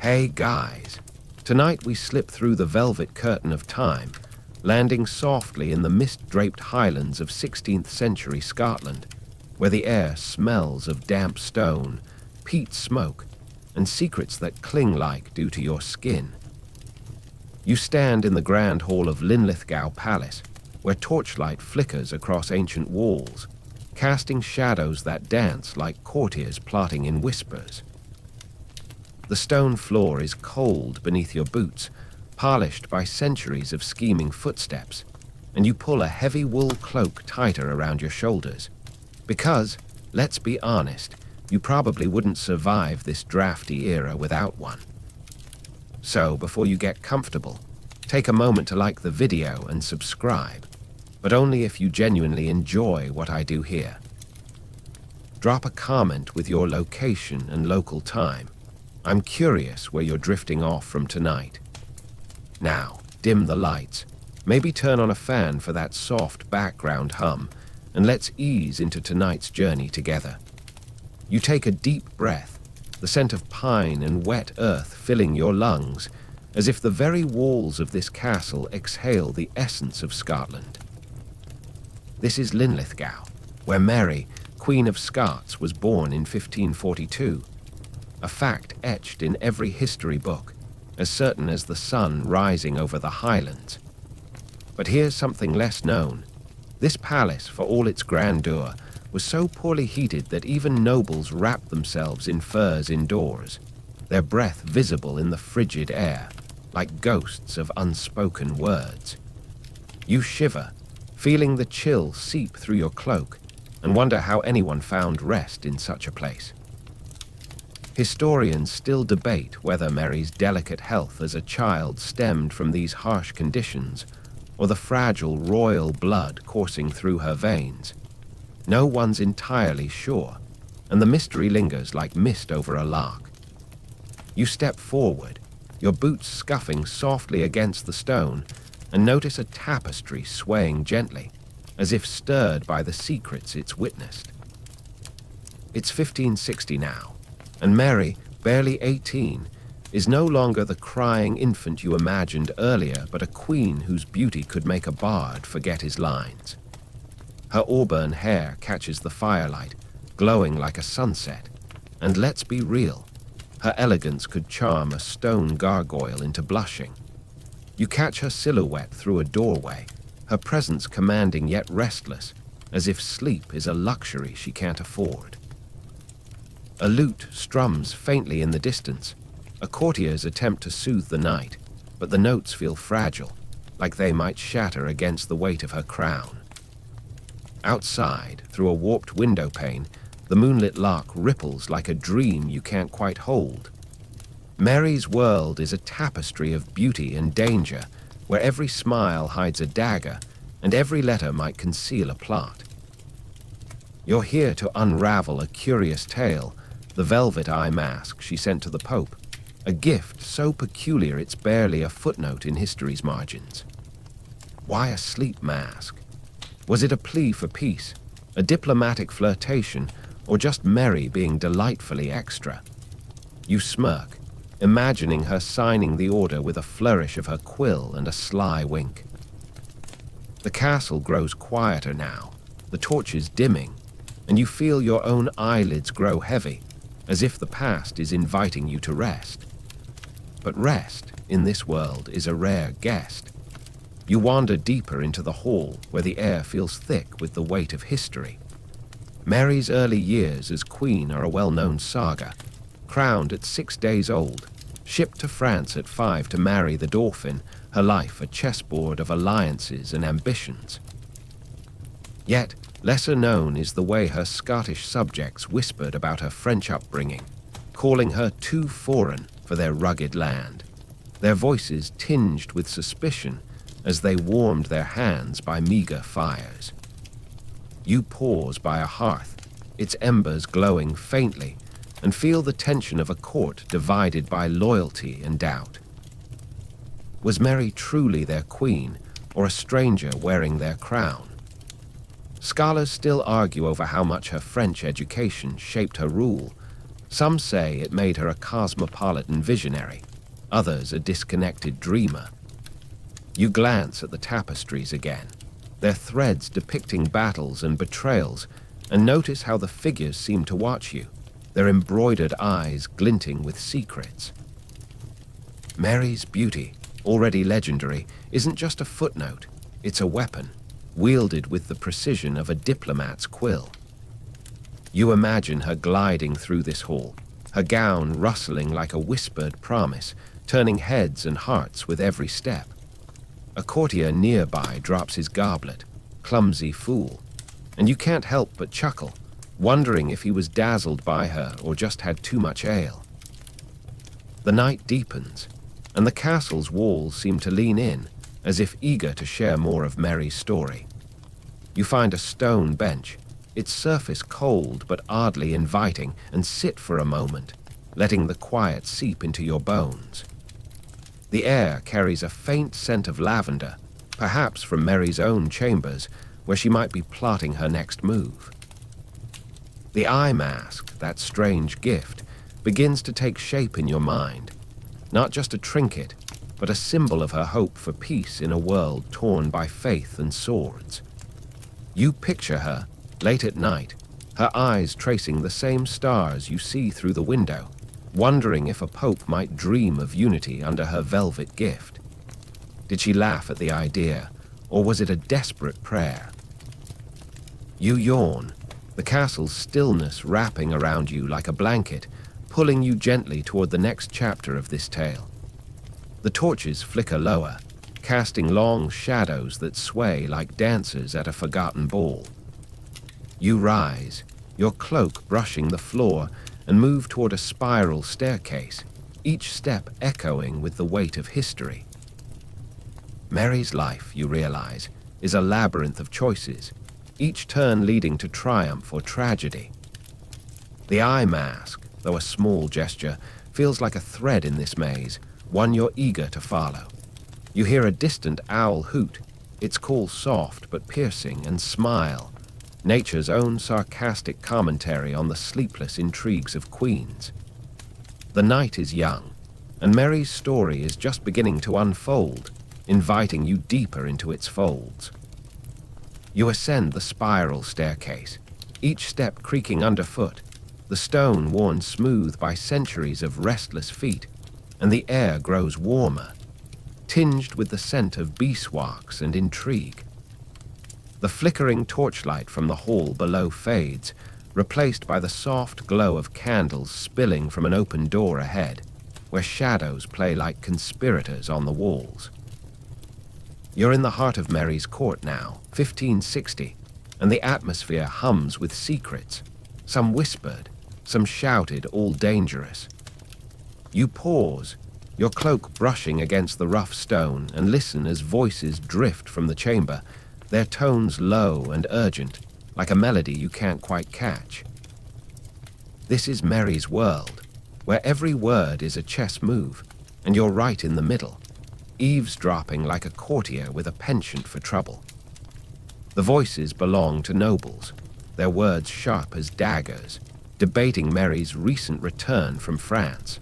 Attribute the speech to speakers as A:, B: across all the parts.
A: Hey guys, tonight we slip through the velvet curtain of time, landing softly in the mist-draped highlands of 16th century Scotland, where the air smells of damp stone, peat smoke, and secrets that cling like dew to your skin. You stand in the grand hall of Linlithgow Palace, where torchlight flickers across ancient walls, casting shadows that dance like courtiers plotting in whispers. The stone floor is cold beneath your boots, polished by centuries of scheming footsteps, and you pull a heavy wool cloak tighter around your shoulders. Because, let's be honest, you probably wouldn't survive this drafty era without one. So, before you get comfortable, take a moment to like the video and subscribe, but only if you genuinely enjoy what I do here. Drop a comment with your location and local time. I'm curious where you're drifting off from tonight. Now, dim the lights, maybe turn on a fan for that soft background hum, and let's ease into tonight's journey together. You take a deep breath, the scent of pine and wet earth filling your lungs, as if the very walls of this castle exhale the essence of Scotland. This is Linlithgow, where Mary, Queen of Scots, was born in 1542. A fact etched in every history book, as certain as the sun rising over the highlands. But here's something less known. This palace, for all its grandeur, was so poorly heated that even nobles wrapped themselves in furs indoors, their breath visible in the frigid air, like ghosts of unspoken words. You shiver, feeling the chill seep through your cloak, and wonder how anyone found rest in such a place. Historians still debate whether Mary's delicate health as a child stemmed from these harsh conditions, or the fragile royal blood coursing through her veins. No one's entirely sure, and the mystery lingers like mist over a lark. You step forward, your boots scuffing softly against the stone, and notice a tapestry swaying gently, as if stirred by the secrets it's witnessed. It's 1560 now, and Mary, barely 18, is no longer the crying infant you imagined earlier, but a queen whose beauty could make a bard forget his lines. Her auburn hair catches the firelight, glowing like a sunset, and let's be real, her elegance could charm a stone gargoyle into blushing. You catch her silhouette through a doorway, her presence commanding yet restless, as if sleep is a luxury she can't afford. A lute strums faintly in the distance, a courtier's attempt to soothe the night, but the notes feel fragile, like they might shatter against the weight of her crown. Outside, through a warped window pane, the moonlit lark ripples like a dream you can't quite hold. Mary's world is a tapestry of beauty and danger, where every smile hides a dagger, and every letter might conceal a plot. You're here to unravel a curious tale, the velvet eye mask she sent to the Pope, a gift so peculiar it's barely a footnote in history's margins. Why a sleep mask? Was it a plea for peace, a diplomatic flirtation, or just Mary being delightfully extra? You smirk, imagining her signing the order with a flourish of her quill and a sly wink. The castle grows quieter now, the torches dimming, and you feel your own eyelids grow heavy, as if the past is inviting you to rest. But rest, in this world, is a rare guest. You wander deeper into the hall, where the air feels thick with the weight of history. Mary's early years as queen are a well-known saga. Crowned at 6 days old, shipped to France at 5 to marry the Dauphin, her life a chessboard of alliances and ambitions. Yet, lesser known is the way her Scottish subjects whispered about her French upbringing, calling her too foreign for their rugged land, their voices tinged with suspicion as they warmed their hands by meager fires. You pause by a hearth, its embers glowing faintly, and feel the tension of a court divided by loyalty and doubt. Was Mary truly their queen, or a stranger wearing their crown? Scholars still argue over how much her French education shaped her rule, Some say it made her a cosmopolitan visionary, others a disconnected dreamer. You glance at the tapestries again, their threads depicting battles and betrayals, and notice how the figures seem to watch you, their embroidered eyes glinting with secrets. Mary's beauty, already legendary, isn't just a footnote, it's a weapon, wielded with the precision of a diplomat's quill. You imagine her gliding through this hall, her gown rustling like a whispered promise, turning heads and hearts with every step. A courtier nearby drops his goblet, clumsy fool, and you can't help but chuckle, wondering if he was dazzled by her or just had too much ale. The night deepens, and the castle's walls seem to lean in, as if eager to share more of Mary's story. You find a stone bench, its surface cold but oddly inviting, and sit for a moment, letting the quiet seep into your bones. The air carries a faint scent of lavender, perhaps from Mary's own chambers, where she might be plotting her next move. The eye mask, that strange gift, begins to take shape in your mind, not just a trinket, but a symbol of her hope for peace in a world torn by faith and swords. You picture her, late at night, her eyes tracing the same stars you see through the window, wondering if a pope might dream of unity under her velvet gift. Did she laugh at the idea, or was it a desperate prayer? You yawn, the castle's stillness wrapping around you like a blanket, pulling you gently toward the next chapter of this tale. The torches flicker lower, casting long shadows that sway like dancers at a forgotten ball. You rise, your cloak brushing the floor, and move toward a spiral staircase, each step echoing with the weight of history. Mary's life, you realize, is a labyrinth of choices, each turn leading to triumph or tragedy. The eye mask, though a small gesture, feels like a thread in this maze, one you're eager to follow. You hear a distant owl hoot, its call soft but piercing, and smile, nature's own sarcastic commentary on the sleepless intrigues of queens. The night is young, and Mary's story is just beginning to unfold, inviting you deeper into its folds. You ascend the spiral staircase, each step creaking underfoot, the stone worn smooth by centuries of restless feet, and the air grows warmer, tinged with the scent of beeswax and intrigue. The flickering torchlight from the hall below fades, replaced by the soft glow of candles spilling from an open door ahead, where shadows play like conspirators on the walls. You're in the heart of Mary's court now, 1560, and the atmosphere hums with secrets, some whispered, some shouted, all dangerous. You pause, your cloak brushing against the rough stone, and listen as voices drift from the chamber, their tones low and urgent, like a melody you can't quite catch. This is Mary's world, where every word is a chess move, and you're right in the middle, eavesdropping like a courtier with a penchant for trouble. The voices belong to nobles, their words sharp as daggers, debating Mary's recent return from France,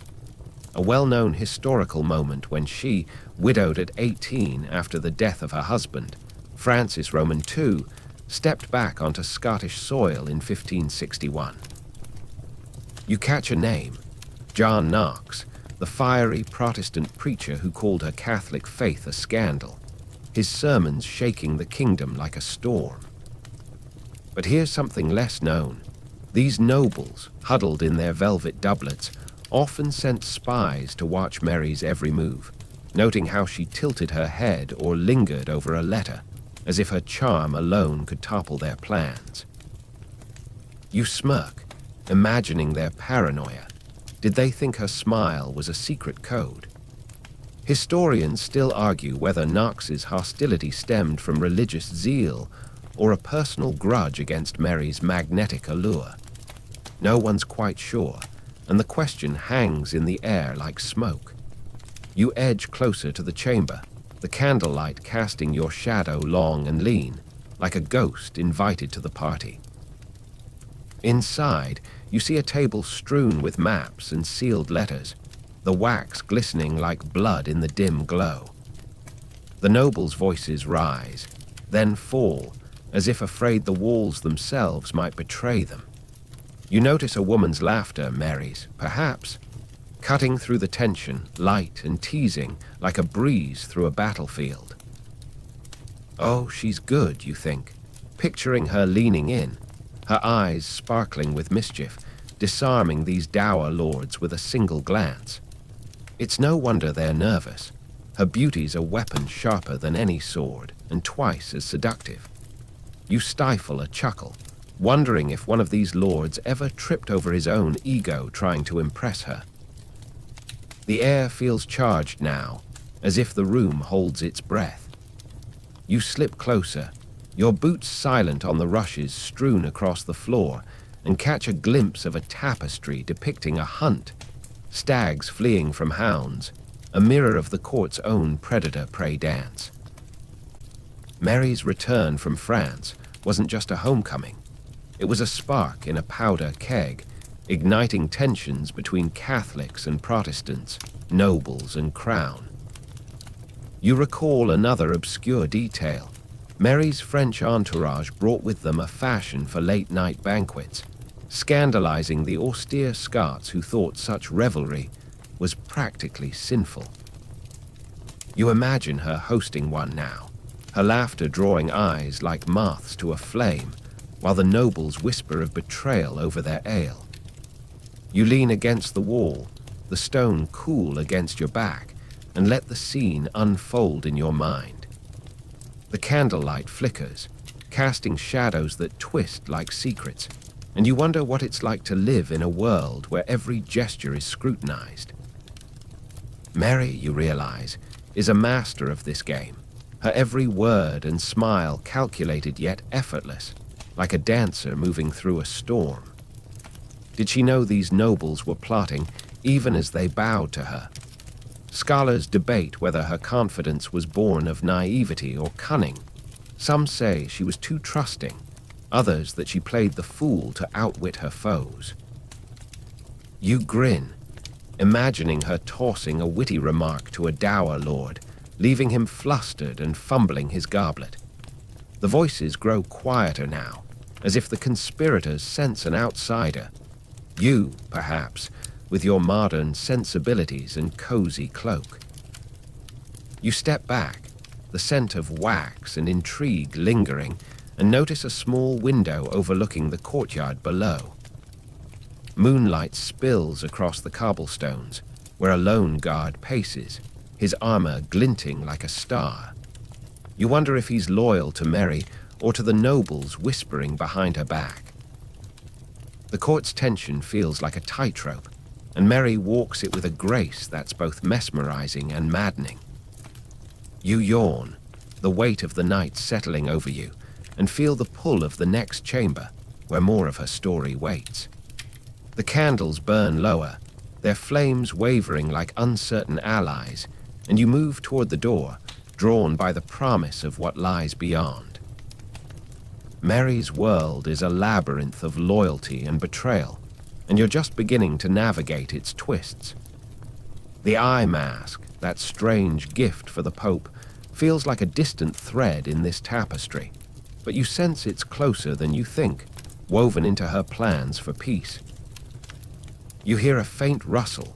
A: a well-known historical moment when she, widowed at 18 after the death of her husband, Francis Roman II, stepped back onto Scottish soil in 1561. You catch a name, John Knox, the fiery Protestant preacher who called her Catholic faith a scandal, his sermons shaking the kingdom like a storm. But here's something less known. These nobles, huddled in their velvet doublets, often sent spies to watch Mary's every move, noting how she tilted her head or lingered over a letter, as if her charm alone could topple their plans. You smirk, imagining their paranoia. Did they think her smile was a secret code? Historians still argue whether Knox's hostility stemmed from religious zeal or a personal grudge against Mary's magnetic allure. No one's quite sure, and the question hangs in the air like smoke. You edge closer to the chamber, the candlelight casting your shadow long and lean, like a ghost invited to the party. Inside, you see a table strewn with maps and sealed letters, the wax glistening like blood in the dim glow. The nobles' voices rise, then fall, as if afraid the walls themselves might betray them. You notice a woman's laughter merries, perhaps, cutting through the tension, light and teasing like a breeze through a battlefield. Oh, she's good, you think, picturing her leaning in, her eyes sparkling with mischief, disarming these dour lords with a single glance. It's no wonder they're nervous. Her beauty's a weapon sharper than any sword, and twice as seductive. You stifle a chuckle, wondering if one of these lords ever tripped over his own ego trying to impress her. The air feels charged now, as if the room holds its breath. You slip closer, your boots silent on the rushes strewn across the floor, and catch a glimpse of a tapestry depicting a hunt, stags fleeing from hounds, a mirror of the court's own predator-prey dance. Mary's return from France wasn't just a homecoming. It was a spark in a powder keg, igniting tensions between Catholics and Protestants, nobles and crown. You recall another obscure detail. Mary's French entourage brought with them a fashion for late-night banquets, scandalizing the austere Scots who thought such revelry was practically sinful. You imagine her hosting one now, her laughter drawing eyes like moths to a flame, while the nobles whisper of betrayal over their ale. You lean against the wall, the stone cool against your back, and let the scene unfold in your mind. The candlelight flickers, casting shadows that twist like secrets, and you wonder what it's like to live in a world where every gesture is scrutinized. Mary, you realize, is a master of this game, her every word and smile calculated yet effortless, like a dancer moving through a storm. Did she know these nobles were plotting even as they bowed to her? Scholars debate whether her confidence was born of naivety or cunning. Some say she was too trusting, others that she played the fool to outwit her foes. You grin, imagining her tossing a witty remark to a dour lord, leaving him flustered and fumbling his goblet. The voices grow quieter now, as if the conspirators sense an outsider. You, perhaps, with your modern sensibilities and cozy cloak. You step back, the scent of wax and intrigue lingering, and notice a small window overlooking the courtyard below. Moonlight spills across the cobblestones, where a lone guard paces, his armor glinting like a star. You wonder if he's loyal to Mary or to the nobles whispering behind her back. The court's tension feels like a tightrope, and Mary walks it with a grace that's both mesmerizing and maddening. You yawn, the weight of the night settling over you, and feel the pull of the next chamber, where more of her story waits. The candles burn lower, their flames wavering like uncertain allies, and you move toward the door, drawn by the promise of what lies beyond. Mary's world is a labyrinth of loyalty and betrayal, and you're just beginning to navigate its twists. The eye mask, that strange gift for the Pope, feels like a distant thread in this tapestry, but you sense it's closer than you think, woven into her plans for peace. You hear a faint rustle,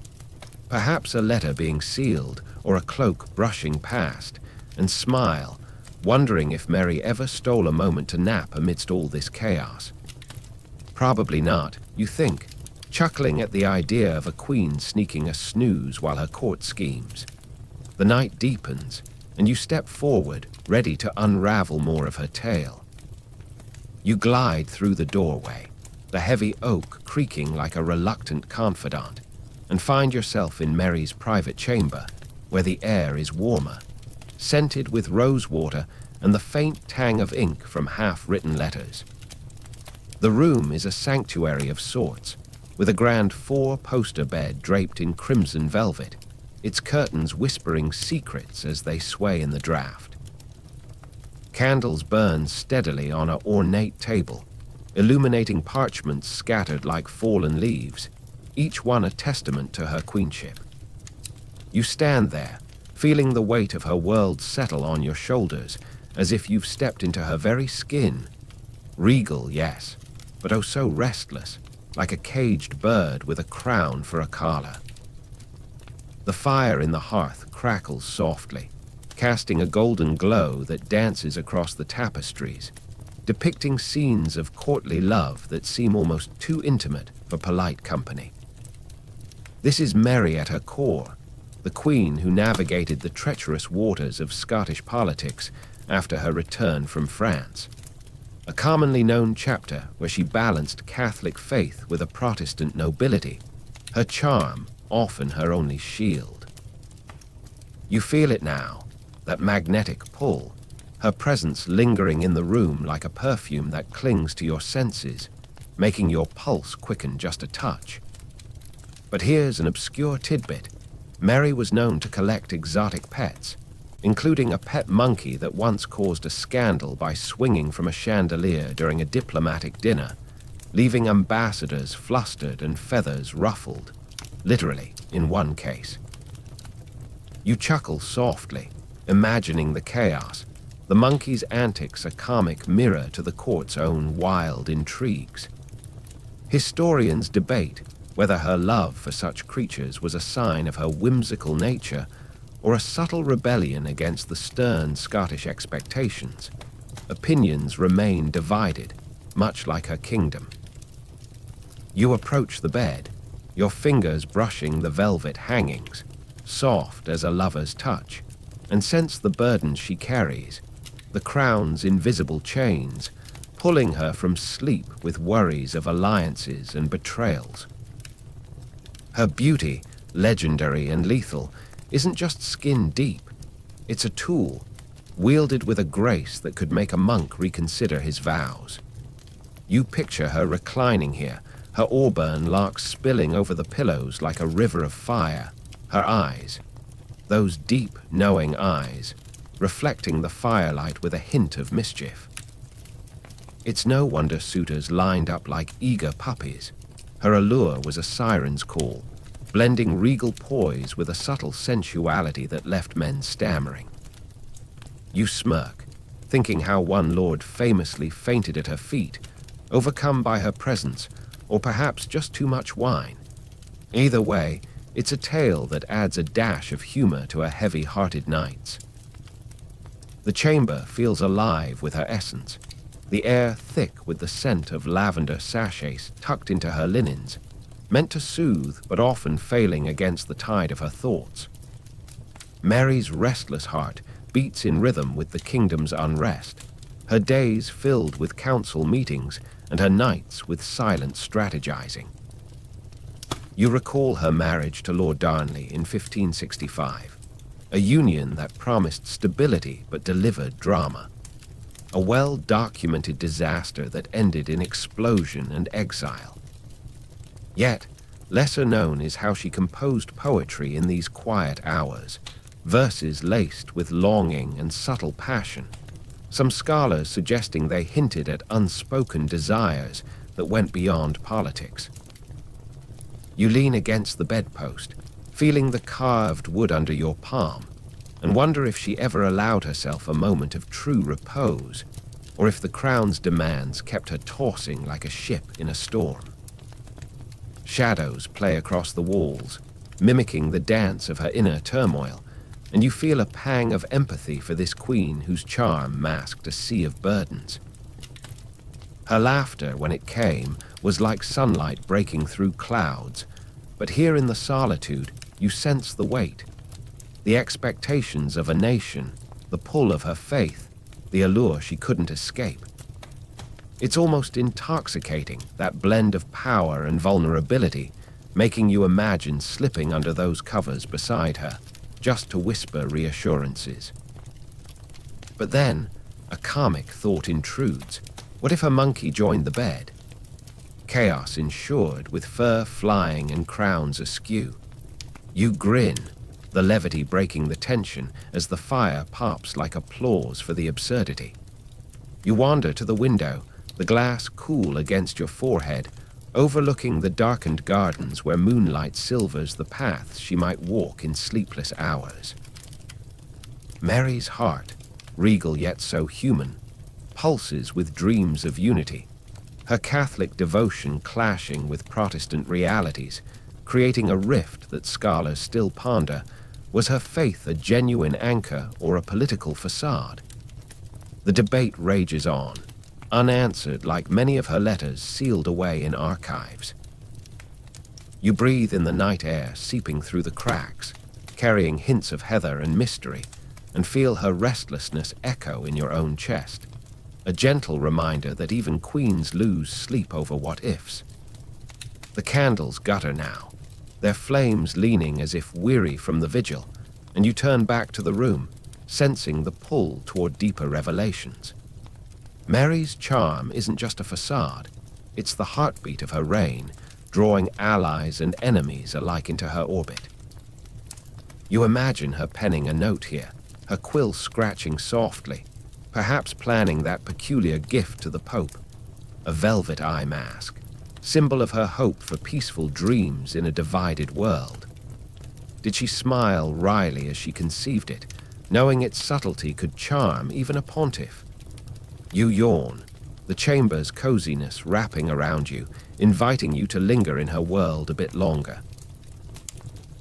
A: perhaps a letter being sealed or a cloak brushing past, and smile, wondering if Mary ever stole a moment to nap amidst all this chaos. Probably not, you think, chuckling at the idea of a queen sneaking a snooze while her court schemes. The night deepens, and you step forward, ready to unravel more of her tale. You glide through the doorway, the heavy oak creaking like a reluctant confidant, and find yourself in Mary's private chamber, where the air is warmer, scented with rosewater and the faint tang of ink from half-written letters. The room is a sanctuary of sorts, with a grand four-poster bed draped in crimson velvet, its curtains whispering secrets as they sway in the draught. Candles burn steadily on an ornate table, illuminating parchments scattered like fallen leaves, each one a testament to her queenship. You stand there, feeling the weight of her world settle on your shoulders, as if you've stepped into her very skin. Regal, yes, but oh so restless, like a caged bird with a crown for a collar. The fire in the hearth crackles softly, casting a golden glow that dances across the tapestries, depicting scenes of courtly love that seem almost too intimate for polite company. This is Mary at her core, the queen who navigated the treacherous waters of Scottish politics after her return from France. A commonly known chapter where she balanced Catholic faith with a Protestant nobility, her charm often her only shield. You feel it now, that magnetic pull, her presence lingering in the room like a perfume that clings to your senses, making your pulse quicken just a touch. But here's an obscure tidbit. Mary was known to collect exotic pets, including a pet monkey that once caused a scandal by swinging from a chandelier during a diplomatic dinner, leaving ambassadors flustered and feathers ruffled, literally in one case. You chuckle softly, imagining the chaos, the monkey's antics a comic mirror to the court's own wild intrigues. Historians debate whether her love for such creatures was a sign of her whimsical nature or a subtle rebellion against the stern Scottish expectations. Opinions remain divided, much like her kingdom. You approach the bed, your fingers brushing the velvet hangings, soft as a lover's touch, and sense the burden she carries, the crown's invisible chains, pulling her from sleep with worries of alliances and betrayals. Her beauty, legendary and lethal, isn't just skin deep. It's a tool, wielded with a grace that could make a monk reconsider his vows. You picture her reclining here, her auburn locks spilling over the pillows like a river of fire, her eyes, those deep, knowing eyes, reflecting the firelight with a hint of mischief. It's no wonder suitors lined up like eager puppies. Her allure was a siren's call, blending regal poise with a subtle sensuality that left men stammering. You smirk, thinking how one lord famously fainted at her feet, overcome by her presence, or perhaps just too much wine. Either way, it's a tale that adds a dash of humor to her heavy-hearted nights. The chamber feels alive with her essence, the air thick with the scent of lavender sachets tucked into her linens, meant to soothe but often failing against the tide of her thoughts. Mary's restless heart beats in rhythm with the kingdom's unrest, her days filled with council meetings and her nights with silent strategizing. You recall her marriage to Lord Darnley in 1565, a union that promised stability but delivered drama, a well-documented disaster that ended in explosion and exile. Yet, lesser known is how she composed poetry in these quiet hours, verses laced with longing and subtle passion, some scholars suggesting they hinted at unspoken desires that went beyond politics. You lean against the bedpost, feeling the carved wood under your palm, and wonder if she ever allowed herself a moment of true repose, or if the crown's demands kept her tossing like a ship in a storm. Shadows play across the walls, mimicking the dance of her inner turmoil, and you feel a pang of empathy for this queen whose charm masked a sea of burdens. Her laughter, when it came, was like sunlight breaking through clouds, but here in the solitude, you sense the weight, the expectations of a nation, the pull of her faith, the allure she couldn't escape. It's almost intoxicating, that blend of power and vulnerability, making you imagine slipping under those covers beside her, just to whisper reassurances. But then, a comic thought intrudes. What if a monkey joined the bed? Chaos ensured, with fur flying and crowns askew. You grin, the levity breaking the tension as the fire pops like applause for the absurdity. You wander to the window, the glass cool against your forehead, overlooking the darkened gardens where moonlight silvers the paths she might walk in sleepless hours. Mary's heart, regal yet so human, pulses with dreams of unity, her Catholic devotion clashing with Protestant realities, creating a rift that scholars still ponder. Was her faith a genuine anchor or a political facade? The debate rages on, unanswered like many of her letters sealed away in archives. You breathe in the night air seeping through the cracks, carrying hints of heather and mystery, and feel her restlessness echo in your own chest, a gentle reminder that even queens lose sleep over what-ifs. The candles gutter now, their flames leaning as if weary from the vigil, and you turn back to the room, sensing the pull toward deeper revelations. Mary's charm isn't just a facade, it's the heartbeat of her reign, drawing allies and enemies alike into her orbit. You imagine her penning a note here, her quill scratching softly, perhaps planning that peculiar gift to the Pope, a velvet eye mask, symbol of her hope for peaceful dreams in a divided world. Did she smile wryly as she conceived it, knowing its subtlety could charm even a pontiff? You yawn, the chamber's coziness wrapping around you, inviting you to linger in her world a bit longer.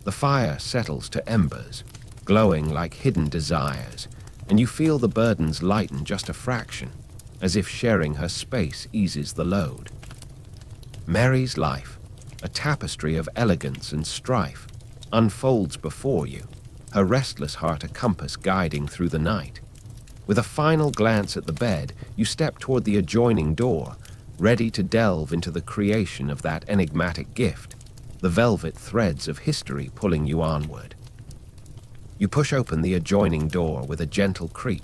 A: The fire settles to embers, glowing like hidden desires, and you feel the burdens lighten just a fraction, as if sharing her space eases the load. Mary's life, a tapestry of elegance and strife, unfolds before you, her restless heart a compass guiding through the night. With a final glance at the bed, you step toward the adjoining door, ready to delve into the creation of that enigmatic gift, the velvet threads of history pulling you onward. You push open the adjoining door with a gentle creak,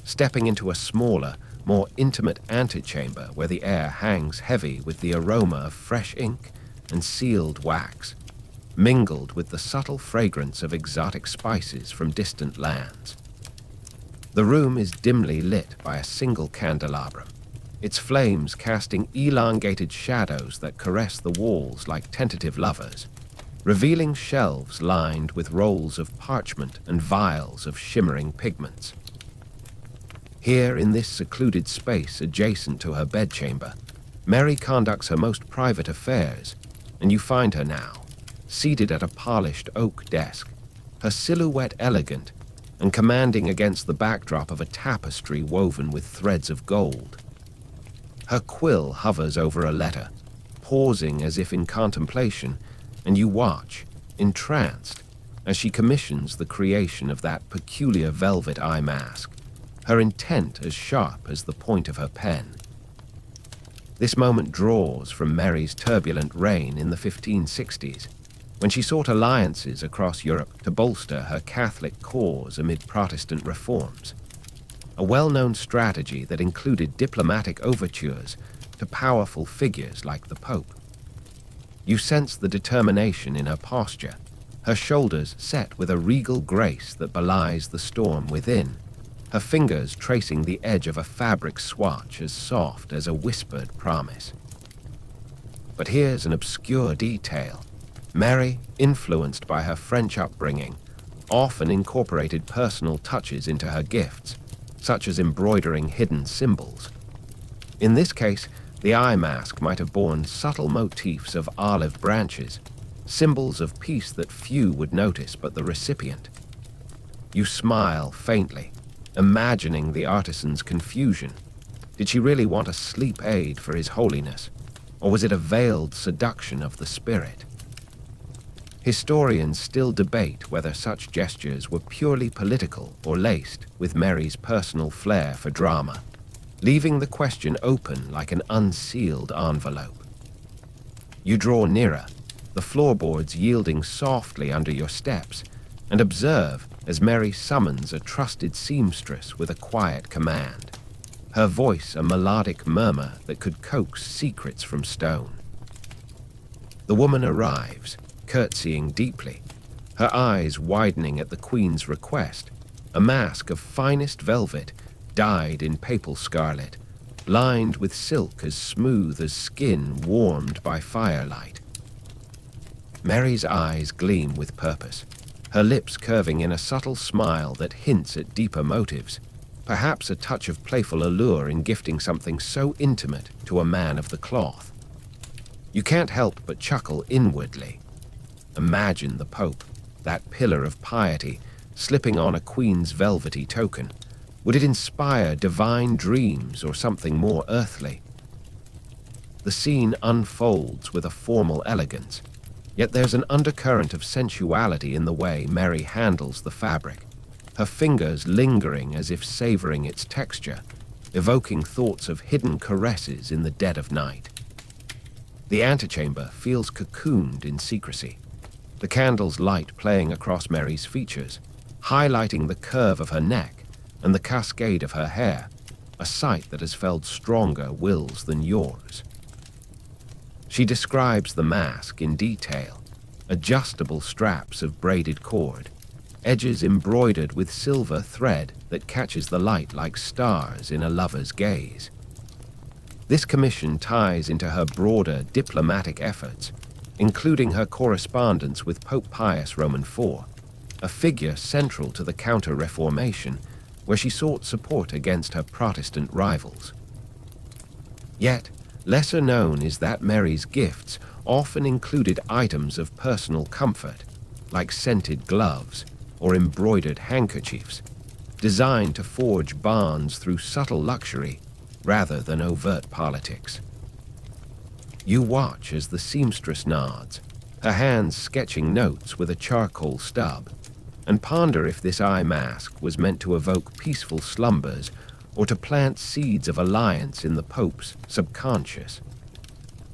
A: stepping into a smaller, more intimate antechamber where the air hangs heavy with the aroma of fresh ink and sealed wax, mingled with the subtle fragrance of exotic spices from distant lands. The room is dimly lit by a single candelabrum, its flames casting elongated shadows that caress the walls like tentative lovers, revealing shelves lined with rolls of parchment and vials of shimmering pigments. Here, in this secluded space adjacent to her bedchamber, Mary conducts her most private affairs, and you find her now, seated at a polished oak desk, her silhouette elegant and commanding against the backdrop of a tapestry woven with threads of gold. Her quill hovers over a letter, pausing as if in contemplation, and you watch, entranced, as she commissions the creation of that peculiar velvet eye mask, her intent as sharp as the point of her pen. This moment draws from Mary's turbulent reign in the 1560s, when she sought alliances across Europe to bolster her Catholic cause amid Protestant reforms, a well-known strategy that included diplomatic overtures to powerful figures like the Pope. You sense the determination in her posture, her shoulders set with a regal grace that belies the storm within, her fingers tracing the edge of a fabric swatch as soft as a whispered promise. But here's an obscure detail. Mary, influenced by her French upbringing, often incorporated personal touches into her gifts, such as embroidering hidden symbols. In this case, the eye mask might have borne subtle motifs of olive branches, symbols of peace that few would notice but the recipient. You smile faintly, imagining the artisan's confusion. Did she really want a sleep aid for His Holiness, or was it a veiled seduction of the spirit? Historians still debate whether such gestures were purely political or laced with Mary's personal flair for drama, leaving the question open like an unsealed envelope. You draw nearer, the floorboards yielding softly under your steps, and observe as Mary summons a trusted seamstress with a quiet command, her voice a melodic murmur that could coax secrets from stone. The woman arrives, curtsying deeply, her eyes widening at the Queen's request, a mask of finest velvet dyed in papal scarlet, lined with silk as smooth as skin warmed by firelight. Mary's eyes gleam with purpose, her lips curving in a subtle smile that hints at deeper motives, perhaps a touch of playful allure in gifting something so intimate to a man of the cloth. You can't help but chuckle inwardly. Imagine the Pope, that pillar of piety, slipping on a queen's velvety token. Would it inspire divine dreams or something more earthly? The scene unfolds with a formal elegance, yet there's an undercurrent of sensuality in the way Mary handles the fabric, her fingers lingering as if savoring its texture, evoking thoughts of hidden caresses in the dead of night. The antechamber feels cocooned in secrecy, the candle's light playing across Mary's features, highlighting the curve of her neck and the cascade of her hair, a sight that has felt stronger wills than yours. She describes the mask in detail, adjustable straps of braided cord, edges embroidered with silver thread that catches the light like stars in a lover's gaze. This commission ties into her broader diplomatic efforts, including her correspondence with Pope Pius Roman IV, a figure central to the Counter-Reformation, where she sought support against her Protestant rivals. Yet, lesser known is that Mary's gifts often included items of personal comfort, like scented gloves or embroidered handkerchiefs, designed to forge bonds through subtle luxury rather than overt politics. You watch as the seamstress nods, her hands sketching notes with a charcoal stub, and ponder if this eye mask was meant to evoke peaceful slumbers or to plant seeds of alliance in the Pope's subconscious.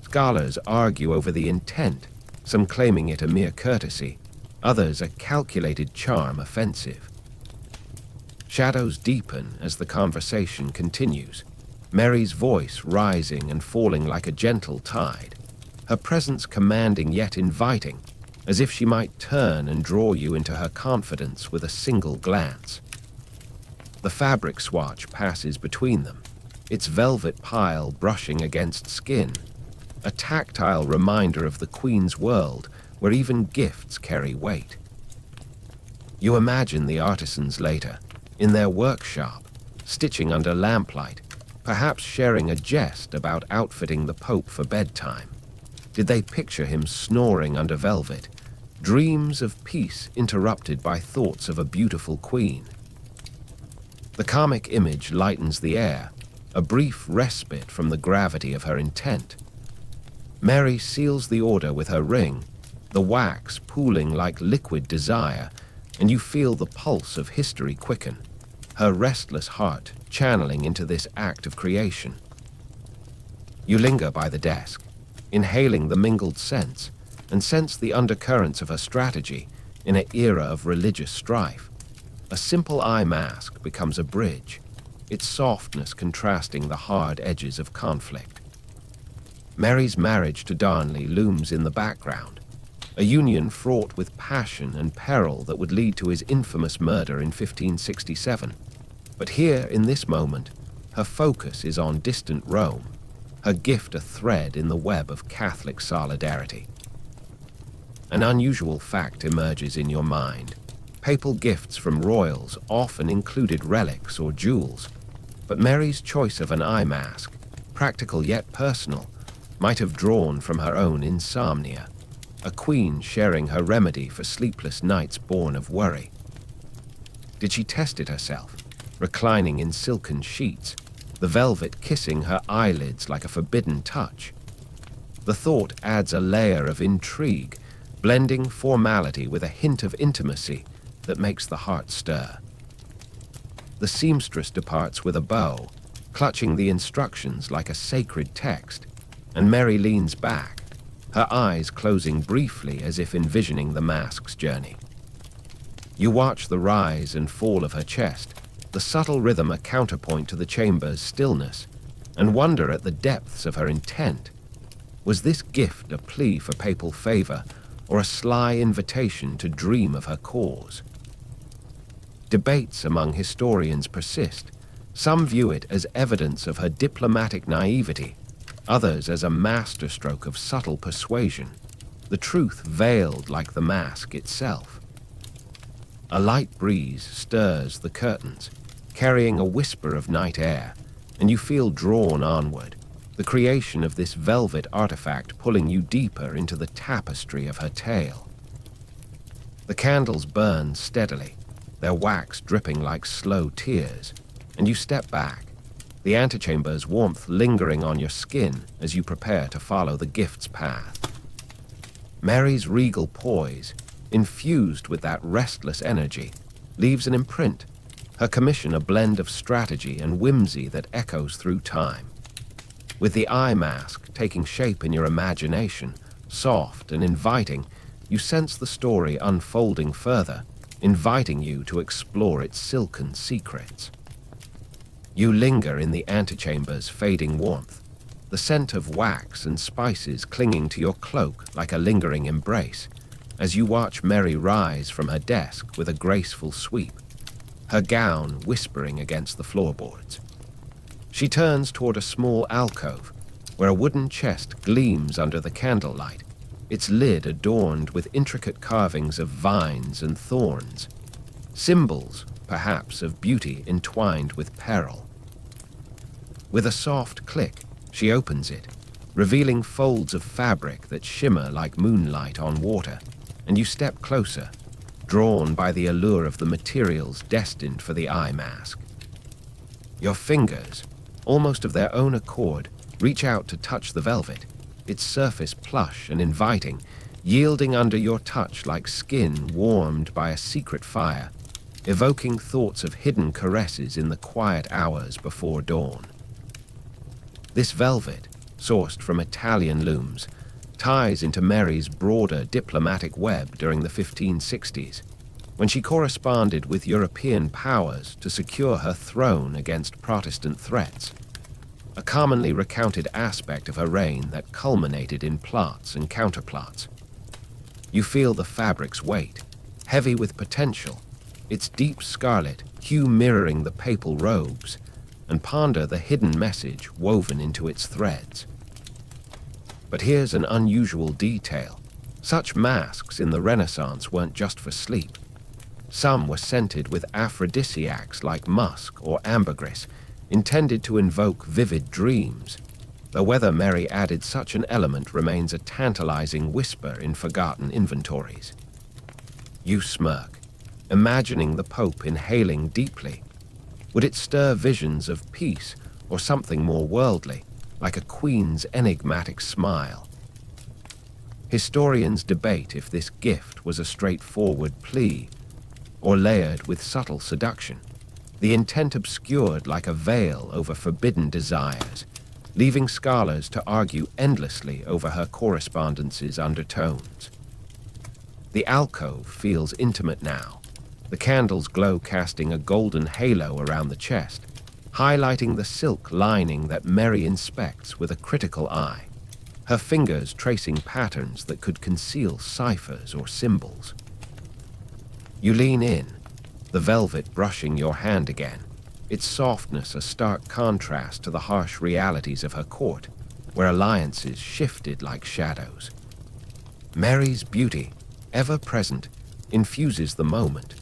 A: Scholars argue over the intent, some claiming it a mere courtesy, others a calculated charm offensive. Shadows deepen as the conversation continues, Mary's voice rising and falling like a gentle tide, her presence commanding yet inviting, as if she might turn and draw you into her confidence with a single glance. The fabric swatch passes between them, its velvet pile brushing against skin, a tactile reminder of the Queen's world where even gifts carry weight. You imagine the artisans later, in their workshop, stitching under lamplight, perhaps sharing a jest about outfitting the Pope for bedtime. Did they picture him snoring under velvet, dreams of peace interrupted by thoughts of a beautiful queen? The comic image lightens the air, a brief respite from the gravity of her intent. Mary seals the order with her ring, the wax pooling like liquid desire, and you feel the pulse of history quicken, her restless heart channeling into this act of creation. You linger by the desk, inhaling the mingled scents, and sense the undercurrents of her strategy in an era of religious strife. A simple eye mask becomes a bridge, its softness contrasting the hard edges of conflict. Mary's marriage to Darnley looms in the background, a union fraught with passion and peril that would lead to his infamous murder in 1567. But here, in this moment, her focus is on distant Rome, her gift a thread in the web of Catholic solidarity. An unusual fact emerges in your mind. Papal gifts from royals often included relics or jewels, but Mary's choice of an eye mask, practical yet personal, might have drawn from her own insomnia, a queen sharing her remedy for sleepless nights born of worry. Did she test it herself, reclining in silken sheets, the velvet kissing her eyelids like a forbidden touch? The thought adds a layer of intrigue, blending formality with a hint of intimacy that makes the heart stir. The seamstress departs with a bow, clutching the instructions like a sacred text, and Mary leans back, her eyes closing briefly as if envisioning the mask's journey. You watch the rise and fall of her chest, the subtle rhythm a counterpoint to the chamber's stillness, and wonder at the depths of her intent. Was this gift a plea for papal favor, or a sly invitation to dream of her cause? Debates among historians persist, Some view it as evidence of her diplomatic naivety, others as a masterstroke of subtle persuasion, the truth veiled like the mask itself. A light breeze stirs the curtains, carrying a whisper of night air, and you feel drawn onward, the creation of this velvet artifact pulling you deeper into the tapestry of her tale. The candles burn steadily, their wax dripping like slow tears, and you step back, the antechamber's warmth lingering on your skin as you prepare to follow the gift's path. Mary's regal poise, infused with that restless energy, leaves an imprint, her commission a blend of strategy and whimsy that echoes through time. With the eye mask taking shape in your imagination, soft and inviting, you sense the story unfolding further, inviting you to explore its silken secrets. You linger in the antechamber's fading warmth, the scent of wax and spices clinging to your cloak like a lingering embrace, as you watch Mary rise from her desk with a graceful sweep, her gown whispering against the floorboards. She turns toward a small alcove, where a wooden chest gleams under the candlelight, its lid adorned with intricate carvings of vines and thorns, symbols, perhaps, of beauty entwined with peril. With a soft click, she opens it, revealing folds of fabric that shimmer like moonlight on water, and you step closer, drawn by the allure of the materials destined for the eye mask. Your fingers, almost of their own accord, reach out to touch the velvet, its surface plush and inviting, yielding under your touch like skin warmed by a secret fire, evoking thoughts of hidden caresses in the quiet hours before dawn. This velvet, sourced from Italian looms, ties into Mary's broader diplomatic web during the 1560s, when she corresponded with European powers to secure her throne against Protestant threats, a commonly recounted aspect of her reign that culminated in plots and counterplots. You feel the fabric's weight, heavy with potential, its deep scarlet hue mirroring the papal robes, and ponder the hidden message woven into its threads. But here's an unusual detail. Such masks in the Renaissance weren't just for sleep. Some were scented with aphrodisiacs like musk or ambergris, intended to invoke vivid dreams, though whether Mary added such an element remains a tantalizing whisper in forgotten inventories. You smirk, imagining the Pope inhaling deeply. Would it stir visions of peace or something more worldly, like a queen's enigmatic smile? Historians debate if this gift was a straightforward plea, or layered with subtle seduction, the intent obscured like a veil over forbidden desires, leaving scholars to argue endlessly over her correspondence's undertones. The alcove feels intimate now, the candle's glow casting a golden halo around the chest, highlighting the silk lining that Mary inspects with a critical eye, her fingers tracing patterns that could conceal ciphers or symbols. You lean in, the velvet brushing your hand again, its softness a stark contrast to the harsh realities of her court, where alliances shifted like shadows. Mary's beauty, ever present, infuses the moment.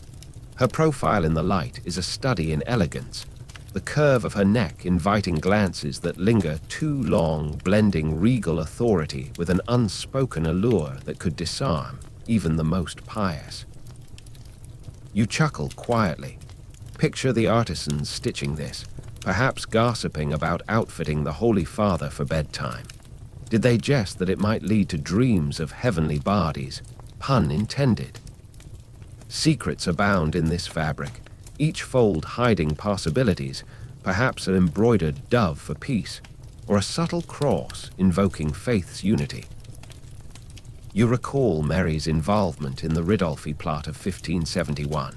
A: Her profile in the light is a study in elegance, the curve of her neck inviting glances that linger too long, blending regal authority with an unspoken allure that could disarm even the most pious. You chuckle quietly. Picture the artisans stitching this, perhaps gossiping about outfitting the Holy Father for bedtime. Did they jest that it might lead to dreams of heavenly bodies? Pun intended. Secrets abound in this fabric, each fold hiding possibilities, perhaps an embroidered dove for peace, or a subtle cross invoking faith's unity. You recall Mary's involvement in the Ridolfi plot of 1571,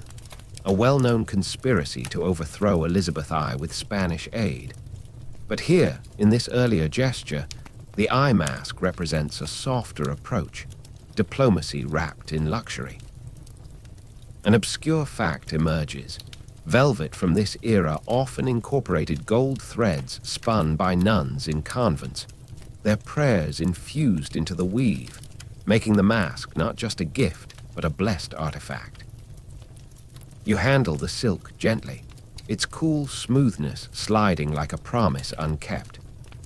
A: a well-known conspiracy to overthrow Elizabeth I with Spanish aid. But here, in this earlier gesture, the eye mask represents a softer approach, diplomacy wrapped in luxury. An obscure fact emerges. Velvet from this era often incorporated gold threads spun by nuns in convents, their prayers infused into the weave, making the mask not just a gift, but a blessed artifact. You handle the silk gently, its cool smoothness sliding like a promise unkept,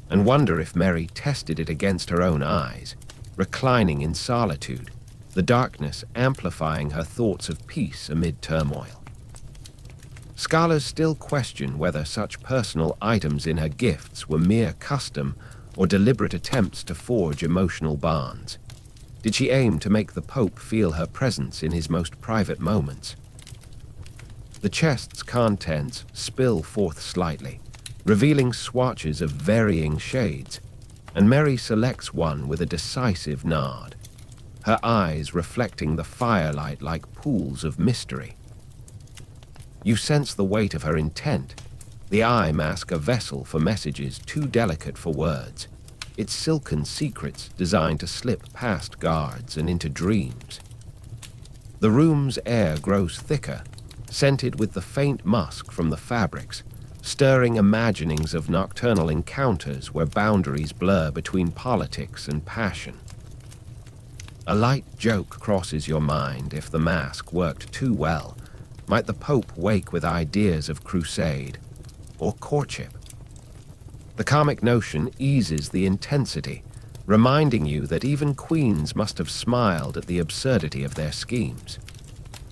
A: and wonder if Mary tested it against her own eyes, reclining in solitude, the darkness amplifying her thoughts of peace amid turmoil. Scholars still question whether such personal items in her gifts were mere custom or deliberate attempts to forge emotional bonds. Did she aim to make the Pope feel her presence in his most private moments? The chest's contents spill forth slightly, revealing swatches of varying shades, and Mary selects one with a decisive nod, her eyes reflecting the firelight like pools of mystery. You sense the weight of her intent, the eye mask a vessel for messages too delicate for words, its silken secrets designed to slip past guards and into dreams. The room's air grows thicker, scented with the faint musk from the fabrics, stirring imaginings of nocturnal encounters where boundaries blur between politics and passion. A light joke crosses your mind if the mask worked too well. Might the Pope wake with ideas of crusade or courtship? The comic notion eases the intensity, reminding you that even queens must have smiled at the absurdity of their schemes.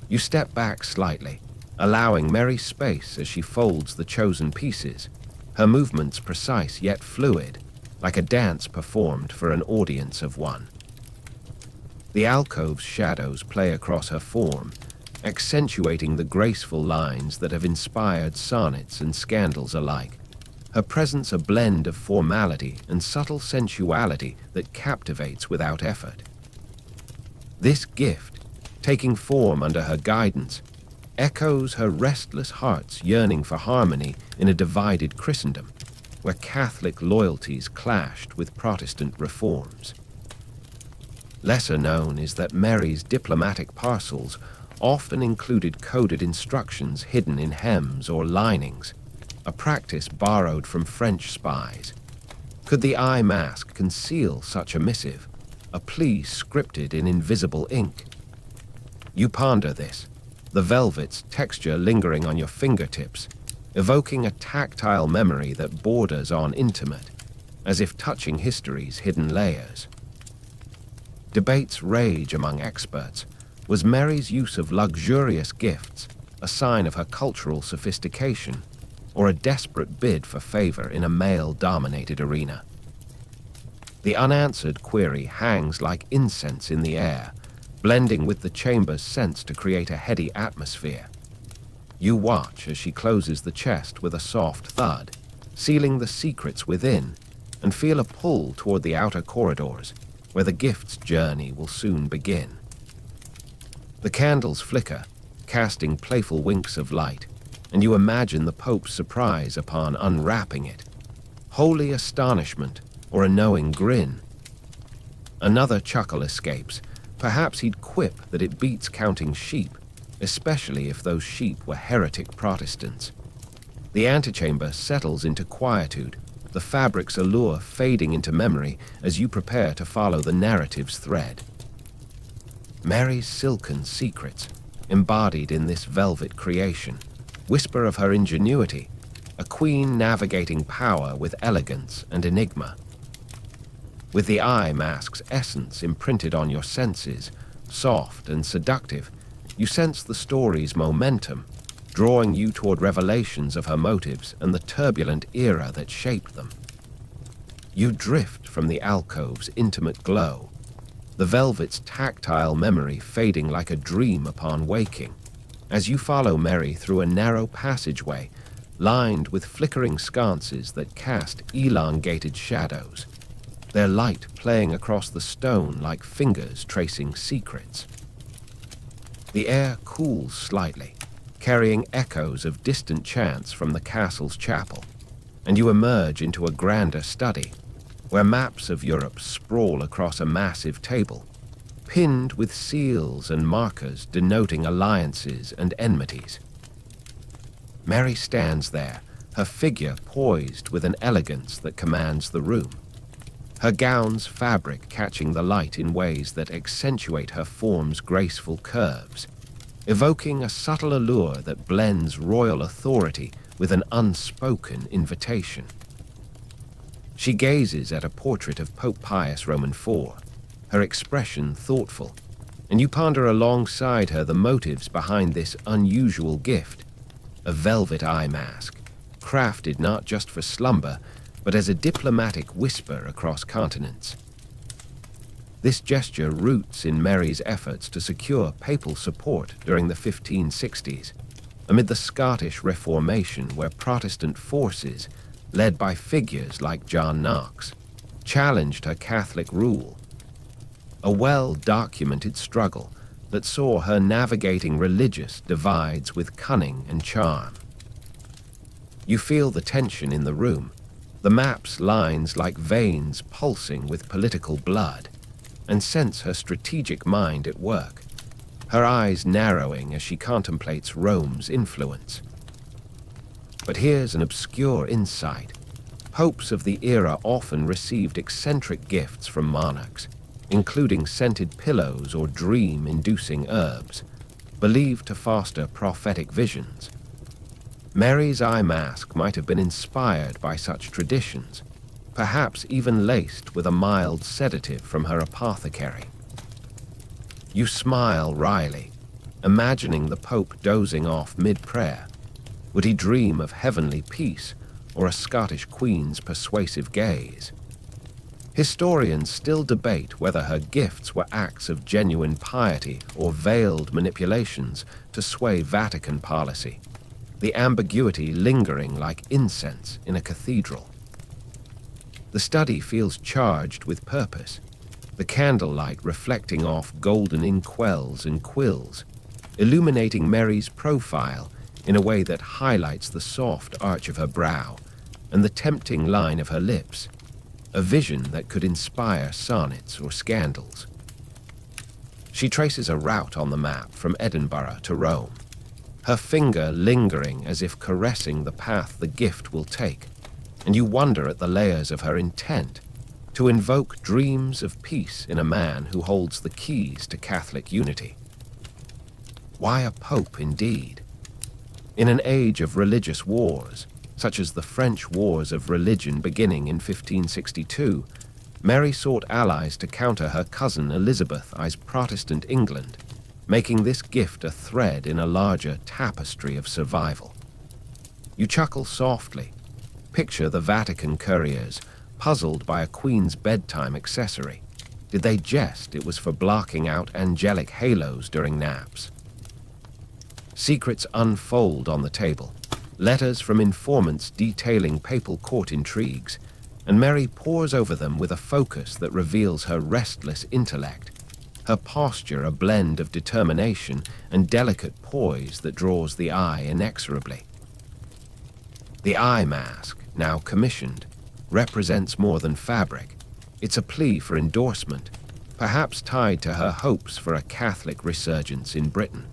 A: You step back slightly, allowing Mary space as she folds the chosen pieces, her movements precise yet fluid, like a dance performed for an audience of one. The alcove's shadows play across her form, accentuating the graceful lines that have inspired sonnets and scandals alike, her presence a blend of formality and subtle sensuality that captivates without effort. This gift, taking form under her guidance, echoes her restless heart's yearning for harmony in a divided Christendom, where Catholic loyalties clashed with Protestant reforms. Lesser known is that Mary's diplomatic parcels often included coded instructions hidden in hems or linings, a practice borrowed from French spies. Could the eye mask conceal such a missive, a plea scripted in invisible ink? You ponder this, the velvet's texture lingering on your fingertips, evoking a tactile memory that borders on intimate, as if touching history's hidden layers. Debates rage among experts. Was Mary's use of luxurious gifts a sign of her cultural sophistication, or a desperate bid for favor in a male-dominated arena? The unanswered query hangs like incense in the air, blending with the chamber's scents to create a heady atmosphere. You watch as she closes the chest with a soft thud, sealing the secrets within, and feel a pull toward the outer corridors, where the gift's journey will soon begin. The candles flicker, casting playful winks of light, and you imagine the Pope's surprise upon unwrapping it. Holy astonishment, or a knowing grin. Another chuckle escapes. Perhaps he'd quip that it beats counting sheep, especially if those sheep were heretic Protestants. The antechamber settles into quietude, the fabric's allure fading into memory as you prepare to follow the narrative's thread. Mary's silken secrets, embodied in this velvet creation, whisper of her ingenuity, a queen navigating power with elegance and enigma. With the eye mask's essence imprinted on your senses, soft and seductive, you sense the story's momentum, drawing you toward revelations of her motives and the turbulent era that shaped them. You drift from the alcove's intimate glow, the velvet's tactile memory fading like a dream upon waking, as you follow Mary through a narrow passageway lined with flickering sconces that cast elongated shadows, their light playing across the stone like fingers tracing secrets. The air cools slightly, carrying echoes of distant chants from the castle's chapel, and you emerge into a grander study, where maps of Europe sprawl across a massive table, pinned with seals and markers denoting alliances and enmities. Mary stands there, her figure poised with an elegance that commands the room. Her gown's fabric catching the light in ways that accentuate her form's graceful curves, evoking a subtle allure that blends royal authority with an unspoken invitation. She gazes at a portrait of Pope Pius Roman IV, her expression thoughtful, and you ponder alongside her the motives behind this unusual gift, a velvet eye mask, crafted not just for slumber, but as a diplomatic whisper across continents. This gesture roots in Mary's efforts to secure papal support during the 1560s, amid the Scottish Reformation, where Protestant forces, led by figures like John Knox, challenged her Catholic rule. A well-documented struggle that saw her navigating religious divides with cunning and charm. You feel the tension in the room, the map's lines like veins pulsing with political blood, and sense her strategic mind at work, her eyes narrowing as she contemplates Rome's influence. But here's an obscure insight. Popes of the era often received eccentric gifts from monarchs, including scented pillows or dream-inducing herbs, believed to foster prophetic visions. Mary's eye mask might have been inspired by such traditions, perhaps even laced with a mild sedative from her apothecary. You smile wryly, imagining the Pope dozing off mid-prayer. Would he dream of heavenly peace or a Scottish queen's persuasive gaze? Historians still debate whether her gifts were acts of genuine piety or veiled manipulations to sway Vatican policy, the ambiguity lingering like incense in a cathedral. The study feels charged with purpose, the candlelight reflecting off golden inkwells and quills, illuminating Mary's profile in a way that highlights the soft arch of her brow and the tempting line of her lips, a vision that could inspire sonnets or scandals. She traces a route on the map from Edinburgh to Rome, her finger lingering as if caressing the path the gift will take, and you wonder at the layers of her intent to invoke dreams of peace in a man who holds the keys to Catholic unity. Why a pope indeed? In an age of religious wars, such as the French Wars of Religion beginning in 1562, Mary sought allies to counter her cousin Elizabeth I's Protestant England, making this gift a thread in a larger tapestry of survival. You chuckle softly, picture the Vatican couriers, puzzled by a queen's bedtime accessory. Did they jest it was for blocking out angelic halos during naps? Secrets unfold on the table, letters from informants detailing papal court intrigues, and Mary pores over them with a focus that reveals her restless intellect, her posture a blend of determination and delicate poise that draws the eye inexorably. The eye mask, now commissioned, represents more than fabric. It's a plea for endorsement, perhaps tied to her hopes for a Catholic resurgence in Britain.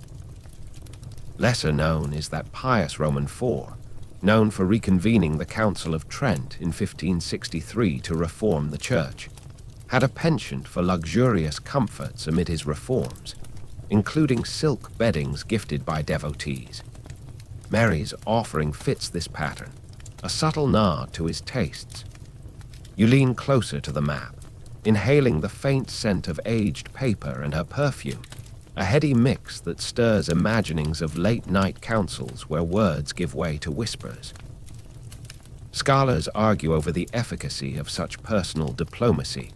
A: Lesser known is that Pius Roman IV, known for reconvening the Council of Trent in 1563 to reform the Church, had a penchant for luxurious comforts amid his reforms, including silk beddings gifted by devotees. Mary's offering fits this pattern, a subtle nod to his tastes. You lean closer to the map, inhaling the faint scent of aged paper and her perfume, a heady mix that stirs imaginings of late-night councils where words give way to whispers. Scholars argue over the efficacy of such personal diplomacy.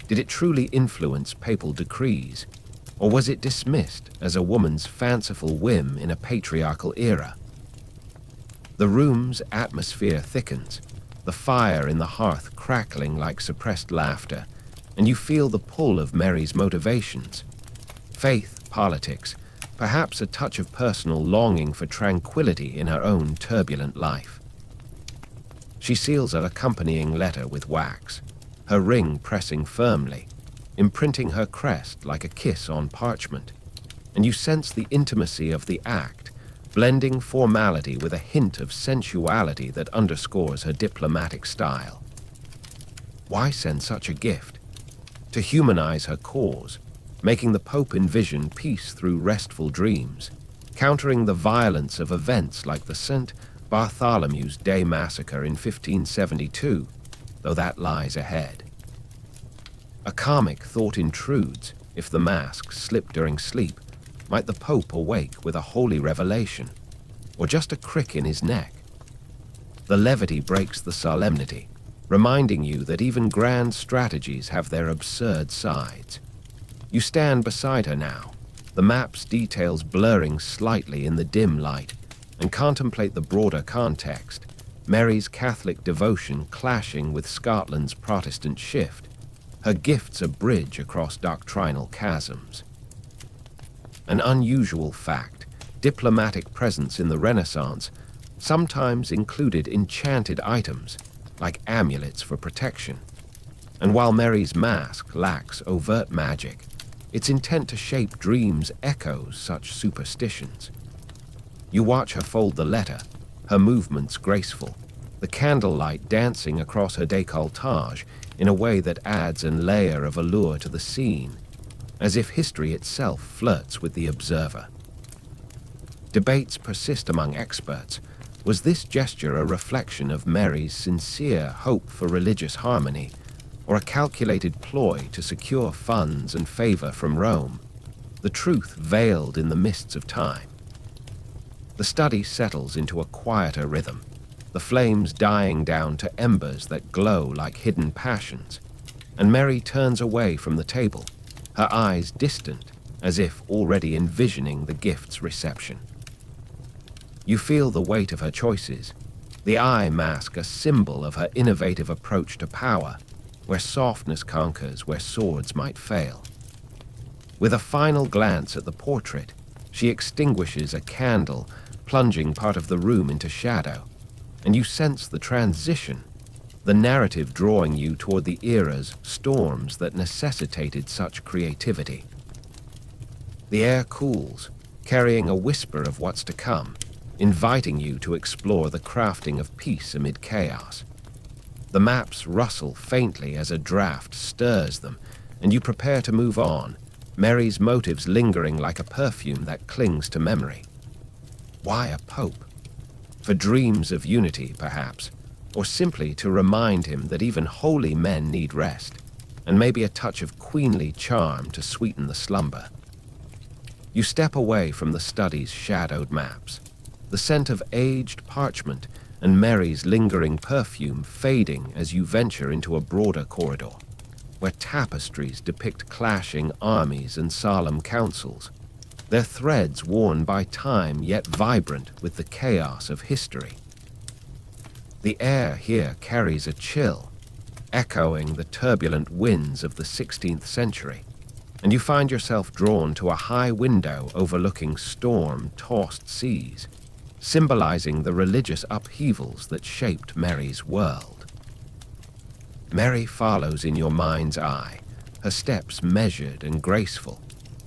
A: Did it truly influence papal decrees, or was it dismissed as a woman's fanciful whim in a patriarchal era? The room's atmosphere thickens, the fire in the hearth crackling like suppressed laughter, and you feel the pull of Mary's motivations. Faith, politics, perhaps a touch of personal longing for tranquility in her own turbulent life. She seals an accompanying letter with wax, her ring pressing firmly, imprinting her crest like a kiss on parchment, and you sense the intimacy of the act blending formality with a hint of sensuality that underscores her diplomatic style. Why send such a gift? To humanize her cause, making the Pope envision peace through restful dreams, countering the violence of events like the St. Bartholomew's Day massacre in 1572, though that lies ahead. A karmic thought intrudes. If the mask slipped during sleep, might the Pope awake with a holy revelation, or just a crick in his neck? The levity breaks the solemnity, reminding you that even grand strategies have their absurd sides. You stand beside her now, the map's details blurring slightly in the dim light, and contemplate the broader context, Mary's Catholic devotion clashing with Scotland's Protestant shift, her gifts a bridge across doctrinal chasms. An unusual fact, diplomatic presence in the Renaissance sometimes included enchanted items, like amulets for protection. And while Mary's mask lacks overt magic, its intent to shape dreams echoes such superstitions. You watch her fold the letter, her movements graceful, the candlelight dancing across her décolletage in a way that adds a layer of allure to the scene, as if history itself flirts with the observer. Debates persist among experts. Was this gesture a reflection of Mary's sincere hope for religious harmony, or a calculated ploy to secure funds and favor from Rome, the truth veiled in the mists of time? The study settles into a quieter rhythm, the flames dying down to embers that glow like hidden passions, and Mary turns away from the table, her eyes distant, as if already envisioning the gift's reception. You feel the weight of her choices, the eye mask a symbol of her innovative approach to power, where softness conquers where swords might fail. With a final glance at the portrait, she extinguishes a candle, plunging part of the room into shadow, and you sense the transition, the narrative drawing you toward the era's storms that necessitated such creativity. The air cools, carrying a whisper of what's to come, inviting you to explore the crafting of peace amid chaos. The maps rustle faintly as a draft stirs them, and you prepare to move on, Mary's motives lingering like a perfume that clings to memory. Why a pope? For dreams of unity, perhaps, or simply to remind him that even holy men need rest, and maybe a touch of queenly charm to sweeten the slumber. You step away from the study's shadowed maps, the scent of aged parchment and Mary's lingering perfume fading as you venture into a broader corridor, where tapestries depict clashing armies and solemn councils, their threads worn by time yet vibrant with the chaos of history. The air here carries a chill, echoing the turbulent winds of the 16th century, and you find yourself drawn to a high window overlooking storm-tossed seas, symbolizing the religious upheavals that shaped Mary's world. Mary follows in your mind's eye, her steps measured and graceful,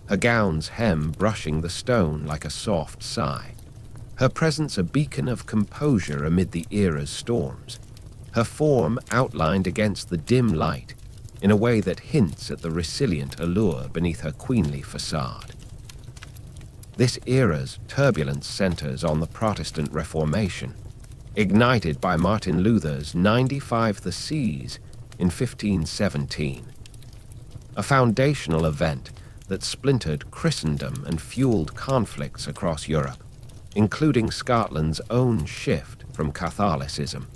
A: her gown's hem brushing the stone like a soft sigh, her presence a beacon of composure amid the era's storms, her form outlined against the dim light in a way that hints at the resilient allure beneath her queenly facade. This era's turbulence centers on the Protestant Reformation, ignited by Martin Luther's 95 Theses in 1517, a foundational event that splintered Christendom and fueled conflicts across Europe, including Scotland's own shift from Catholicism.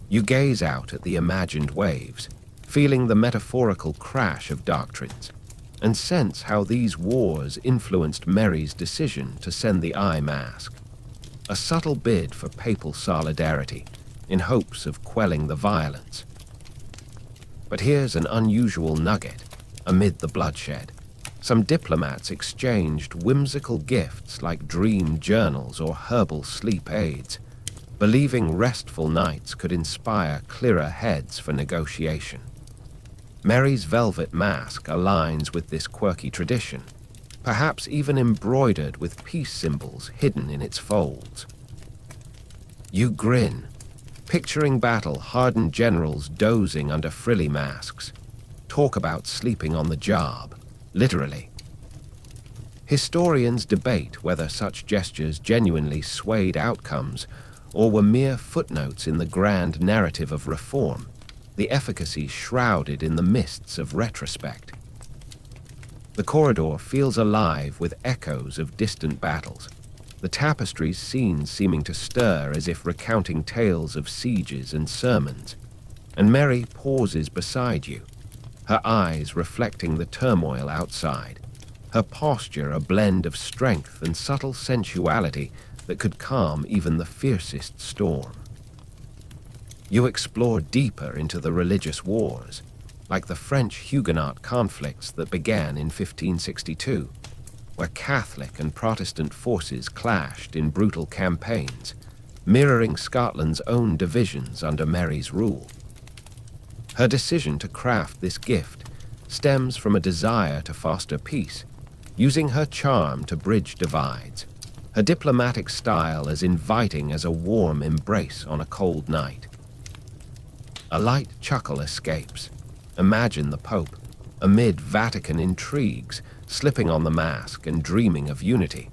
A: You gaze out at the imagined waves, feeling the metaphorical crash of doctrines, and sense how these wars influenced Mary's decision to send the eye mask, a subtle bid for papal solidarity in hopes of quelling the violence. But here's an unusual nugget. Amid the bloodshed, some diplomats exchanged whimsical gifts like dream journals or herbal sleep aids, believing restful nights could inspire clearer heads for negotiation. Mary's velvet mask aligns with this quirky tradition, perhaps even embroidered with peace symbols hidden in its folds. You grin, picturing battle-hardened generals dozing under frilly masks. Talk about sleeping on the job, literally. Historians debate whether such gestures genuinely swayed outcomes or were mere footnotes in the grand narrative of reform, the efficacy shrouded in the mists of retrospect. The corridor feels alive with echoes of distant battles, the tapestry's scenes seeming to stir as if recounting tales of sieges and sermons, and Mary pauses beside you, her eyes reflecting the turmoil outside, her posture a blend of strength and subtle sensuality that could calm even the fiercest storm. You explore deeper into the religious wars, like the French Huguenot conflicts that began in 1562, where Catholic and Protestant forces clashed in brutal campaigns, mirroring Scotland's own divisions under Mary's rule. Her decision to craft this gift stems from a desire to foster peace, using her charm to bridge divides, her diplomatic style as inviting as a warm embrace on a cold night. A light chuckle escapes. Imagine the Pope, amid Vatican intrigues, slipping on the mask and dreaming of unity.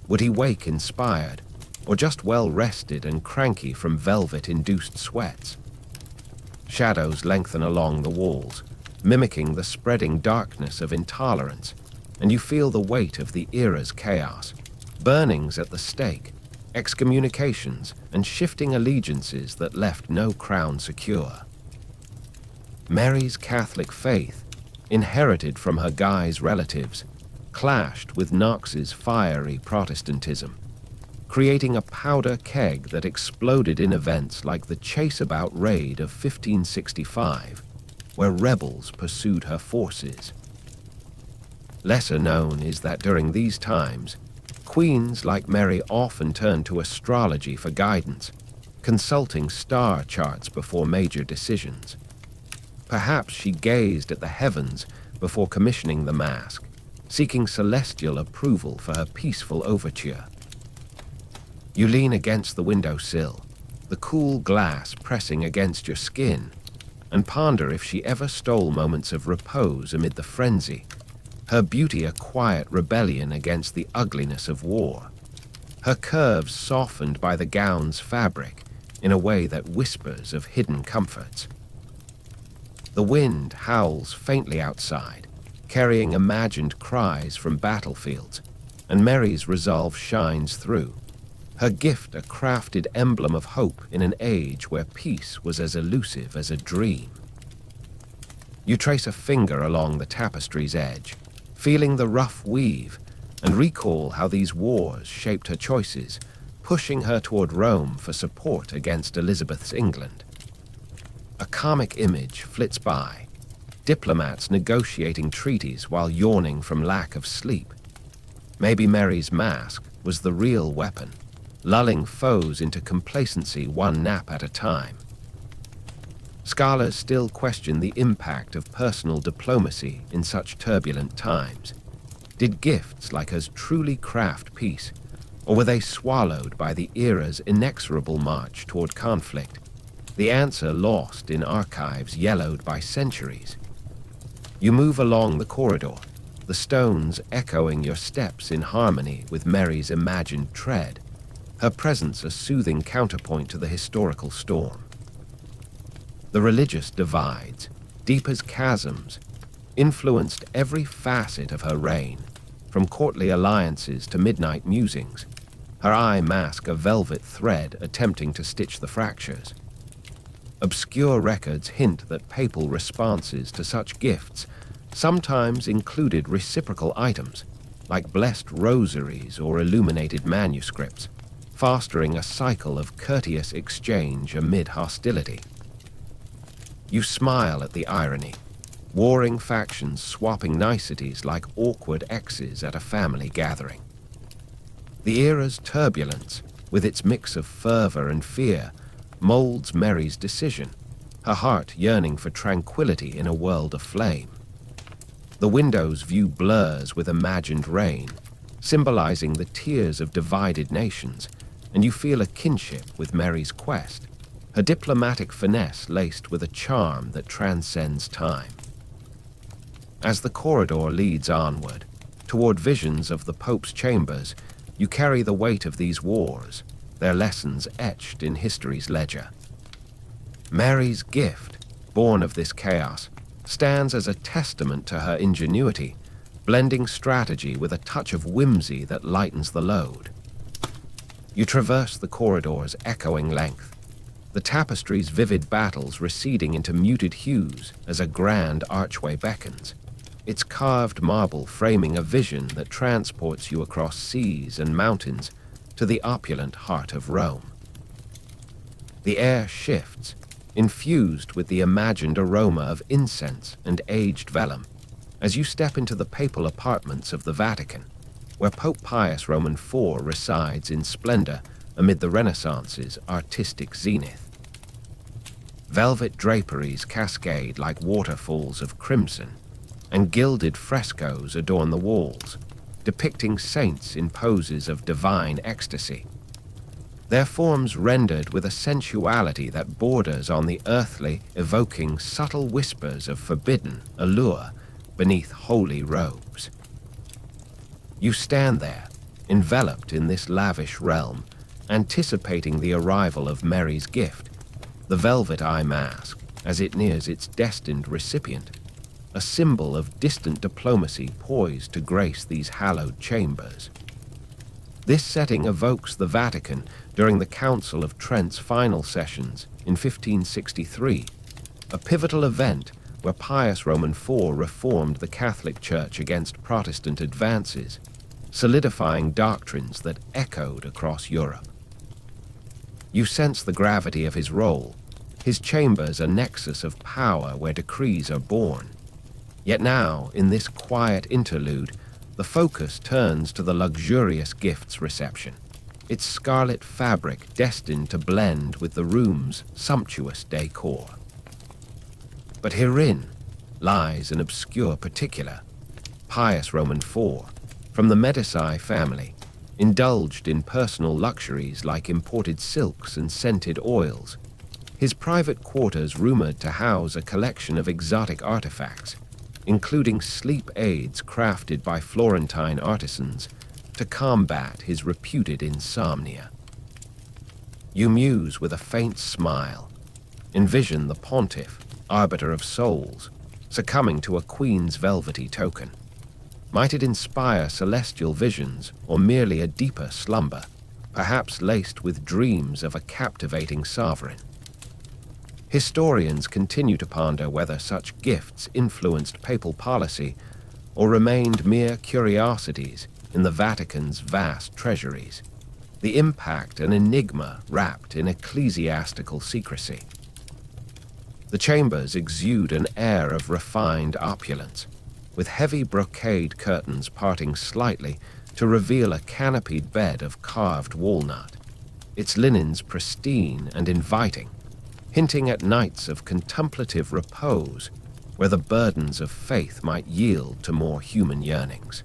A: Would he wake inspired, or just well-rested and cranky from velvet-induced sweats? Shadows lengthen along the walls, mimicking the spreading darkness of intolerance, and you feel the weight of the era's chaos, burnings at the stake, excommunications, and shifting allegiances that left no crown secure. Mary's Catholic faith, inherited from her Guy's relatives, clashed with Knox's fiery Protestantism, creating a powder keg that exploded in events like the Chase-About raid of 1565, where rebels pursued her forces. Lesser known is that during these times, queens like Mary often turned to astrology for guidance, consulting star charts before major decisions. Perhaps she gazed at the heavens before commissioning the mask, seeking celestial approval for her peaceful overture. You lean against the windowsill, the cool glass pressing against your skin, and ponder if she ever stole moments of repose amid the frenzy, her beauty a quiet rebellion against the ugliness of war, her curves softened by the gown's fabric in a way that whispers of hidden comforts. The wind howls faintly outside, carrying imagined cries from battlefields, and Mary's resolve shines through, her gift a crafted emblem of hope in an age where peace was as elusive as a dream. You trace a finger along the tapestry's edge, feeling the rough weave, and recall how these wars shaped her choices, pushing her toward Rome for support against Elizabeth's England. A comic image flits by, diplomats negotiating treaties while yawning from lack of sleep. Maybe Mary's mask was the real weapon, lulling foes into complacency one nap at a time. Scholars still question the impact of personal diplomacy in such turbulent times. Did gifts like hers truly craft peace, or were they swallowed by the era's inexorable march toward conflict? The answer lost in archives yellowed by centuries. You move along the corridor, the stones echoing your steps in harmony with Mary's imagined tread, her presence a soothing counterpoint to the historical storm. The religious divides, deep as chasms, influenced every facet of her reign, from courtly alliances to midnight musings, her eye mask a velvet thread attempting to stitch the fractures. Obscure records hint that papal responses to such gifts sometimes included reciprocal items, like blessed rosaries or illuminated manuscripts, fostering a cycle of courteous exchange amid hostility. You smile at the irony, warring factions swapping niceties like awkward exes at a family gathering. The era's turbulence, with its mix of fervor and fear, molds Mary's decision, her heart yearning for tranquility in a world aflame. The window's view blurs with imagined rain, symbolizing the tears of divided nations, and you feel a kinship with Mary's quest, her diplomatic finesse laced with a charm that transcends time. As the corridor leads onward, toward visions of the Pope's chambers, you carry the weight of these wars, their lessons etched in history's ledger. Mary's gift, born of this chaos, stands as a testament to her ingenuity, blending strategy with a touch of whimsy that lightens the load. You traverse the corridor's echoing length, the tapestry's vivid battles receding into muted hues as a grand archway beckons, its carved marble framing a vision that transports you across seas and mountains to the opulent heart of Rome. The air shifts, infused with the imagined aroma of incense and aged vellum, as you step into the papal apartments of the Vatican, where Pope Pius Roman IV resides in splendor amid the Renaissance's artistic zenith. Velvet draperies cascade like waterfalls of crimson, and gilded frescoes adorn the walls, depicting saints in poses of divine ecstasy, their forms rendered with a sensuality that borders on the earthly, evoking subtle whispers of forbidden allure beneath holy robes. You stand there, enveloped in this lavish realm, anticipating the arrival of Mary's gift, the velvet eye mask, as it nears its destined recipient, a symbol of distant diplomacy poised to grace these hallowed chambers. This setting evokes the Vatican during the Council of Trent's final sessions in 1563, a pivotal event where Pius Roman IV reformed the Catholic Church against Protestant advances, solidifying doctrines that echoed across Europe. You sense the gravity of his role, his chambers a nexus of power where decrees are born. Yet now, in this quiet interlude, the focus turns to the luxurious gifts reception, its scarlet fabric destined to blend with the room's sumptuous decor. But herein lies an obscure particular. Pius Roman IV, from the Medici family, indulged in personal luxuries like imported silks and scented oils. His private quarters rumored to house a collection of exotic artifacts, including sleep aids crafted by Florentine artisans to combat his reputed insomnia. You muse with a faint smile, envision the pontiff, arbiter of souls, succumbing to a queen's velvety token. Might it inspire celestial visions or merely a deeper slumber, perhaps laced with dreams of a captivating sovereign? Historians continue to ponder whether such gifts influenced papal policy or remained mere curiosities in the Vatican's vast treasuries, the impact an enigma wrapped in ecclesiastical secrecy. The chambers exude an air of refined opulence, with heavy brocade curtains parting slightly to reveal a canopied bed of carved walnut, its linens pristine and inviting, hinting at nights of contemplative repose where the burdens of faith might yield to more human yearnings.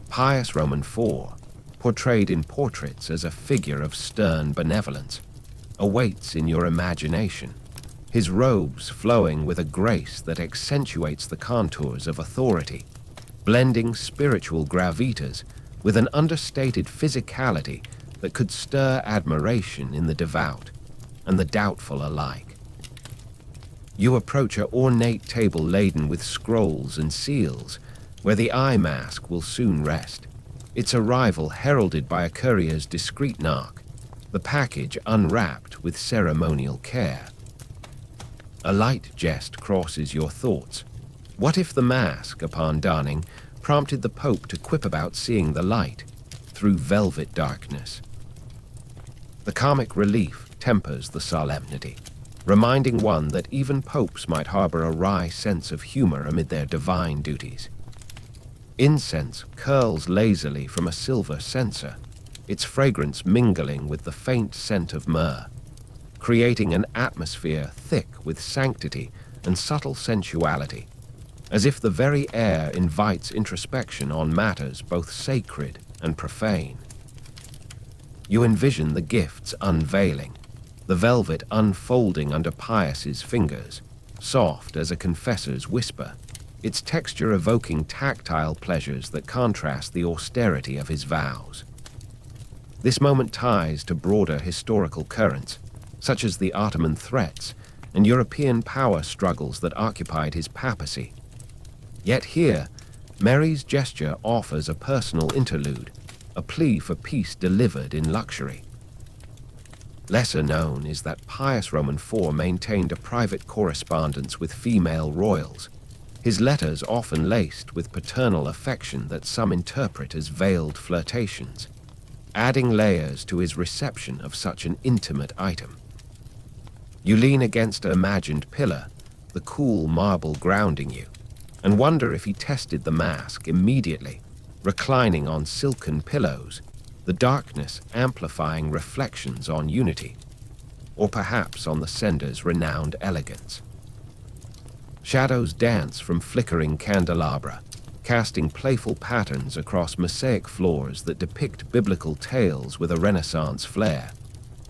A: Pius Roman IV, portrayed in portraits as a figure of stern benevolence, awaits in your imagination, his robes flowing with a grace that accentuates the contours of authority, blending spiritual gravitas with an understated physicality that could stir admiration in the devout and the doubtful alike. You approach an ornate table laden with scrolls and seals, where the eye mask will soon rest, its arrival heralded by a courier's discreet knock, the package unwrapped with ceremonial care. A light jest crosses your thoughts. What if the mask, upon donning, prompted the Pope to quip about seeing the light through velvet darkness? The comic relief tempers the solemnity, reminding one that even popes might harbor a wry sense of humor amid their divine duties. Incense curls lazily from a silver censer, its fragrance mingling with the faint scent of myrrh, creating an atmosphere thick with sanctity and subtle sensuality. as if the very air invites introspection on matters both sacred and profane. You envision the gifts unveiling, the velvet unfolding under Pius's fingers, soft as a confessor's whisper, its texture evoking tactile pleasures that contrast the austerity of his vows. This moment ties to broader historical currents, such as the Ottoman threats and European power struggles that occupied his papacy. Yet here, Mary's gesture offers a personal interlude, a plea for peace delivered in luxury. Lesser known is that Pius Roman IV maintained a private correspondence with female royals, his letters often laced with paternal affection that some interpret as veiled flirtations, adding layers to his reception of such an intimate item. You lean against an imagined pillar, the cool marble grounding you, and wonder if he tested the mask immediately, reclining on silken pillows, the darkness amplifying reflections on unity, or perhaps on the sender's renowned elegance. Shadows dance from flickering candelabra, casting playful patterns across mosaic floors that depict biblical tales with a Renaissance flair,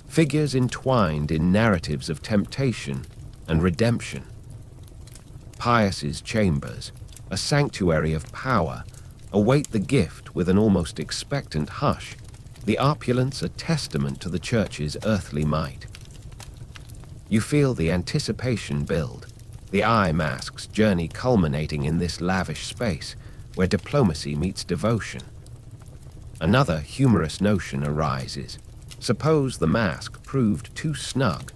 A: figures entwined in narratives of temptation and redemption. Pius's chambers, a sanctuary of power, await the gift with an almost expectant hush, the opulence a testament to the Church's earthly might. You feel the anticipation build, the eye mask's journey culminating in this lavish space where diplomacy meets devotion. Another humorous notion arises. Suppose the mask proved too snug.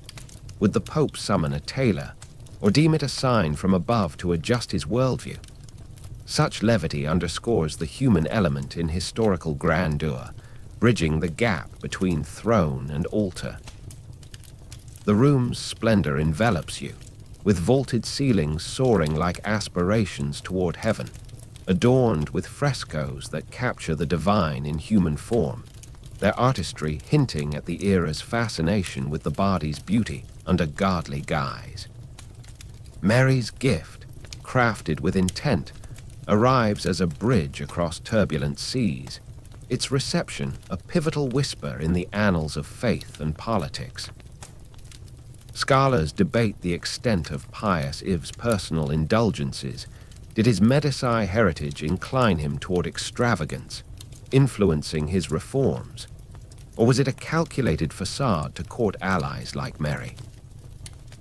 A: Would the Pope summon a tailor, or deem it a sign from above to adjust his worldview? Such levity underscores the human element in historical grandeur, bridging the gap between throne and altar. The room's splendor envelops you, with vaulted ceilings soaring like aspirations toward heaven, adorned with frescoes that capture the divine in human form, their artistry hinting at the era's fascination with the body's beauty under godly guise. Mary's gift, crafted with intent, arrives as a bridge across turbulent seas, its reception a pivotal whisper in the annals of faith and politics. Scholars debate the extent of Pius IV's personal indulgences. Did his Medici heritage incline him toward extravagance, influencing his reforms? Or was it a calculated facade to court allies like Mary?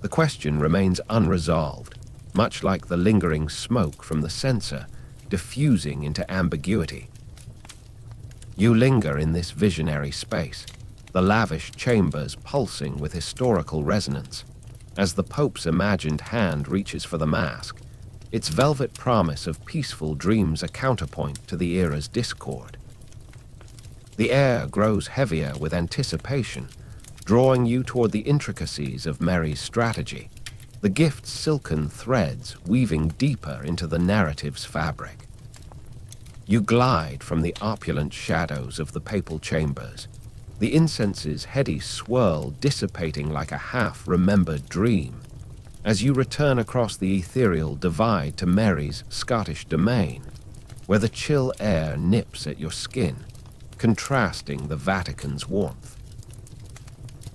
A: The question remains unresolved, much like the lingering smoke from the censer, diffusing into ambiguity. You linger in this visionary space, the lavish chambers pulsing with historical resonance, as the Pope's imagined hand reaches for the mask, its velvet promise of peaceful dreams a counterpoint to the era's discord. The air grows heavier with anticipation, drawing you toward the intricacies of Mary's strategy, the gift's silken threads weaving deeper into the narrative's fabric. You glide from the opulent shadows of the papal chambers, the incense's heady swirl dissipating like a half-remembered dream, as you return across the ethereal divide to Mary's Scottish domain, where the chill air nips at your skin, contrasting the Vatican's warmth.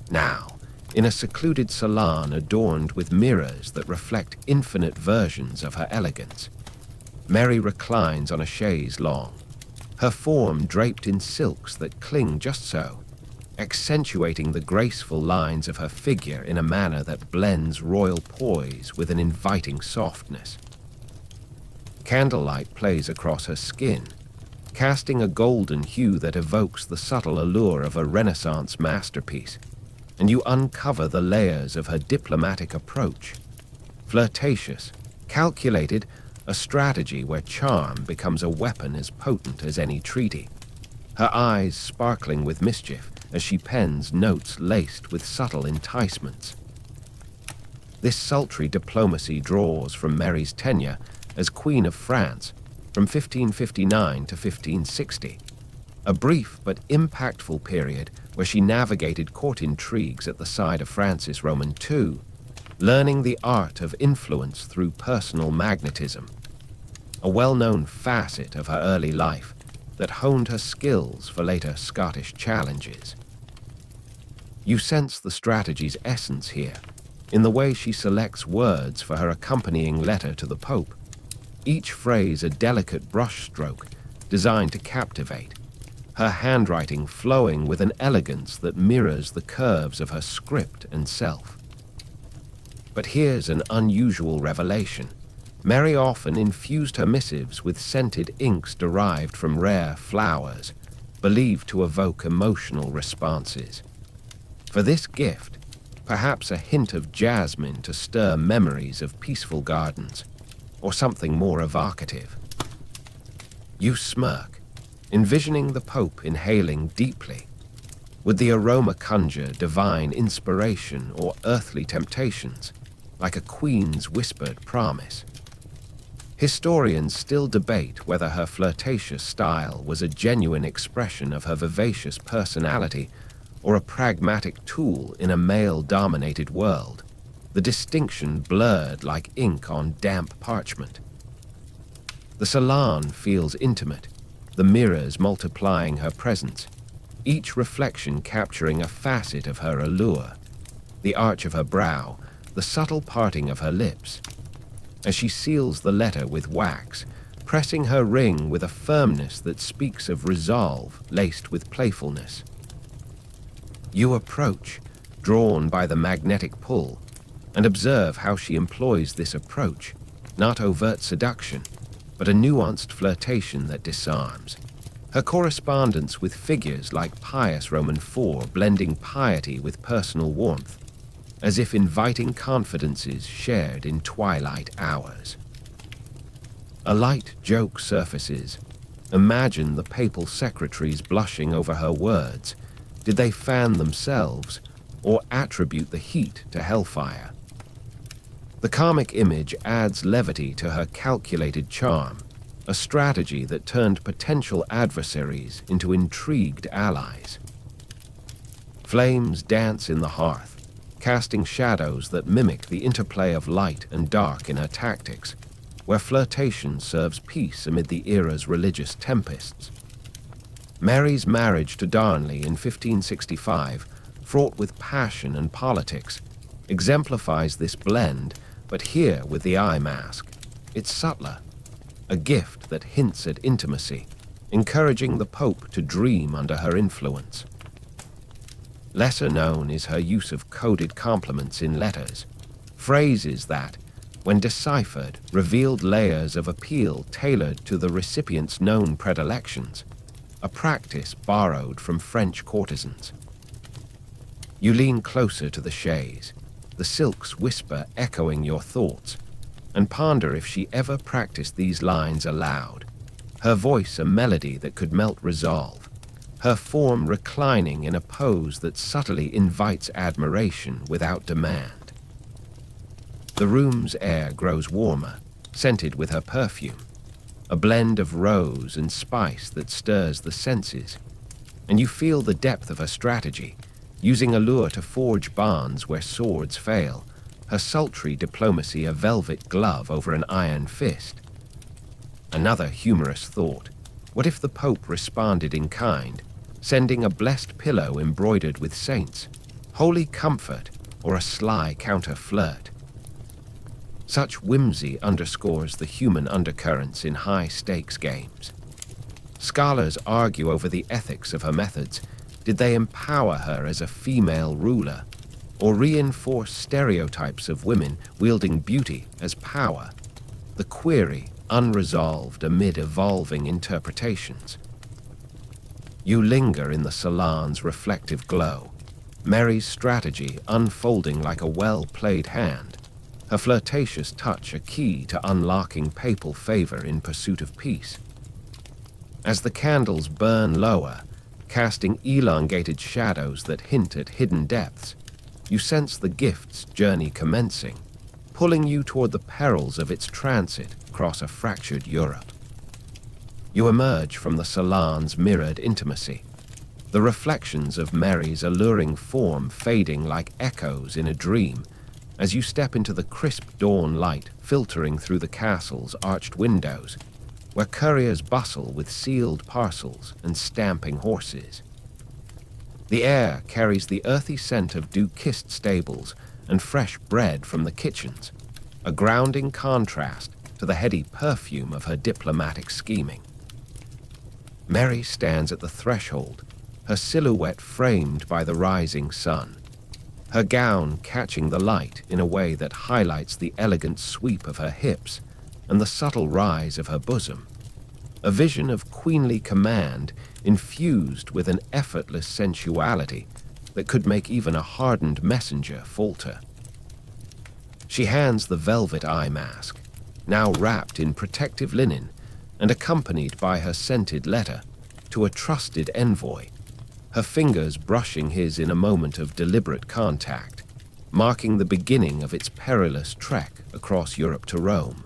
A: Now, in a secluded salon adorned with mirrors that reflect infinite versions of her elegance, Mary reclines on a chaise longue, her form draped in silks that cling just so, accentuating the graceful lines of her figure in a manner that blends royal poise with an inviting softness. Candlelight plays across her skin, casting a golden hue that evokes the subtle allure of a Renaissance masterpiece, and you uncover the layers of her diplomatic approach. Flirtatious, calculated, a strategy where charm becomes a weapon as potent as any treaty, her eyes sparkling with mischief as she pens notes laced with subtle enticements. This sultry diplomacy draws from Mary's tenure as Queen of France from 1559 to 1560, a brief but impactful period where she navigated court intrigues at the side of Francis Roman II, learning the art of influence through personal magnetism, a well-known facet of her early life that honed her skills for later Scottish challenges. You sense the strategy's essence here, in the way she selects words for her accompanying letter to the Pope, each phrase a delicate brushstroke designed to captivate, her handwriting flowing with an elegance that mirrors the curves of her script and self. But here's an unusual revelation. Mary often infused her missives with scented inks derived from rare flowers, believed to evoke emotional responses. For this gift, perhaps a hint of jasmine to stir memories of peaceful gardens, or something more evocative. You smirk, envisioning the Pope inhaling deeply. Would the aroma conjure divine inspiration or earthly temptations, like a queen's whispered promise? Historians still debate whether her flirtatious style was a genuine expression of her vivacious personality or a pragmatic tool in a male-dominated world, the distinction blurred like ink on damp parchment. The salon feels intimate, the mirrors multiplying her presence, each reflection capturing a facet of her allure, the arch of her brow, the subtle parting of her lips. As she seals the letter with wax, pressing her ring with a firmness that speaks of resolve laced with playfulness. You approach, drawn by the magnetic pull, and observe how she employs this approach, not overt seduction, but a nuanced flirtation that disarms. Her correspondence with figures like Pius Roman IV blending piety with personal warmth, as if inviting confidences shared in twilight hours. A light joke surfaces. Imagine the papal secretaries blushing over her words. Did they fan themselves, or attribute the heat to hellfire? The comic image adds levity to her calculated charm, a strategy that turned potential adversaries into intrigued allies. Flames dance in the hearth, casting shadows that mimic the interplay of light and dark in her tactics, where flirtation serves peace amid the era's religious tempests. Mary's marriage to Darnley in 1565, fraught with passion and politics, exemplifies this blend, but here with the eye mask. It's subtler, a gift that hints at intimacy, encouraging the Pope to dream under her influence. Lesser known is her use of coded compliments in letters, phrases that, when deciphered, revealed layers of appeal tailored to the recipient's known predilections, a practice borrowed from French courtesans. You lean closer to the chaise, the silk's whisper echoing your thoughts, and ponder if she ever practiced these lines aloud, her voice a melody that could melt resolve, her form reclining in a pose that subtly invites admiration without demand. The room's air grows warmer, scented with her perfume, a blend of rose and spice that stirs the senses, and you feel the depth of her strategy, using allure to forge bonds where swords fail, her sultry diplomacy a velvet glove over an iron fist. Another humorous thought, what if the Pope responded in kind, sending a blessed pillow embroidered with saints, holy comfort, or a sly counter-flirt? Such whimsy underscores the human undercurrents in high-stakes games. Scholars argue over the ethics of her methods. Did they empower her as a female ruler, or reinforce stereotypes of women wielding beauty as power? The query unresolved amid evolving interpretations. You linger in the salon's reflective glow, Mary's strategy unfolding like a well-played hand, her flirtatious touch a key to unlocking papal favor in pursuit of peace. As the candles burn lower, casting elongated shadows that hint at hidden depths, you sense the gift's journey commencing, pulling you toward the perils of its transit across a fractured Europe. You emerge from the salon's mirrored intimacy, the reflections of Mary's alluring form fading like echoes in a dream, as you step into the crisp dawn light filtering through the castle's arched windows, where couriers bustle with sealed parcels and stamping horses. The air carries the earthy scent of dew-kissed stables and fresh bread from the kitchens, a grounding contrast to the heady perfume of her diplomatic scheming. Mary stands at the threshold, her silhouette framed by the rising sun, her gown catching the light in a way that highlights the elegant sweep of her hips and the subtle rise of her bosom, a vision of queenly command infused with an effortless sensuality that could make even a hardened messenger falter. She hands the velvet eye mask, now wrapped in protective linen and accompanied by her scented letter, to a trusted envoy, her fingers brushing his in a moment of deliberate contact, marking the beginning of its perilous trek across Europe to Rome.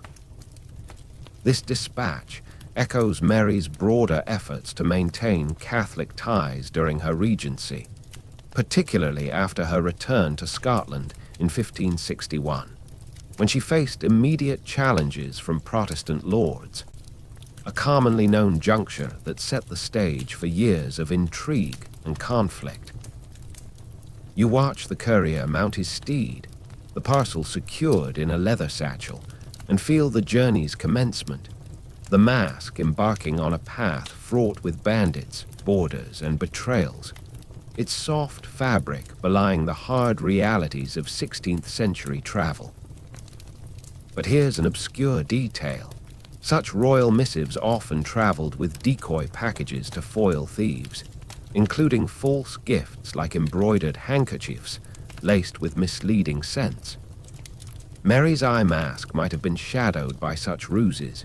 A: This dispatch echoes Mary's broader efforts to maintain Catholic ties during her regency, particularly after her return to Scotland in 1561, when she faced immediate challenges from Protestant lords, a commonly known juncture that set the stage for years of intrigue and conflict. You watch the courier mount his steed, the parcel secured in a leather satchel, and feel the journey's commencement, the mask embarking on a path fraught with bandits, borders, and betrayals, its soft fabric belying the hard realities of 16th century travel. But here's an obscure detail. Such royal missives often traveled with decoy packages to foil thieves, including false gifts like embroidered handkerchiefs laced with misleading scents. Mary's eye mask might have been shadowed by such ruses,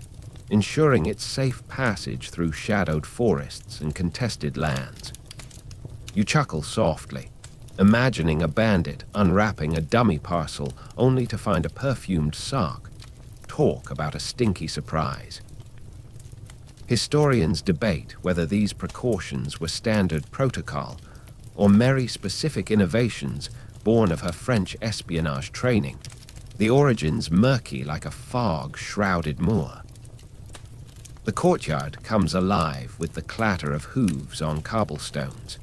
A: ensuring its safe passage through shadowed forests and contested lands. You chuckle softly, imagining a bandit unwrapping a dummy parcel only to find a perfumed sock. Talk about a stinky surprise. Historians debate whether these precautions were standard protocol or Mary-specific innovations born of her French espionage training, the origins murky like a fog-shrouded moor. The courtyard comes alive with the clatter of hooves on cobblestones,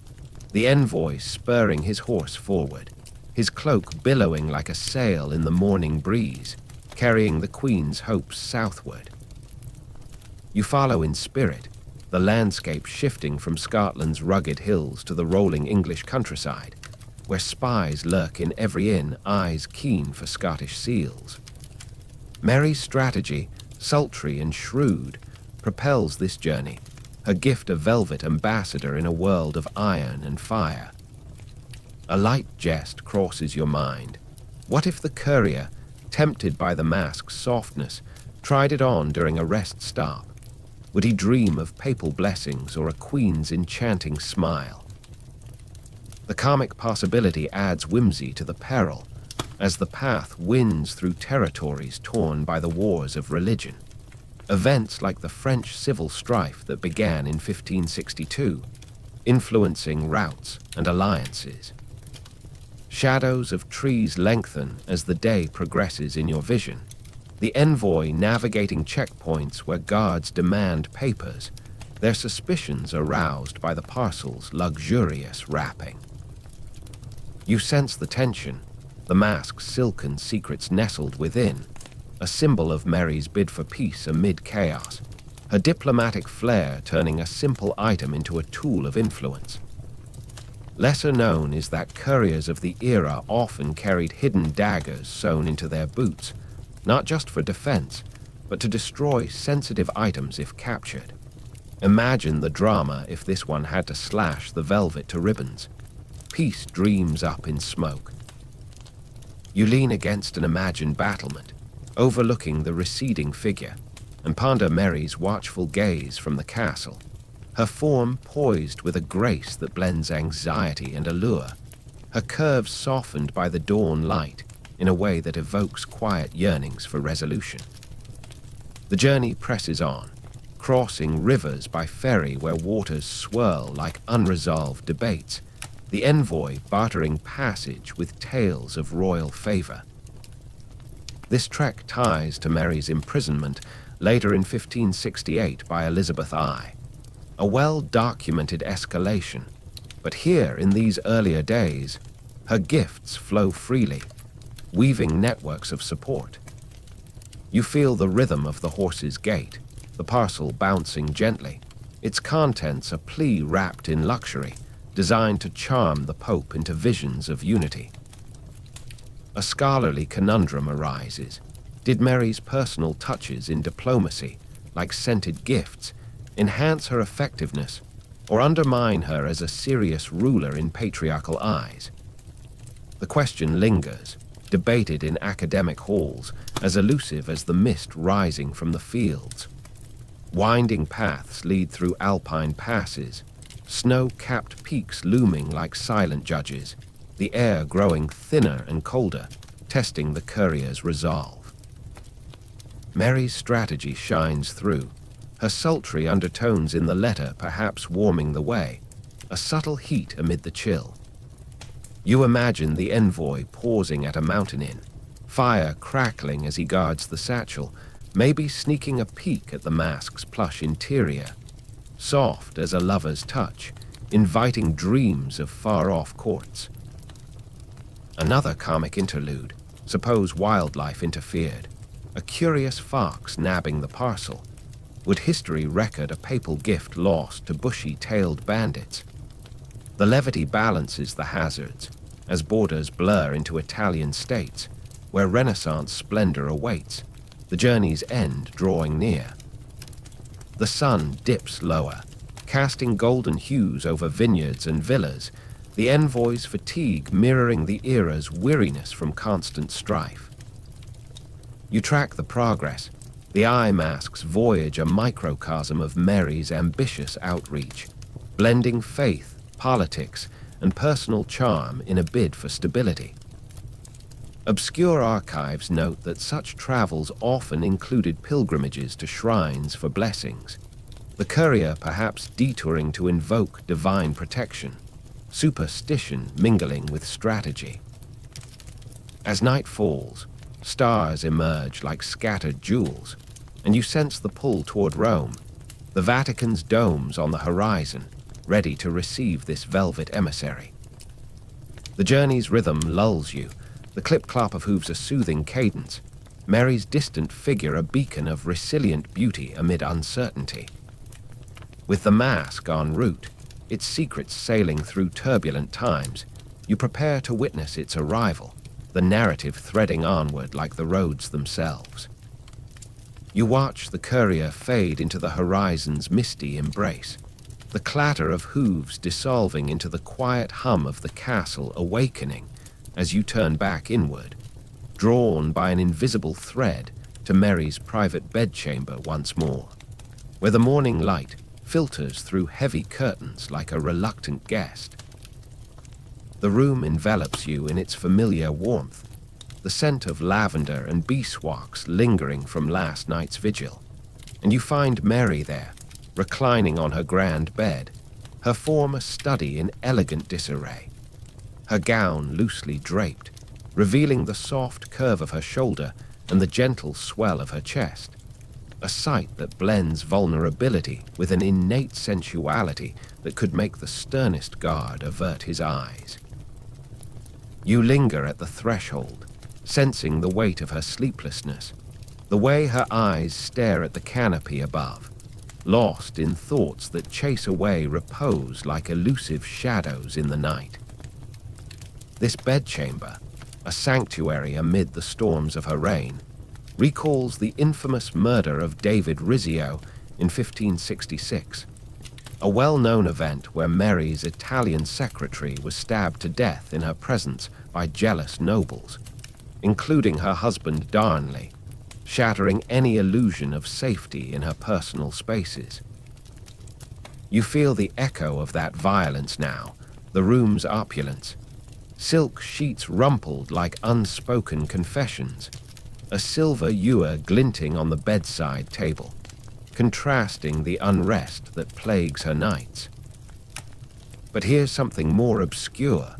A: the envoy spurring his horse forward, his cloak billowing like a sail in the morning breeze, carrying the Queen's hopes southward. You follow in spirit, the landscape shifting from Scotland's rugged hills to the rolling English countryside, where spies lurk in every inn, eyes keen for Scottish seals. Mary's strategy, sultry and shrewd, propels this journey, her gift of velvet ambassador in a world of iron and fire. A light jest crosses your mind. What if the courier, tempted by the mask's softness, tried it on during a rest stop? Would he dream of papal blessings or a queen's enchanting smile? The comic possibility adds whimsy to the peril, as the path winds through territories torn by the wars of religion. Events like the French civil strife that began in 1562, influencing routes and alliances. Shadows of trees lengthen as the day progresses in your vision, the envoy navigating checkpoints where guards demand papers, their suspicions aroused by the parcel's luxurious wrapping. You sense the tension, the mask's silken secrets nestled within, a symbol of Mary's bid for peace amid chaos, her diplomatic flair turning a simple item into a tool of influence. Lesser known is that couriers of the era often carried hidden daggers sewn into their boots, not just for defense, but to destroy sensitive items if captured. Imagine the drama if this one had to slash the velvet to ribbons. Peace dreams up in smoke. You lean against an imagined battlement, overlooking the receding figure, and ponder Mary's watchful gaze from the castle, her form poised with a grace that blends anxiety and allure, her curves softened by the dawn light in a way that evokes quiet yearnings for resolution. The journey presses on, crossing rivers by ferry where waters swirl like unresolved debates, the envoy bartering passage with tales of royal favor. This trek ties to Mary's imprisonment later in 1568 by Elizabeth I, a well-documented escalation, but here in these earlier days, her gifts flow freely, weaving networks of support. You feel the rhythm of the horse's gait, the parcel bouncing gently, its contents a plea wrapped in luxury, designed to charm the Pope into visions of unity. A scholarly conundrum arises. Did Mary's personal touches in diplomacy, like scented gifts, enhance her effectiveness or undermine her as a serious ruler in patriarchal eyes? The question lingers, debated in academic halls, as elusive as the mist rising from the fields. Winding paths lead through alpine passes, snow-capped peaks looming like silent judges, the air growing thinner and colder, testing the courier's resolve. Mary's strategy shines through, her sultry undertones in the letter perhaps warming the way, a subtle heat amid the chill. You imagine the envoy pausing at a mountain inn, fire crackling as he guards the satchel, maybe sneaking a peek at the mask's plush interior, soft as a lover's touch, inviting dreams of far-off courts. Another comic interlude. Suppose wildlife interfered, a curious fox nabbing the parcel. Would history record a papal gift lost to bushy-tailed bandits? The levity balances the hazards, as borders blur into Italian states, where Renaissance splendor awaits, the journey's end drawing near. The sun dips lower, casting golden hues over vineyards and villas, the envoy's fatigue mirroring the era's weariness from constant strife. You track the progress, the eye mask's voyage a microcosm of Mary's ambitious outreach, blending faith, politics, and personal charm in a bid for stability. Obscure archives note that such travels often included pilgrimages to shrines for blessings, the courier perhaps detouring to invoke divine protection, superstition mingling with strategy. As night falls, stars emerge like scattered jewels, and you sense the pull toward Rome, the Vatican's domes on the horizon, ready to receive this velvet emissary. The journey's rhythm lulls you, the clip-clop of hooves a soothing cadence, Mary's distant figure a beacon of resilient beauty amid uncertainty. With the mask en route, its secrets sailing through turbulent times, you prepare to witness its arrival, the narrative threading onward like the roads themselves. You watch the courier fade into the horizon's misty embrace, the clatter of hooves dissolving into the quiet hum of the castle awakening as you turn back inward, drawn by an invisible thread to Mary's private bedchamber once more, where the morning light filters through heavy curtains like a reluctant guest. The room envelops you in its familiar warmth, the scent of lavender and beeswax lingering from last night's vigil, and you find Mary there, reclining on her grand bed, her form a study in elegant disarray, her gown loosely draped, revealing the soft curve of her shoulder and the gentle swell of her chest, a sight that blends vulnerability with an innate sensuality that could make the sternest guard avert his eyes. You linger at the threshold, sensing the weight of her sleeplessness, the way her eyes stare at the canopy above, lost in thoughts that chase away repose like elusive shadows in the night. This bedchamber, a sanctuary amid the storms of her reign, recalls the infamous murder of David Rizzio in 1566, a well-known event where Mary's Italian secretary was stabbed to death in her presence by jealous nobles, including her husband Darnley, shattering any illusion of safety in her personal spaces. You feel the echo of that violence now, the room's opulence, silk sheets rumpled like unspoken confessions, a silver ewer glinting on the bedside table, contrasting the unrest that plagues her nights. But here's something more obscure.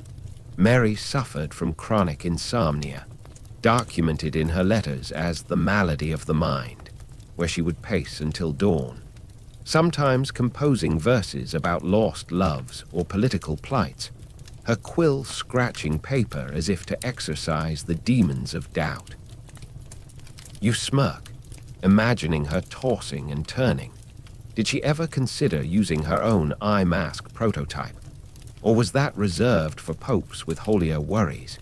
A: Mary suffered from chronic insomnia, documented in her letters as the malady of the mind, where she would pace until dawn, sometimes composing verses about lost loves or political plights, her quill scratching paper as if to exorcise the demons of doubt. You smirk, imagining her tossing and turning. Did she ever consider using her own eye mask prototype? Or was that reserved for popes with holier worries?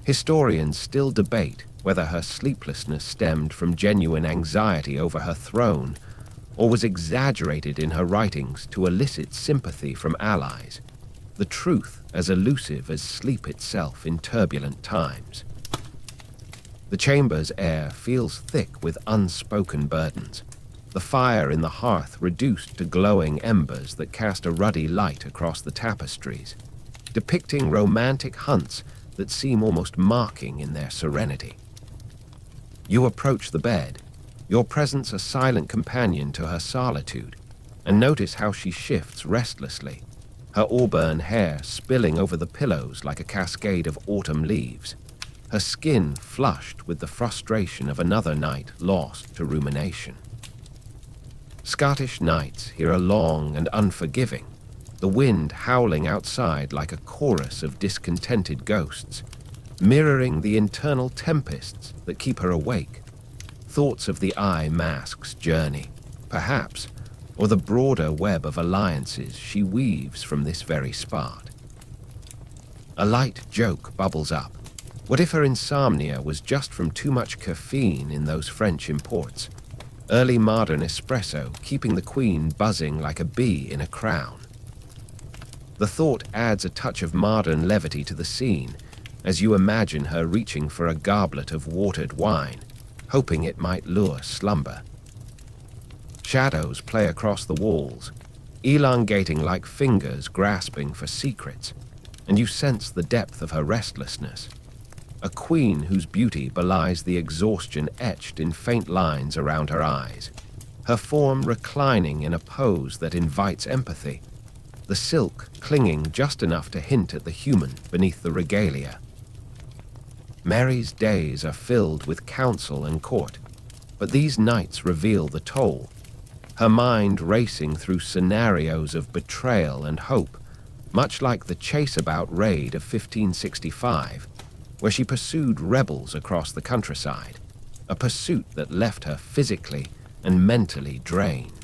A: Historians still debate whether her sleeplessness stemmed from genuine anxiety over her throne or was exaggerated in her writings to elicit sympathy from allies, the truth as elusive as sleep itself in turbulent times. The chamber's air feels thick with unspoken burdens, the fire in the hearth reduced to glowing embers that cast a ruddy light across the tapestries, depicting romantic hunts that seem almost mocking in their serenity. You approach the bed, your presence a silent companion to her solitude, and notice how she shifts restlessly, her auburn hair spilling over the pillows like a cascade of autumn leaves, her skin flushed with the frustration of another night lost to rumination. Scottish nights here are long and unforgiving, the wind howling outside like a chorus of discontented ghosts, mirroring the internal tempests that keep her awake. Thoughts of the eye mask's journey, perhaps, or the broader web of alliances she weaves from this very spot. A light joke bubbles up. What if her insomnia was just from too much caffeine in those French imports? Early modern espresso keeping the queen buzzing like a bee in a crown. The thought adds a touch of modern levity to the scene as you imagine her reaching for a goblet of watered wine, hoping it might lure slumber. Shadows play across the walls, elongating like fingers grasping for secrets, and you sense the depth of her restlessness. A queen whose beauty belies the exhaustion etched in faint lines around her eyes, her form reclining in a pose that invites empathy, the silk clinging just enough to hint at the human beneath the regalia. Mary's days are filled with council and court, but these nights reveal the toll, her mind racing through scenarios of betrayal and hope, much like the chase-about raid of 1565, where she pursued rebels across the countryside, a pursuit that left her physically and mentally drained.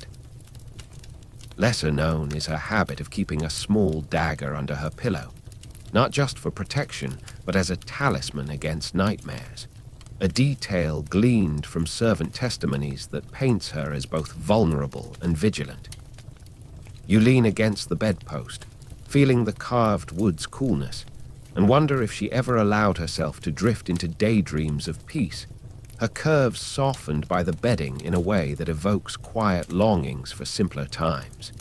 A: Lesser known is her habit of keeping a small dagger under her pillow, not just for protection, but as a talisman against nightmares, a detail gleaned from servant testimonies that paints her as both vulnerable and vigilant. You lean against the bedpost, feeling the carved wood's coolness, and wonder if she ever allowed herself to drift into daydreams of peace, her curves softened by the bedding in a way that evokes quiet longings for simpler times.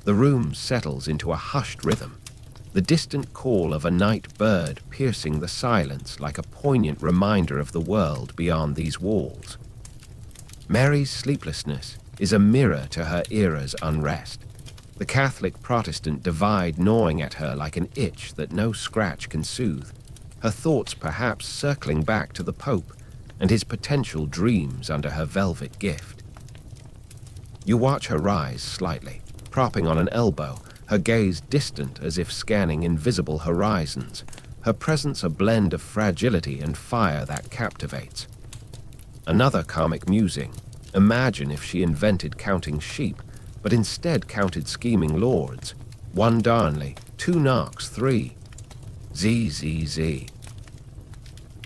A: The room settles into a hushed rhythm, the distant call of a night bird piercing the silence like a poignant reminder of the world beyond these walls. Mary's sleeplessness is a mirror to her era's unrest, the Catholic-Protestant divide gnawing at her like an itch that no scratch can soothe, her thoughts perhaps circling back to the Pope and his potential dreams under her velvet gift. You watch her rise slightly, propping on an elbow, her gaze distant as if scanning invisible horizons, her presence a blend of fragility and fire that captivates. Another comic musing, imagine if she invented counting sheep, but instead counted scheming lords. 1 Darnley, 2 Knox, 3. ZZZ.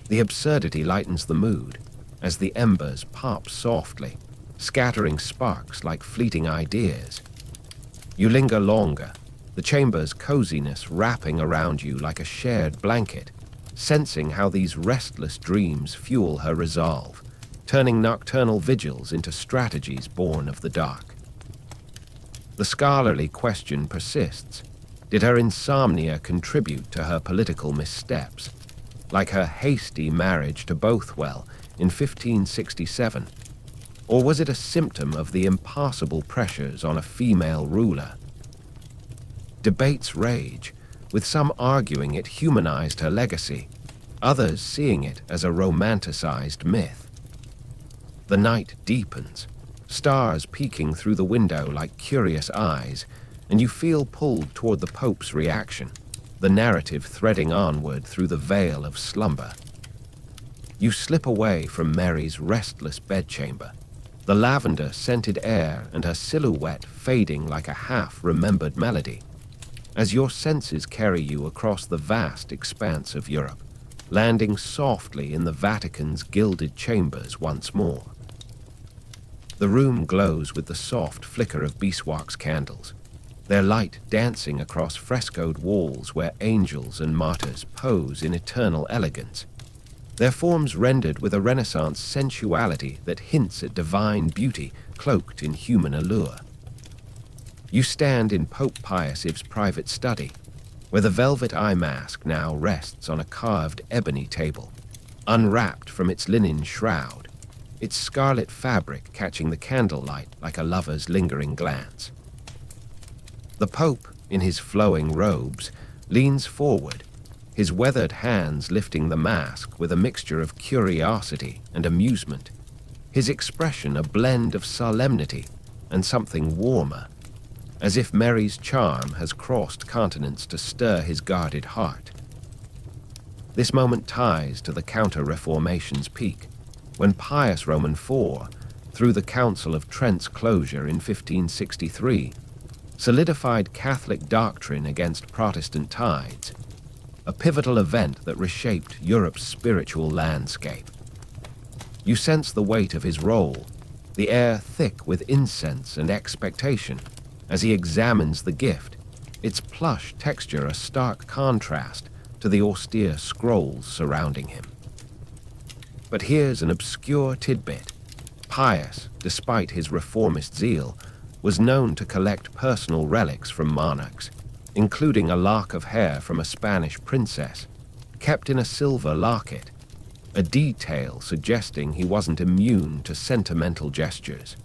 A: The absurdity lightens the mood as the embers pop softly, scattering sparks like fleeting ideas. You linger longer, the chamber's coziness wrapping around you like a shared blanket, sensing how these restless dreams fuel her resolve, turning nocturnal vigils into strategies born of the dark. The scholarly question persists. Did her insomnia contribute to her political missteps, like her hasty marriage to Bothwell in 1567? Or was it a symptom of the impossible pressures on a female ruler? Debates rage, with some arguing it humanized her legacy, others seeing it as a romanticized myth. The night deepens, stars peeking through the window like curious eyes, and you feel pulled toward the Pope's reaction, the narrative threading onward through the veil of slumber. You slip away from Mary's restless bedchamber, the lavender-scented air and her silhouette fading like a half-remembered melody, as your senses carry you across the vast expanse of Europe, landing softly in the Vatican's gilded chambers once more. The room glows with the soft flicker of beeswax candles, their light dancing across frescoed walls where angels and martyrs pose in eternal elegance, their forms rendered with a Renaissance sensuality that hints at divine beauty cloaked in human allure. You stand in Pope Pius X's private study, where the velvet eye mask now rests on a carved ebony table, unwrapped from its linen shroud, its scarlet fabric catching the candlelight like a lover's lingering glance. The Pope, in his flowing robes, leans forward, his weathered hands lifting the mask with a mixture of curiosity and amusement, his expression a blend of solemnity and something warmer, as if Mary's charm has crossed continents to stir his guarded heart. This moment ties to the Counter-Reformation's peak, when Pius Roman IV, through the Council of Trent's closure in 1563, solidified Catholic doctrine against Protestant tides, a pivotal event that reshaped Europe's spiritual landscape. You sense the weight of his role, the air thick with incense and expectation, as he examines the gift, its plush texture a stark contrast to the austere scrolls surrounding him. But here's an obscure tidbit. Pius, despite his reformist zeal, was known to collect personal relics from monarchs, including a lock of hair from a Spanish princess, kept in a silver locket, a detail suggesting he wasn't immune to sentimental gestures.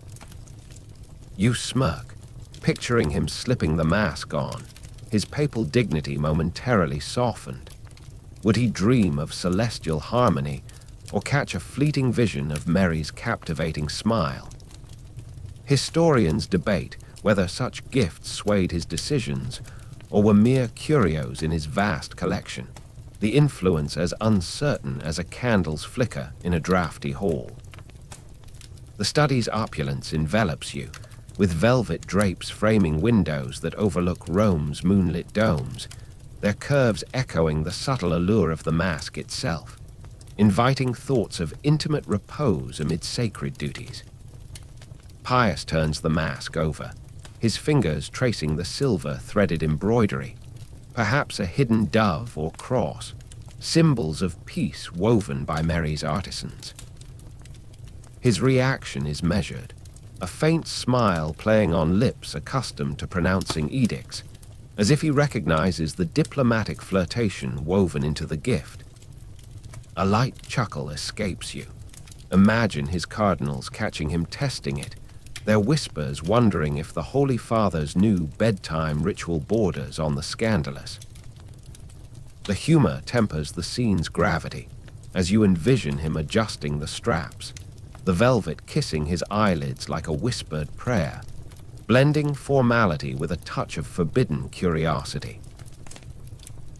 A: You smirk, picturing him slipping the mask on, his papal dignity momentarily softened. Would he dream of celestial harmony or catch a fleeting vision of Mary's captivating smile? Historians debate whether such gifts swayed his decisions or were mere curios in his vast collection, the influence as uncertain as a candle's flicker in a drafty hall. The study's opulence envelops you, with velvet drapes framing windows that overlook Rome's moonlit domes, their curves echoing the subtle allure of the mask itself, inviting thoughts of intimate repose amid sacred duties. Pius turns the mask over, his fingers tracing the silver-threaded embroidery, perhaps a hidden dove or cross, symbols of peace woven by Mary's artisans. His reaction is measured, a faint smile playing on lips accustomed to pronouncing edicts, as if he recognizes the diplomatic flirtation woven into the gift. A light chuckle escapes you. Imagine his cardinals catching him testing it, their whispers wondering if the Holy Father's new bedtime ritual borders on the scandalous. The humor tempers the scene's gravity as you envision him adjusting the straps, the velvet kissing his eyelids like a whispered prayer, blending formality with a touch of forbidden curiosity.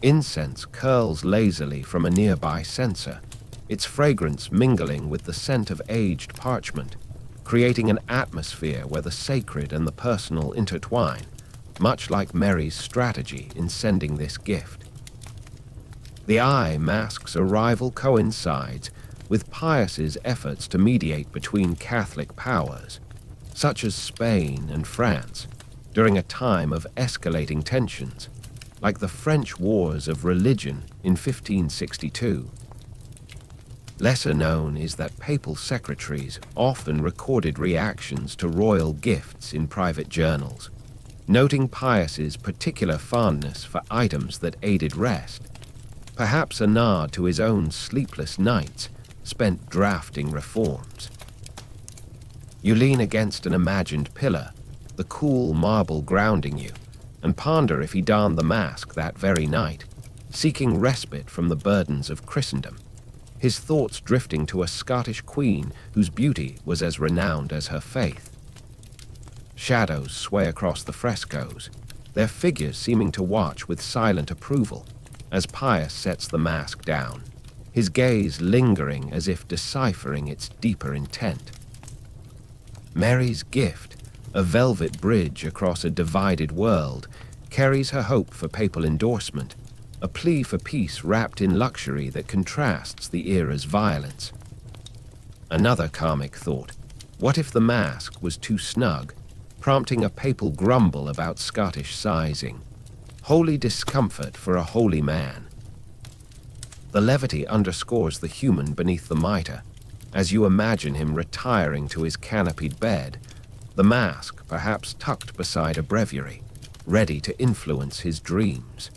A: Incense curls lazily from a nearby censer, its fragrance mingling with the scent of aged parchment, creating an atmosphere where the sacred and the personal intertwine, much like Mary's strategy in sending this gift. The eye mask's arrival coincides with Pius's efforts to mediate between Catholic powers, such as Spain and France, during a time of escalating tensions, like the French Wars of Religion in 1562. Lesser known is that papal secretaries often recorded reactions to royal gifts in private journals, noting Pius's particular fondness for items that aided rest, perhaps a nod to his own sleepless nights spent drafting reforms. You lean against an imagined pillar, the cool marble grounding you, and ponder if he donned the mask that very night, seeking respite from the burdens of Christendom, his thoughts drifting to a Scottish queen whose beauty was as renowned as her faith. Shadows sway across the frescoes, their figures seeming to watch with silent approval as Pius sets the mask down, his gaze lingering as if deciphering its deeper intent. Mary's gift, a velvet bridge across a divided world, carries her hope for papal endorsement, a plea for peace wrapped in luxury that contrasts the era's violence. Another karmic thought: what if the mask was too snug, prompting a papal grumble about Scottish sizing? Holy discomfort for a holy man. The levity underscores the human beneath the mitre, as you imagine him retiring to his canopied bed, the mask perhaps tucked beside a breviary, ready to influence his dreams.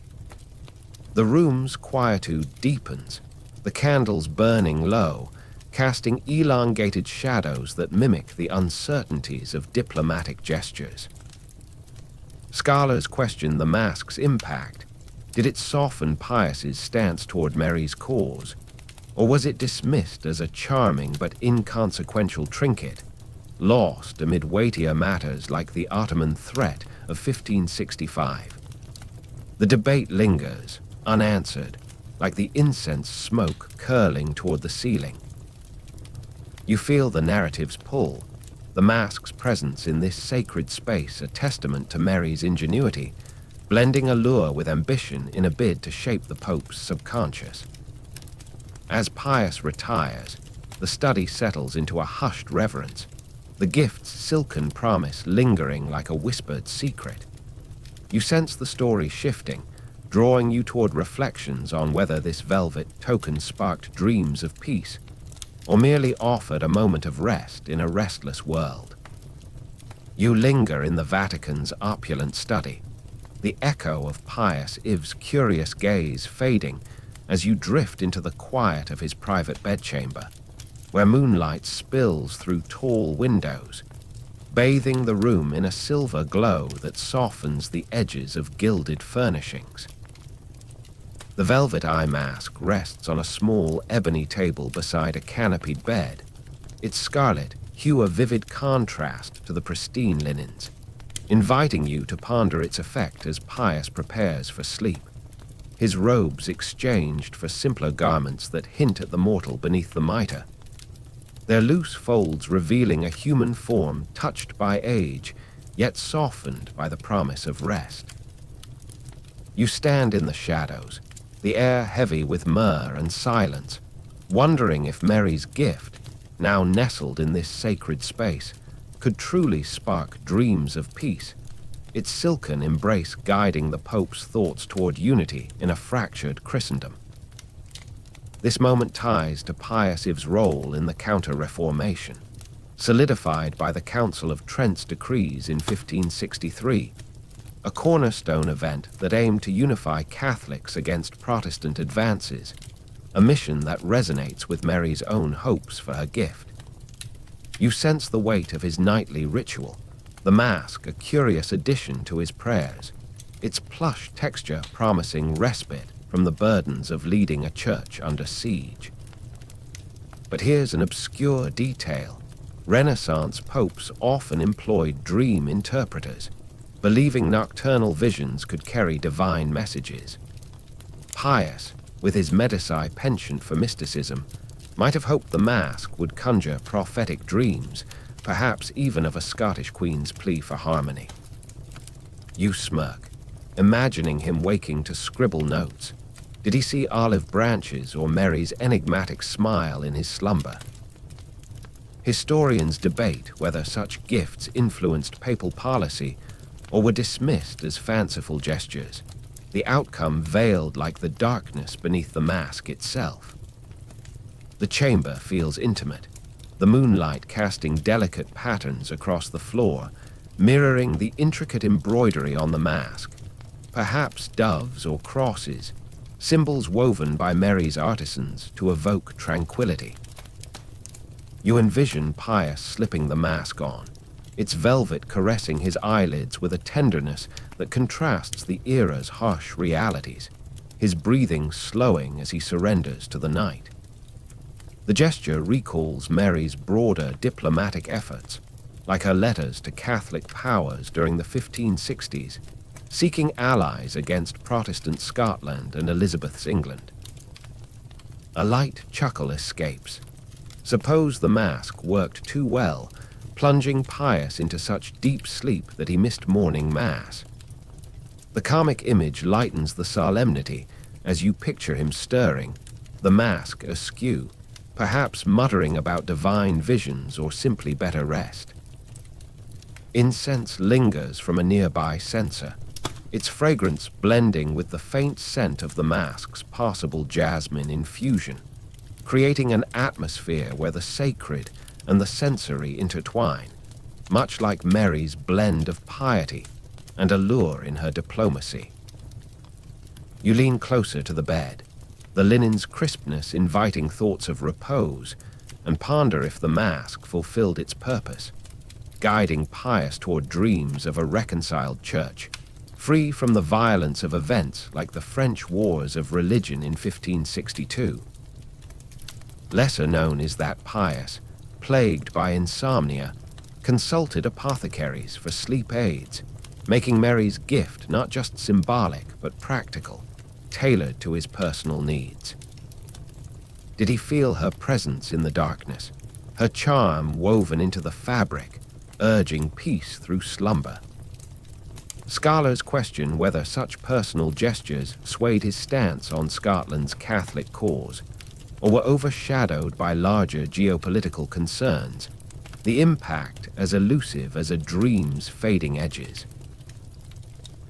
A: The room's quietude deepens, the candles burning low, casting elongated shadows that mimic the uncertainties of diplomatic gestures. Scholars question the mask's impact. Did it soften Pius's stance toward Mary's cause, or was it dismissed as a charming but inconsequential trinket, lost amid weightier matters like the Ottoman threat of 1565? The debate lingers, unanswered, like the incense smoke curling toward the ceiling. You feel the narrative's pull, the mask's presence in this sacred space a testament to Mary's ingenuity, blending allure with ambition in a bid to shape the Pope's subconscious. As Pius retires, the study settles into a hushed reverence, the gift's silken promise lingering like a whispered secret. You sense the story shifting, drawing you toward reflections on whether this velvet token sparked dreams of peace, or merely offered a moment of rest in a restless world. You linger in the Vatican's opulent study, the echo of Pius Ives' curious gaze fading as you drift into the quiet of his private bedchamber, where moonlight spills through tall windows, bathing the room in a silver glow that softens the edges of gilded furnishings. The velvet eye mask rests on a small ebony table beside a canopied bed, its scarlet hue a vivid contrast to the pristine linens, inviting you to ponder its effect as Pius prepares for sleep, his robes exchanged for simpler garments that hint at the mortal beneath the mitre, their loose folds revealing a human form touched by age, yet softened by the promise of rest. You stand in the shadows, the air heavy with myrrh and silence, wondering if Mary's gift, now nestled in this sacred space, could truly spark dreams of peace, its silken embrace guiding the Pope's thoughts toward unity in a fractured Christendom. This moment ties to Pius Ives' role in the Counter-Reformation, solidified by the Council of Trent's decrees in 1563, a cornerstone event that aimed to unify Catholics against Protestant advances, a mission that resonates with Mary's own hopes for her gift. You sense the weight of his nightly ritual, the mask a curious addition to his prayers, its plush texture promising respite from the burdens of leading a church under siege. But here's an obscure detail. Renaissance popes often employed dream interpreters, believing nocturnal visions could carry divine messages. Pius, with his Medici penchant for mysticism, might have hoped the mask would conjure prophetic dreams, perhaps even of a Scottish queen's plea for harmony. You smirk, imagining him waking to scribble notes. Did he see olive branches or Mary's enigmatic smile in his slumber? Historians debate whether such gifts influenced papal policy or were dismissed as fanciful gestures, the outcome veiled like the darkness beneath the mask itself. The chamber feels intimate, the moonlight casting delicate patterns across the floor, mirroring the intricate embroidery on the mask, perhaps doves or crosses, symbols woven by Mary's artisans to evoke tranquility. You envision Pius slipping the mask on, its velvet caressing his eyelids with a tenderness that contrasts the era's harsh realities, his breathing slowing as he surrenders to the night. The gesture recalls Mary's broader diplomatic efforts, like her letters to Catholic powers during the 1560s, seeking allies against Protestant Scotland and Elizabeth's England. A light chuckle escapes. Suppose the mask worked too well, plunging Pius into such deep sleep that he missed morning mass. The comic image lightens the solemnity as you picture him stirring, the mask askew, perhaps muttering about divine visions or simply better rest. Incense lingers from a nearby censer, its fragrance blending with the faint scent of the mask's possible jasmine infusion, creating an atmosphere where the sacred and the sensory intertwine, much like Mary's blend of piety and allure in her diplomacy. You lean closer to the bed, the linen's crispness inviting thoughts of repose, and ponder if the mask fulfilled its purpose, guiding Pius toward dreams of a reconciled church, free from the violence of events like the French wars of religion in 1562. Lesser known is that Pius, plagued by insomnia, consulted apothecaries for sleep aids, making Mary's gift not just symbolic but practical, tailored to his personal needs. Did he feel her presence in the darkness, her charm woven into the fabric, urging peace through slumber? Scholars question whether such personal gestures swayed his stance on Scotland's Catholic cause, or were overshadowed by larger geopolitical concerns, the impact as elusive as a dream's fading edges.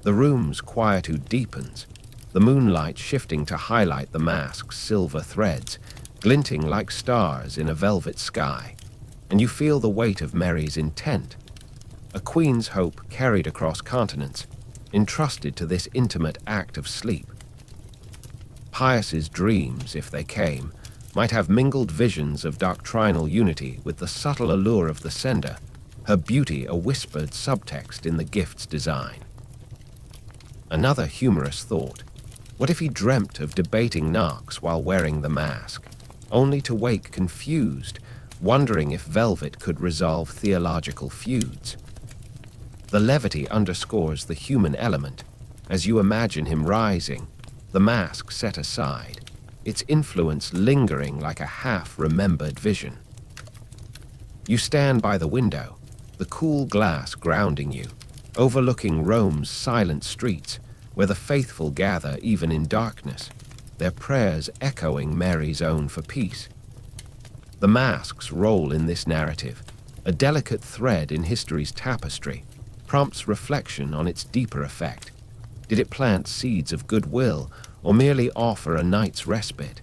A: The room's quietude deepens, the moonlight shifting to highlight the mask's silver threads, glinting like stars in a velvet sky, and you feel the weight of Mary's intent, a queen's hope carried across continents, entrusted to this intimate act of sleep. Pius's dreams, if they came, might have mingled visions of doctrinal unity with the subtle allure of the sender, her beauty a whispered subtext in the gift's design. Another humorous thought: what if he dreamt of debating Knox while wearing the mask, only to wake confused, wondering if velvet could resolve theological feuds? The levity underscores the human element as you imagine him rising, the mask set aside, its influence lingering like a half-remembered vision. You stand by the window, the cool glass grounding you, overlooking Rome's silent streets, where the faithful gather even in darkness, their prayers echoing Mary's own for peace. The mask's role in this narrative, a delicate thread in history's tapestry, prompts reflection on its deeper effect. Did it plant seeds of goodwill, or merely offer a night's respite?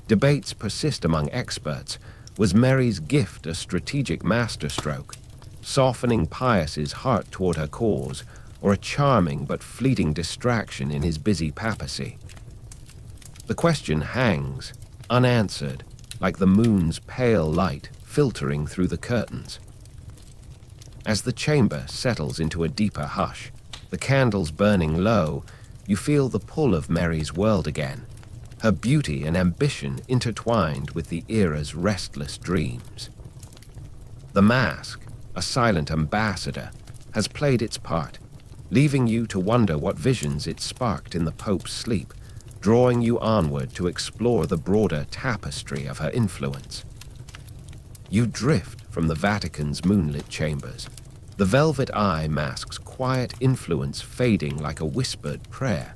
A: Debates persist among experts. Was Mary's gift a strategic masterstroke, softening Pius's heart toward her cause, or a charming but fleeting distraction in his busy papacy? The question hangs, unanswered, like the moon's pale light filtering through the curtains. As the chamber settles into a deeper hush, the candles burning low, you feel the pull of Mary's world again, her beauty and ambition intertwined with the era's restless dreams. The mask, a silent ambassador, has played its part, leaving you to wonder what visions it sparked in the Pope's sleep, drawing you onward to explore the broader tapestry of her influence. You drift from the Vatican's moonlit chambers, the velvet eye mask's quiet influence fading like a whispered prayer,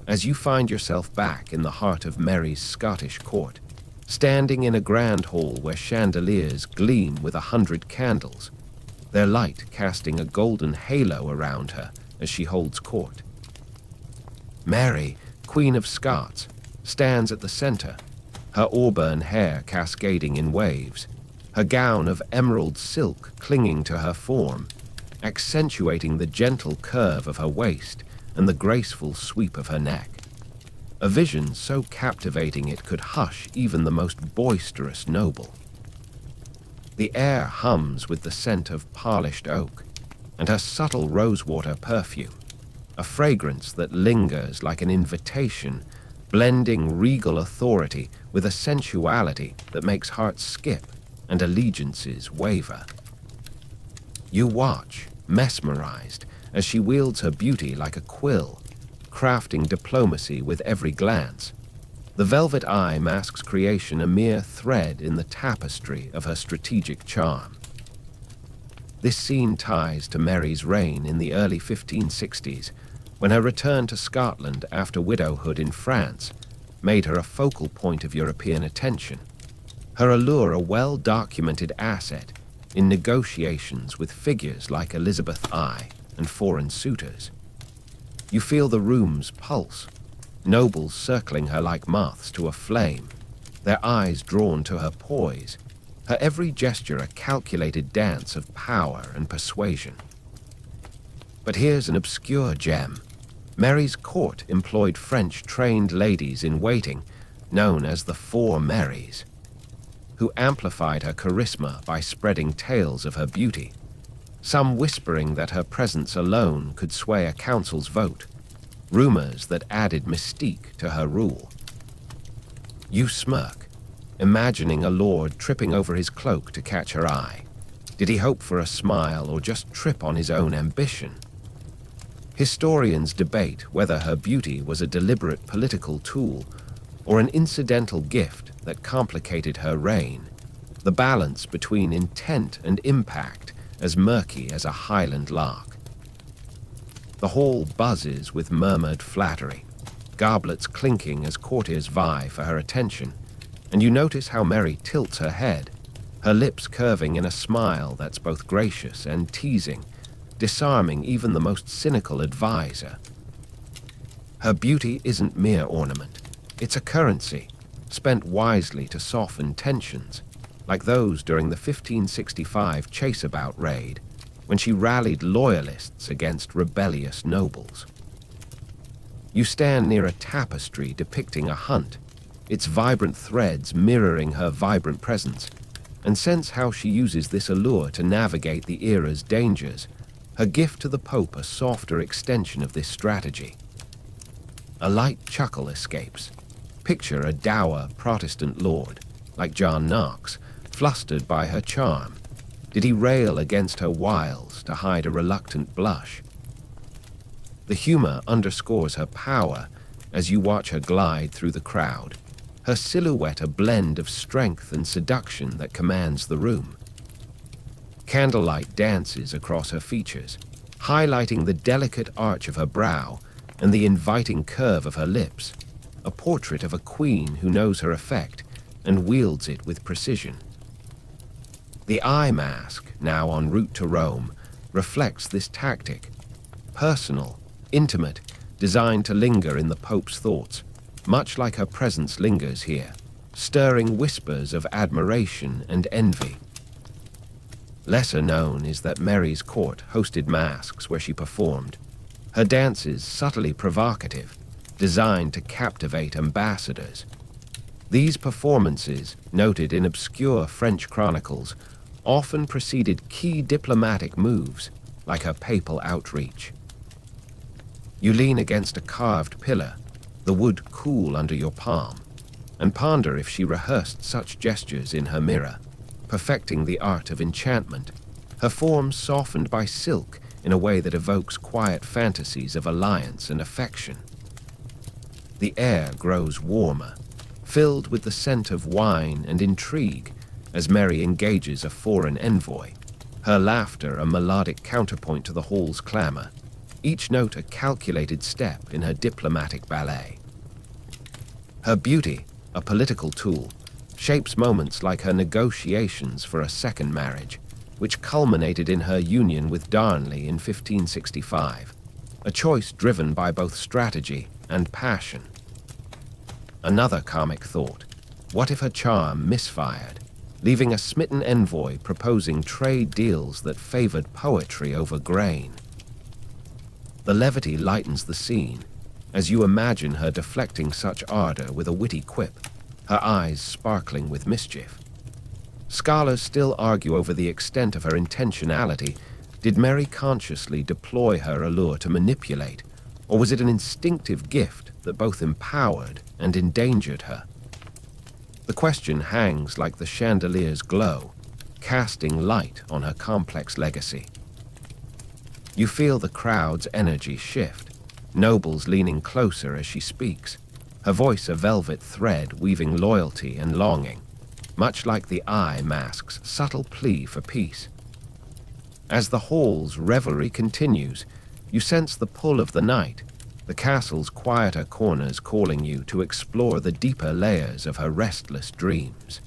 A: as you find yourself back in the heart of Mary's Scottish court, standing in a grand hall where chandeliers gleam with 100 candles, their light casting a golden halo around her as she holds court. Mary, Queen of Scots, stands at the center, her auburn hair cascading in waves, her gown of emerald silk clinging to her form, accentuating the gentle curve of her waist and the graceful sweep of her neck. A vision so captivating it could hush even the most boisterous noble. The air hums with the scent of polished oak and her subtle rosewater perfume, a fragrance that lingers like an invitation, blending regal authority with a sensuality that makes hearts skip and allegiances waver. You watch, mesmerized, as she wields her beauty like a quill, crafting diplomacy with every glance. The velvet eye masks creation a mere thread in the tapestry of her strategic charm. This scene ties to Mary's reign in the early 1560s, when her return to Scotland after widowhood in France made her a focal point of European attention. Her allure a well-documented asset in negotiations with figures like Elizabeth I and foreign suitors. You feel the room's pulse, nobles circling her like moths to a flame, their eyes drawn to her poise, her every gesture a calculated dance of power and persuasion. But here's an obscure gem. Mary's court employed French-trained ladies-in-waiting, known as the Four Marys, who amplified her charisma by spreading tales of her beauty, some whispering that her presence alone could sway a council's vote, rumors that added mystique to her rule. You smirk, imagining a lord tripping over his cloak to catch her eye. Did he hope for a smile or just trip on his own ambition? Historians debate whether her beauty was a deliberate political tool or an incidental gift that complicated her reign, the balance between intent and impact as murky as a Highland lark. The hall buzzes with murmured flattery, goblets clinking as courtiers vie for her attention, and you notice how Mary tilts her head, her lips curving in a smile that's both gracious and teasing, disarming even the most cynical advisor. Her beauty isn't mere ornament. It's a currency, spent wisely to soften tensions, like those during the 1565 Chaseabout raid, when she rallied loyalists against rebellious nobles. You stand near a tapestry depicting a hunt, its vibrant threads mirroring her vibrant presence, and sense how she uses this allure to navigate the era's dangers, her gift to the Pope a softer extension of this strategy. A light chuckle escapes. Picture a dour Protestant lord, like John Knox, flustered by her charm. Did he rail against her wiles to hide a reluctant blush? The humor underscores her power as you watch her glide through the crowd, her silhouette a blend of strength and seduction that commands the room. Candlelight dances across her features, highlighting the delicate arch of her brow and the inviting curve of her lips, a portrait of a queen who knows her effect and wields it with precision. The eye mask, now en route to Rome, reflects this tactic, personal, intimate, designed to linger in the Pope's thoughts, much like her presence lingers here, stirring whispers of admiration and envy. Lesser known is that Mary's court hosted masques where she performed, her dances subtly provocative, designed to captivate ambassadors. These performances, noted in obscure French chronicles, often preceded key diplomatic moves, like her papal outreach. You lean against a carved pillar, the wood cool under your palm, and ponder if she rehearsed such gestures in her mirror, perfecting the art of enchantment, her form softened by silk in a way that evokes quiet fantasies of alliance and affection. The air grows warmer, filled with the scent of wine and intrigue as Mary engages a foreign envoy, her laughter a melodic counterpoint to the hall's clamor, each note a calculated step in her diplomatic ballet. Her beauty, a political tool, shapes moments like her negotiations for a second marriage, which culminated in her union with Darnley in 1565, a choice driven by both strategy and passion. Another comic thought, what if her charm misfired, leaving a smitten envoy proposing trade deals that favored poetry over grain? The levity lightens the scene, as you imagine her deflecting such ardor with a witty quip, her eyes sparkling with mischief. Scholars still argue over the extent of her intentionality. Did Mary consciously deploy her allure to manipulate, Or was it an instinctive gift that both empowered and endangered her? The question hangs like the chandelier's glow, casting light on her complex legacy. You feel the crowd's energy shift, nobles leaning closer as she speaks, her voice a velvet thread weaving loyalty and longing, much like the eye mask's subtle plea for peace. As the hall's revelry continues, you sense the pull of the night, the castle's quieter corners calling you to explore the deeper layers of her restless dreams.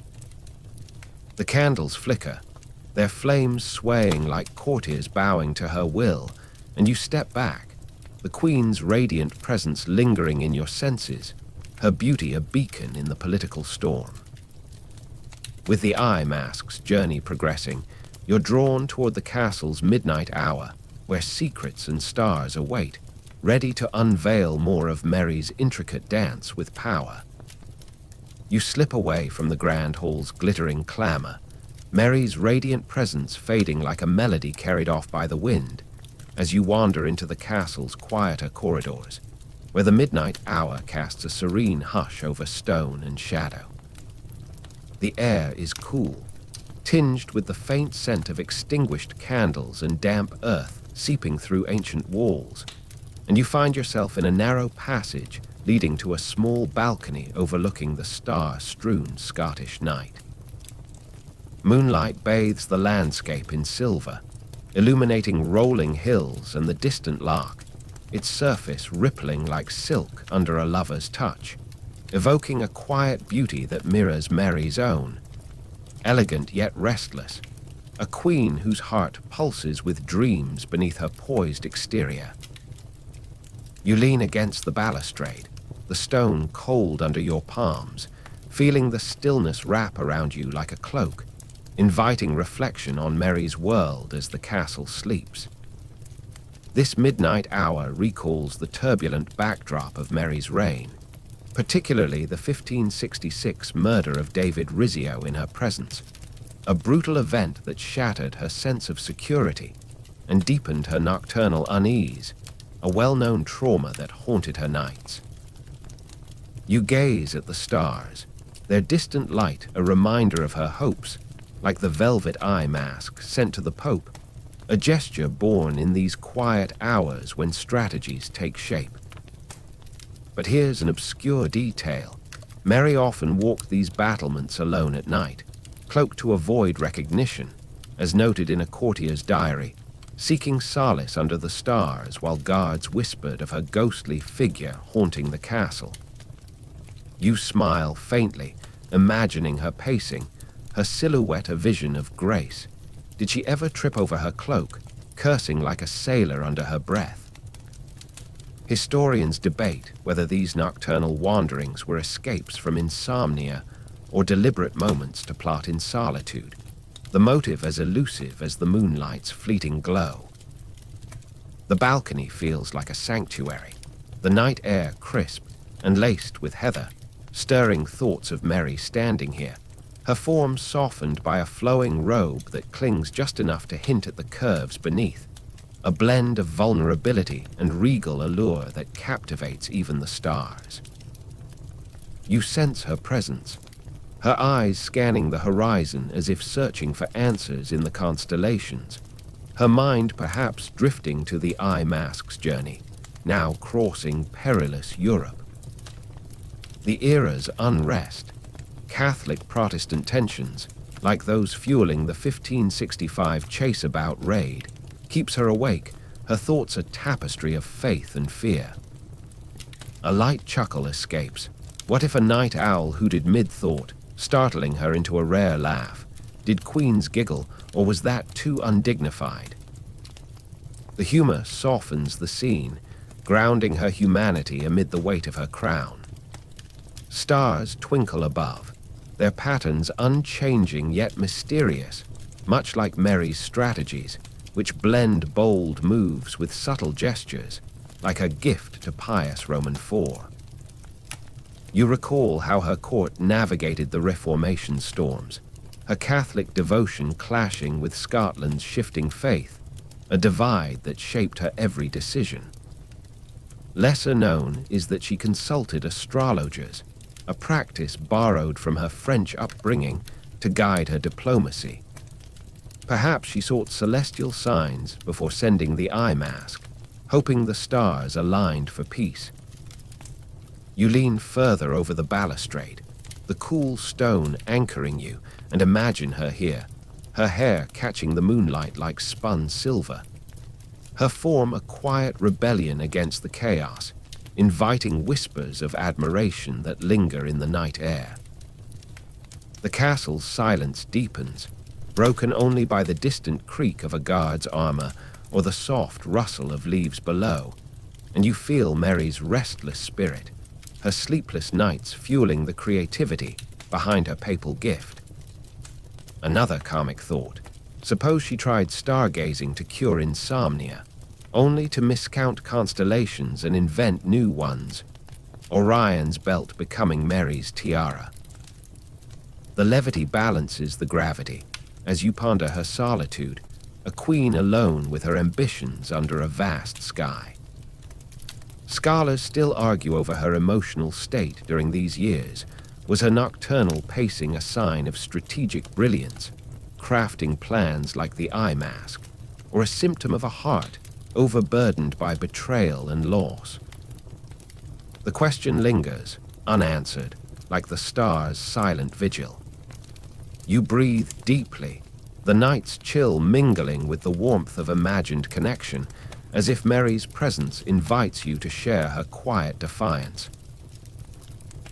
A: The candles flicker, their flames swaying like courtiers bowing to her will, and you step back, the queen's radiant presence lingering in your senses, her beauty a beacon in the political storm. With the eye mask's journey progressing, you're drawn toward the castle's midnight hour, where secrets and stars await, ready to unveil more of Mary's intricate dance with power. You slip away from the grand hall's glittering clamor, Mary's radiant presence fading like a melody carried off by the wind, as you wander into the castle's quieter corridors, where the midnight hour casts a serene hush over stone and shadow. The air is cool, tinged with the faint scent of extinguished candles and damp earth seeping through ancient walls, and you find yourself in a narrow passage leading to a small balcony overlooking the star-strewn Scottish night. Moonlight bathes the landscape in silver, illuminating rolling hills and the distant loch, its surface rippling like silk under a lover's touch, evoking a quiet beauty that mirrors Mary's own. Elegant yet restless, a queen whose heart pulses with dreams beneath her poised exterior. You lean against the balustrade, the stone cold under your palms, feeling the stillness wrap around you like a cloak, inviting reflection on Mary's world as the castle sleeps. This midnight hour recalls the turbulent backdrop of Mary's reign, particularly the 1566 murder of David Rizzio in her presence, a brutal event that shattered her sense of security and deepened her nocturnal unease, a well-known trauma that haunted her nights. You gaze at the stars, their distant light a reminder of her hopes, like the velvet eye mask sent to the Pope, a gesture born in these quiet hours when strategies take shape. But here's an obscure detail. Mary often walked these battlements alone at night, cloaked to avoid recognition, as noted in a courtier's diary, seeking solace under the stars while guards whispered of her ghostly figure haunting the castle. You smile faintly, imagining her pacing, her silhouette a vision of grace. Did she ever trip over her cloak, cursing like a sailor under her breath? Historians debate whether these nocturnal wanderings were escapes from insomnia or deliberate moments to plot in solitude, the motive as elusive as the moonlight's fleeting glow. The balcony feels like a sanctuary, the night air crisp and laced with heather, stirring thoughts of Mary standing here, her form softened by a flowing robe that clings just enough to hint at the curves beneath, a blend of vulnerability and regal allure that captivates even the stars. You sense her presence, her eyes scanning the horizon as if searching for answers in the constellations, her mind perhaps drifting to the eye mask's journey, now crossing perilous Europe. The era's unrest, Catholic Protestant tensions, like those fueling the 1565 Chaseabout raid, keeps her awake, her thoughts a tapestry of faith and fear. A light chuckle escapes. What if a night owl hooted mid-thought, startling her into a rare laugh? Did queens giggle, or was that too undignified? The humor softens the scene, grounding her humanity amid the weight of her crown. Stars twinkle above, their patterns unchanging yet mysterious, much like Mary's strategies, which blend bold moves with subtle gestures, like a gift to pious Roman IV. You recall how her court navigated the Reformation storms, her Catholic devotion clashing with Scotland's shifting faith, a divide that shaped her every decision. Lesser known is that she consulted astrologers, a practice borrowed from her French upbringing to guide her diplomacy. Perhaps she sought celestial signs before sending the eye mask, hoping the stars aligned for peace. You lean further over the balustrade, the cool stone anchoring you, and imagine her here, her hair catching the moonlight like spun silver. Her form a quiet rebellion against the chaos, inviting whispers of admiration that linger in the night air. The castle's silence deepens, broken only by the distant creak of a guard's armor or the soft rustle of leaves below, and you feel Mary's restless spirit, her sleepless nights fueling the creativity behind her papal gift. Another comic thought. Suppose she tried stargazing to cure insomnia, only to miscount constellations and invent new ones, Orion's belt becoming Mary's tiara. The levity balances the gravity as you ponder her solitude, a queen alone with her ambitions under a vast sky. Scholars still argue over her emotional state during these years. Was her nocturnal pacing a sign of strategic brilliance, crafting plans like the eye mask, or a symptom of a heart overburdened by betrayal and loss? The question lingers, unanswered, like the stars' silent vigil. You breathe deeply, the night's chill mingling with the warmth of imagined connection, as if Mary's presence invites you to share her quiet defiance.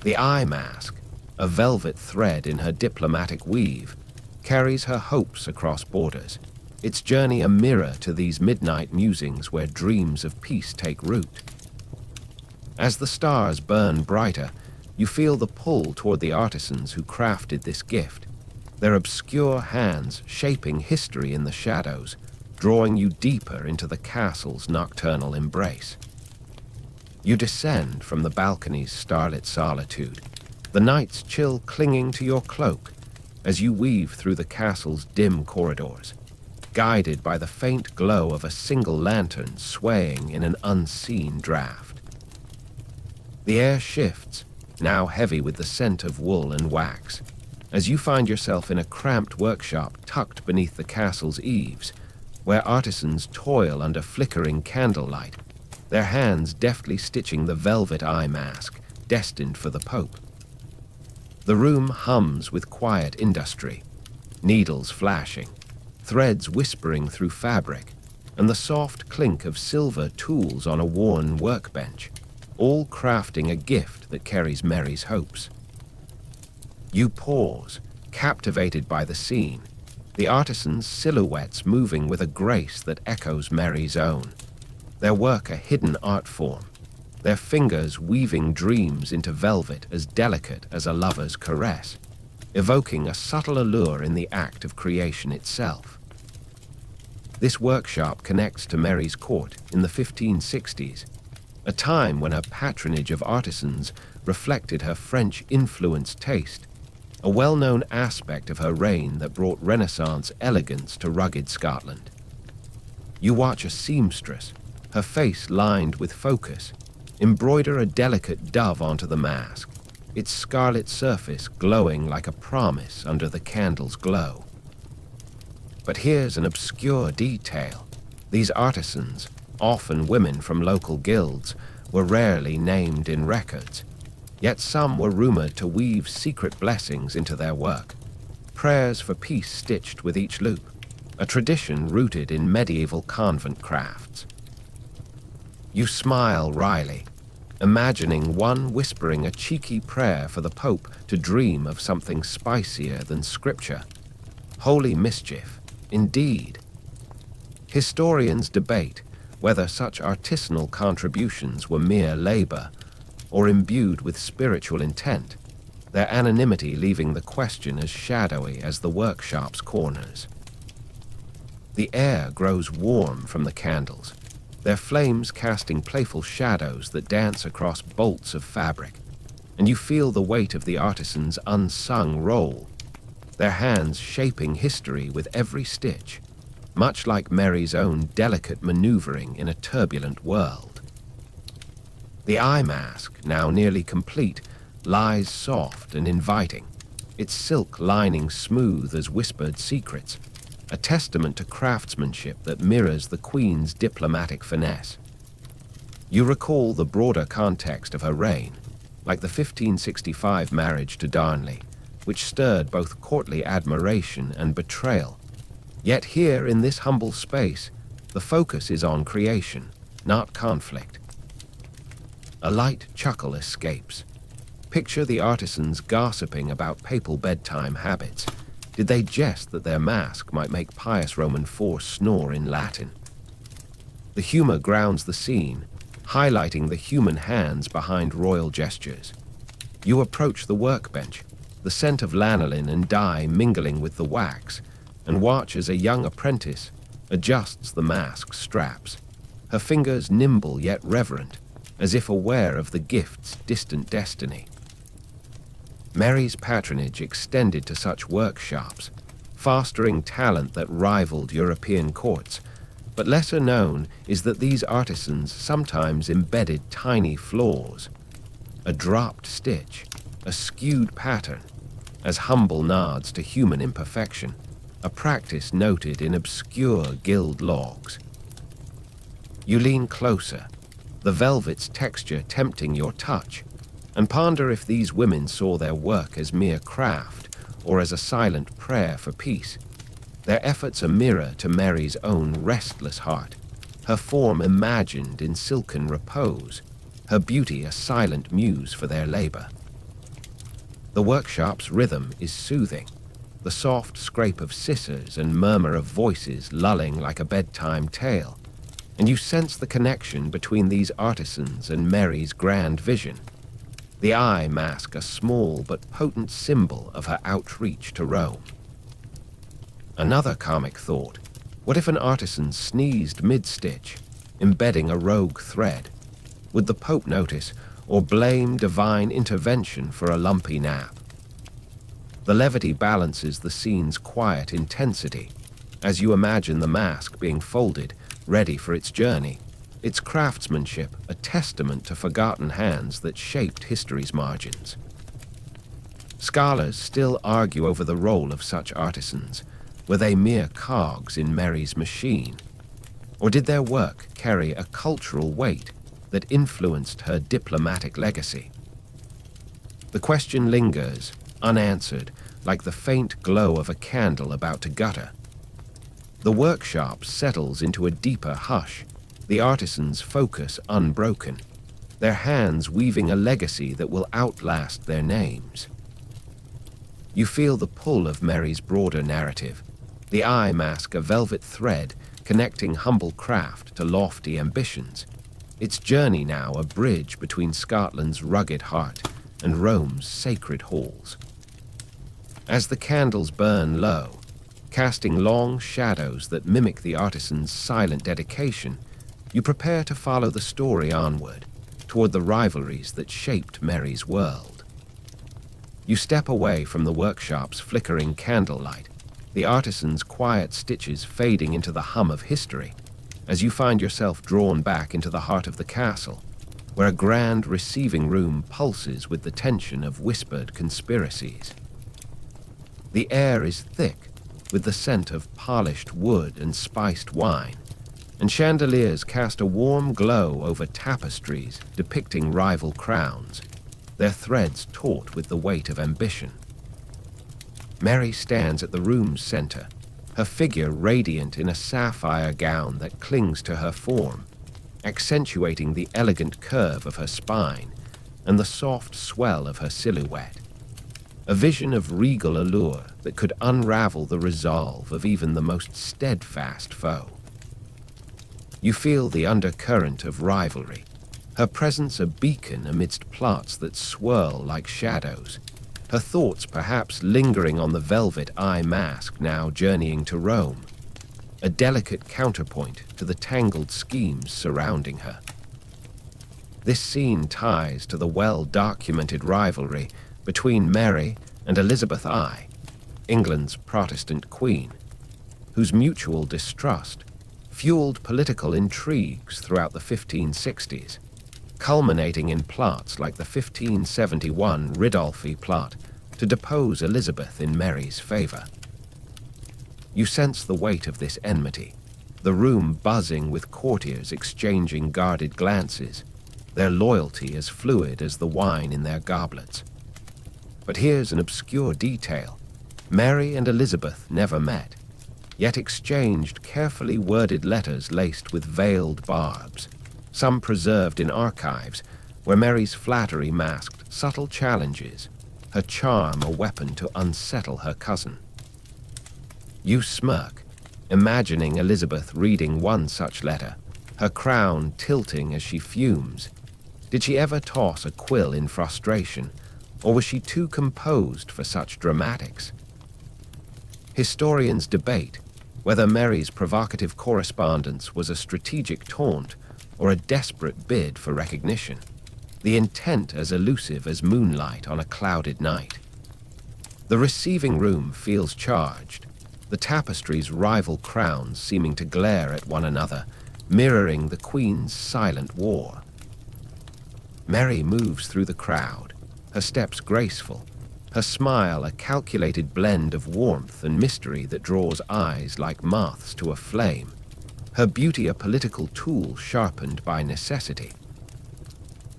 A: The eye mask, a velvet thread in her diplomatic weave, carries her hopes across borders, its journey a mirror to these midnight musings where dreams of peace take root. As the stars burn brighter, you feel the pull toward the artisans who crafted this gift, their obscure hands shaping history in the shadows, drawing you deeper into the castle's nocturnal embrace. You descend from the balcony's starlit solitude, the night's chill clinging to your cloak as you weave through the castle's dim corridors, guided by the faint glow of a single lantern swaying in an unseen draft. The air shifts, now heavy with the scent of wool and wax, as you find yourself in a cramped workshop tucked beneath the castle's eaves, where artisans toil under flickering candlelight, their hands deftly stitching the velvet eye mask destined for the Pope. The room hums with quiet industry, needles flashing, threads whispering through fabric, and the soft clink of silver tools on a worn workbench, all crafting a gift that carries Mary's hopes. You pause, captivated by the scene, the artisans' silhouettes moving with a grace that echoes Mary's own, their work a hidden art form, their fingers weaving dreams into velvet as delicate as a lover's caress, evoking a subtle allure in the act of creation itself. This workshop connects to Mary's court in the 1560s, a time when her patronage of artisans reflected her French-influenced taste, a well-known aspect of her reign that brought Renaissance elegance to rugged Scotland. You watch a seamstress, her face lined with focus, embroider a delicate dove onto the mask, its scarlet surface glowing like a promise under the candle's glow. But here's an obscure detail. These artisans, often women from local guilds, were rarely named in records, yet some were rumored to weave secret blessings into their work, prayers for peace stitched with each loop, a tradition rooted in medieval convent crafts. You smile wryly, imagining one whispering a cheeky prayer for the Pope to dream of something spicier than scripture. Holy mischief, indeed. Historians debate whether such artisanal contributions were mere labor or imbued with spiritual intent, their anonymity leaving the question as shadowy as the workshop's corners. The air grows warm from the candles, their flames casting playful shadows that dance across bolts of fabric, and you feel the weight of the artisan's unsung role, their hands shaping history with every stitch, much like Mary's own delicate maneuvering in a turbulent world. The eye mask, now nearly complete, lies soft and inviting, its silk lining smooth as whispered secrets, a testament to craftsmanship that mirrors the Queen's diplomatic finesse. You recall the broader context of her reign, like the 1565 marriage to Darnley, which stirred both courtly admiration and betrayal. Yet here, in this humble space, the focus is on creation, not conflict. A light chuckle escapes. Picture the artisans gossiping about papal bedtime habits. Did they jest that their mask might make pious Roman force snore in Latin? The humor grounds the scene, highlighting the human hands behind royal gestures. You approach the workbench, the scent of lanolin and dye mingling with the wax, and watch as a young apprentice adjusts the mask's straps, her fingers nimble yet reverent, as if aware of the gift's distant destiny. Mary's patronage extended to such workshops, fostering talent that rivaled European courts, but lesser known is that these artisans sometimes embedded tiny flaws, a dropped stitch, a skewed pattern, as humble nods to human imperfection, a practice noted in obscure guild logs. You lean closer, the velvet's texture tempting your touch, and ponder if these women saw their work as mere craft or as a silent prayer for peace. Their efforts a mirror to Mary's own restless heart, her form imagined in silken repose, her beauty a silent muse for their labor. The workshop's rhythm is soothing, the soft scrape of scissors and murmur of voices lulling like a bedtime tale, and you sense the connection between these artisans and Mary's grand vision. The eye mask a small but potent symbol of her outreach to Rome. Another comic thought, what if an artisan sneezed mid-stitch, embedding a rogue thread? Would the Pope notice or blame divine intervention for a lumpy nap? The levity balances the scene's quiet intensity, as you imagine the mask being folded, ready for its journey, its craftsmanship a testament to forgotten hands that shaped history's margins. Scholars still argue over the role of such artisans. Were they mere cogs in Mary's machine? Or did their work carry a cultural weight that influenced her diplomatic legacy? The question lingers, unanswered, like the faint glow of a candle about to gutter. The workshop settles into a deeper hush, the artisans' focus unbroken, their hands weaving a legacy that will outlast their names. You feel the pull of Mary's broader narrative, the eye mask a velvet thread connecting humble craft to lofty ambitions, its journey now a bridge between Scotland's rugged heart and Rome's sacred halls. As the candles burn low, casting long shadows that mimic the artisan's silent dedication, you prepare to follow the story onward, toward the rivalries that shaped Mary's world. You step away from the workshop's flickering candlelight, the artisan's quiet stitches fading into the hum of history, as you find yourself drawn back into the heart of the castle, where a grand receiving room pulses with the tension of whispered conspiracies. The air is thick with the scent of polished wood and spiced wine, and chandeliers cast a warm glow over tapestries depicting rival crowns, their threads taut with the weight of ambition. Mary stands at the room's center, her figure radiant in a sapphire gown that clings to her form, accentuating the elegant curve of her spine and the soft swell of her silhouette. A vision of regal allure that could unravel the resolve of even the most steadfast foe. You feel the undercurrent of rivalry, her presence a beacon amidst plots that swirl like shadows, her thoughts perhaps lingering on the velvet eye mask now journeying to Rome, a delicate counterpoint to the tangled schemes surrounding her. This scene ties to the well-documented rivalry between Mary and Elizabeth I, England's Protestant queen, whose mutual distrust fueled political intrigues throughout the 1560s. culminating in plots like the 1571 Ridolfi plot to depose Elizabeth in Mary's favor. You sense the weight of this enmity, the room buzzing with courtiers exchanging guarded glances, their loyalty as fluid as the wine in their goblets. But here's an obscure detail. Mary and Elizabeth never met, yet exchanged carefully worded letters laced with veiled barbs, some preserved in archives where Mary's flattery masked subtle challenges, her charm a weapon to unsettle her cousin. You smirk, imagining Elizabeth reading one such letter, her crown tilting as she fumes. Did she ever toss a quill in frustration, or was she too composed for such dramatics? Historians debate whether Mary's provocative correspondence was a strategic taunt or a desperate bid for recognition, the intent as elusive as moonlight on a clouded night. The receiving room feels charged, the tapestry's rival crowns seeming to glare at one another, mirroring the Queen's silent war. Mary moves through the crowd, her steps graceful, her smile a calculated blend of warmth and mystery that draws eyes like moths to a flame, her beauty a political tool sharpened by necessity.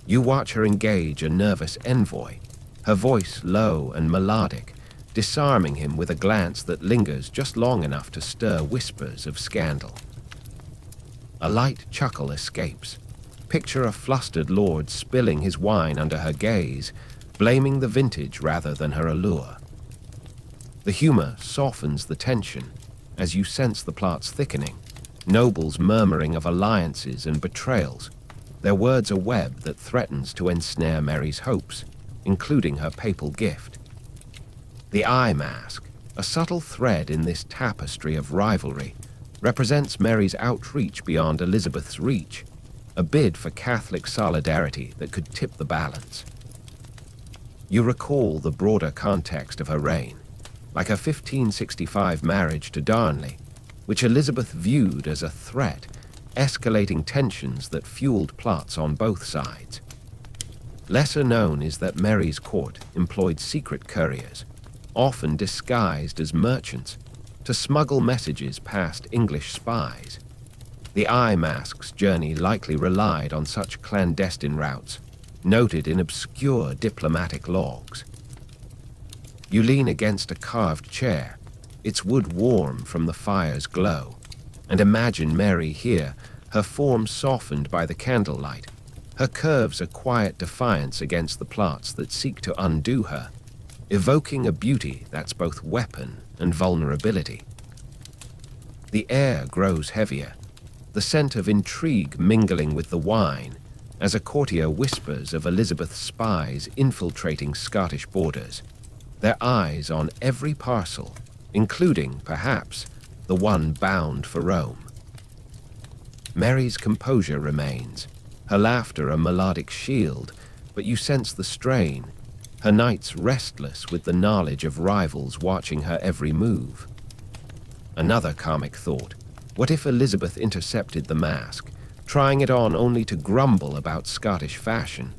A: You watch her engage a nervous envoy, her voice low and melodic, disarming him with a glance that lingers just long enough to stir whispers of scandal. A light chuckle escapes. Picture a flustered lord spilling his wine under her gaze, blaming the vintage rather than her allure. The humor softens the tension as you sense the plot's thickening, nobles murmuring of alliances and betrayals, their words a web that threatens to ensnare Mary's hopes, including her papal gift. The eye mask, a subtle thread in this tapestry of rivalry, represents Mary's outreach beyond Elizabeth's reach, a bid for Catholic solidarity that could tip the balance. You recall the broader context of her reign, like her 1565 marriage to Darnley, which Elizabeth viewed as a threat, escalating tensions that fueled plots on both sides. Lesser known is that Mary's court employed secret couriers, often disguised as merchants, to smuggle messages past English spies. The eye mask's journey likely relied on such clandestine routes, noted in obscure diplomatic logs. You lean against a carved chair, its wood warm from the fire's glow, and imagine Mary here, her form softened by the candlelight, her curves a quiet defiance against the plots that seek to undo her, evoking a beauty that's both weapon and vulnerability. The air grows heavier, the scent of intrigue mingling with the wine, as a courtier whispers of Elizabeth's spies infiltrating Scottish borders, their eyes on every parcel, including, perhaps, the one bound for Rome. Mary's composure remains, her laughter a melodic shield, but you sense the strain, her nights restless with the knowledge of rivals watching her every move. Another comic thought, what if Elizabeth intercepted the mask, trying it on only to grumble about Scottish fashion,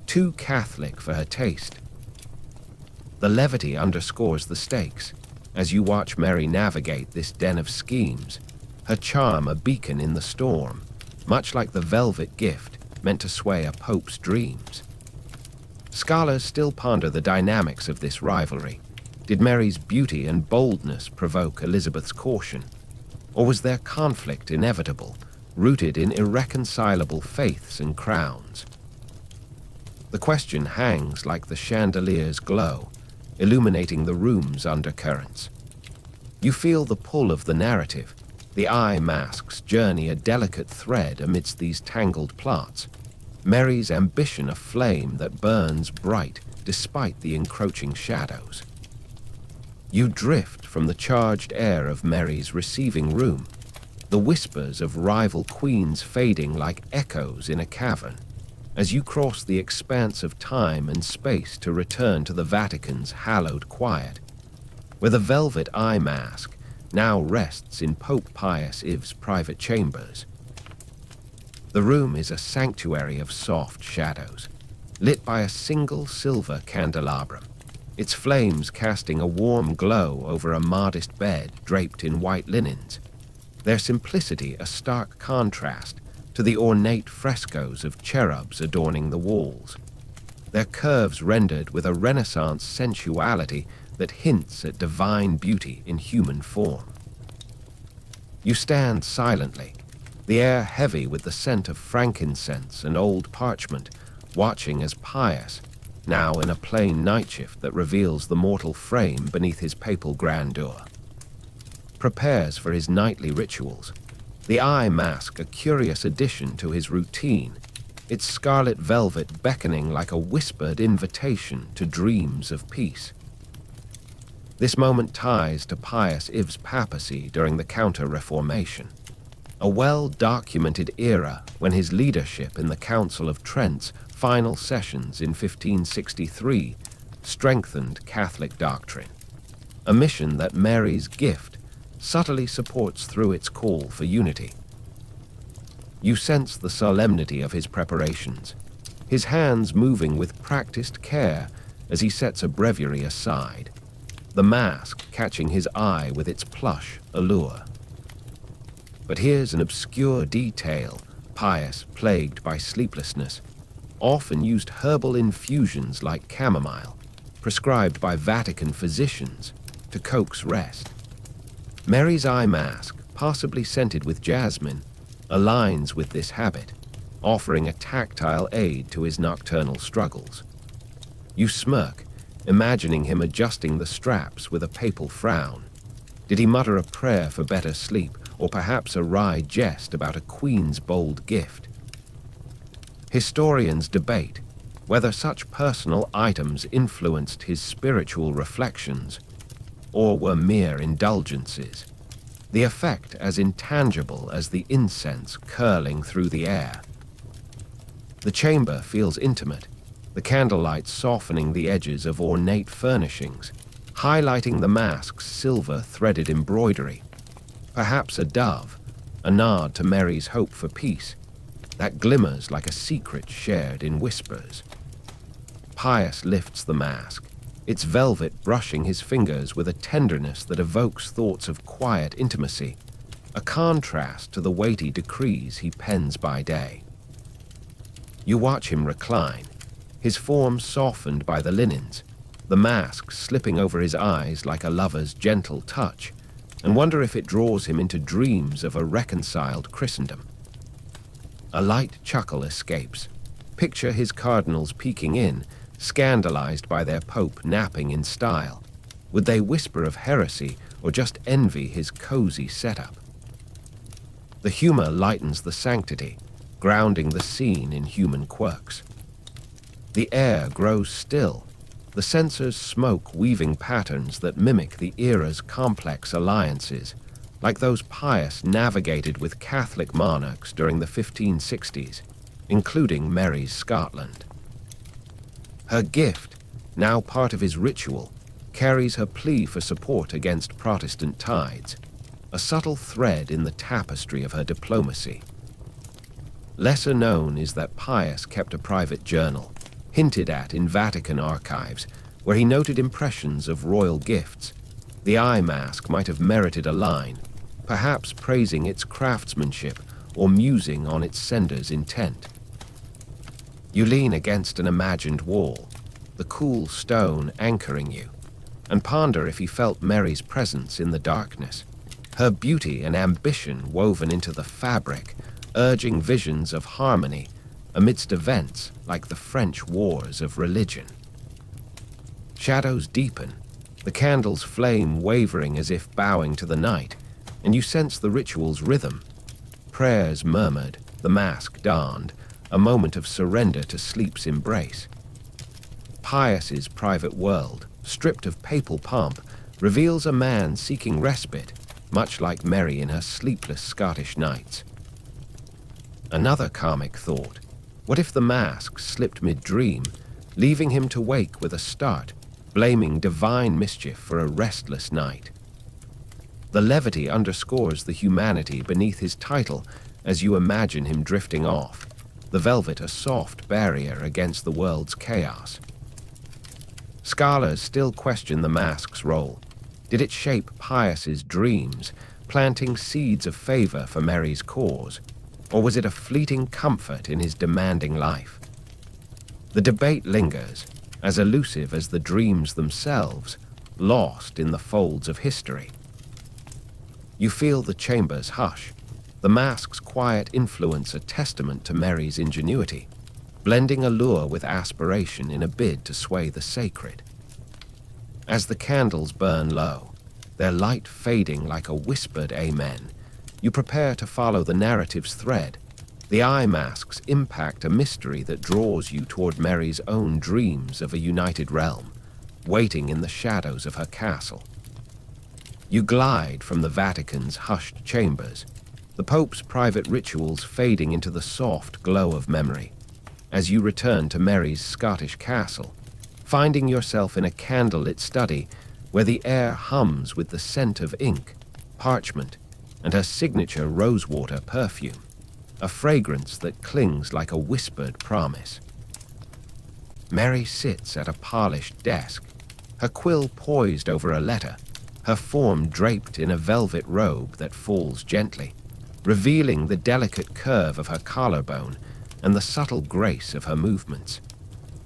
A: too Catholic for her taste? The levity underscores the stakes, as you watch Mary navigate this den of schemes, her charm a beacon in the storm, much like the velvet gift meant to sway a pope's dreams. Scholars still ponder the dynamics of this rivalry. Did Mary's beauty and boldness provoke Elizabeth's caution? Or was their conflict inevitable, rooted in irreconcilable faiths and crowns? The question hangs like the chandelier's glow, illuminating the room's undercurrents. You feel the pull of the narrative, the eye masks journey a delicate thread amidst these tangled plots, Mary's ambition a flame that burns bright despite the encroaching shadows. You drift from the charged air of Mary's receiving room, the whispers of rival queens fading like echoes in a cavern, as you cross the expanse of time and space to return to the Vatican's hallowed quiet, where the velvet eye mask now rests in Pope Pius IV's private chambers. The room is a sanctuary of soft shadows, lit by a single silver candelabrum, its flames casting a warm glow over a modest bed draped in white linens, their simplicity a stark contrast to the ornate frescoes of cherubs adorning the walls, their curves rendered with a Renaissance sensuality that hints at divine beauty in human form. You stand silently, the air heavy with the scent of frankincense and old parchment, watching as Pius, now in a plain nightshift that reveals the mortal frame beneath his papal grandeur, prepares for his nightly rituals, the eye mask a curious addition to his routine, its scarlet velvet beckoning like a whispered invitation to dreams of peace. This moment ties to Pius IV's papacy during the Counter-Reformation, a well-documented era when his leadership in the Council of Trent's final sessions in 1563 strengthened Catholic doctrine, a mission that Mary's gift subtly supports through its call for unity. You sense the solemnity of his preparations, his hands moving with practiced care as he sets a breviary aside, the mask catching his eye with its plush allure. But here's an obscure detail. Pius, plagued by sleeplessness, often used herbal infusions like chamomile, prescribed by Vatican physicians, to coax rest. Mary's eye mask, possibly scented with jasmine, aligns with this habit, offering a tactile aid to his nocturnal struggles. You smirk, imagining him adjusting the straps with a papal frown. Did he mutter a prayer for better sleep, or perhaps a wry jest about a queen's bold gift? Historians debate whether such personal items influenced his spiritual reflections or were mere indulgences, the effect as intangible as the incense curling through the air. The chamber feels intimate, the candlelight softening the edges of ornate furnishings, highlighting the mask's silver-threaded embroidery. Perhaps a dove, a nod to Mary's hope for peace, that glimmers like a secret shared in whispers. Pius lifts the mask, its velvet brushing his fingers with a tenderness that evokes thoughts of quiet intimacy, a contrast to the weighty decrees he pens by day. You watch him recline, his form softened by the linens, the mask slipping over his eyes like a lover's gentle touch, and wonder if it draws him into dreams of a reconciled Christendom. A light chuckle escapes. Picture his cardinals peeking in, scandalized by their pope napping in style. Would they whisper of heresy or just envy his cozy setup? The humor lightens the sanctity, grounding the scene in human quirks. The air grows still, the censers smoke weaving patterns that mimic the era's complex alliances, like those Pius navigated with Catholic monarchs during the 1560s, including Mary's Scotland. Her gift, now part of his ritual, carries her plea for support against Protestant tides, a subtle thread in the tapestry of her diplomacy. Lesser known is that Pius kept a private journal, hinted at in Vatican archives, where he noted impressions of royal gifts. The eye mask might have merited a line, perhaps praising its craftsmanship or musing on its sender's intent. You lean against an imagined wall, the cool stone anchoring you, and ponder if he felt Mary's presence in the darkness, her beauty and ambition woven into the fabric, urging visions of harmony amidst events like the French wars of religion. Shadows deepen, the candle's flame wavering as if bowing to the night, and you sense the ritual's rhythm. Prayers murmured, the mask donned, a moment of surrender to sleep's embrace. Pius's private world, stripped of papal pomp, reveals a man seeking respite, much like Mary in her sleepless Scottish nights. Another comic thought: what if the mask slipped mid-dream, leaving him to wake with a start, blaming divine mischief for a restless night? The levity underscores the humanity beneath his title, as you imagine him drifting off, the velvet a soft barrier against the world's chaos. Scholars still question the mask's role. Did it shape Pius's dreams, planting seeds of favor for Mary's cause, or was it a fleeting comfort in his demanding life? The debate lingers, as elusive as the dreams themselves, lost in the folds of history. You feel the chamber's hush, the mask's quiet influence a testament to Mary's ingenuity, blending allure with aspiration in a bid to sway the sacred. As the candles burn low, their light fading like a whispered amen, you prepare to follow the narrative's thread. The eye masks impact a mystery that draws you toward Mary's own dreams of a united realm, waiting in the shadows of her castle. You glide from the Vatican's hushed chambers, the Pope's private rituals fading into the soft glow of memory, as you return to Mary's Scottish castle, finding yourself in a candlelit study where the air hums with the scent of ink, parchment, and her signature rosewater perfume, a fragrance that clings like a whispered promise. Mary sits at a polished desk, her quill poised over a letter, her form draped in a velvet robe that falls gently, revealing the delicate curve of her collarbone and the subtle grace of her movements,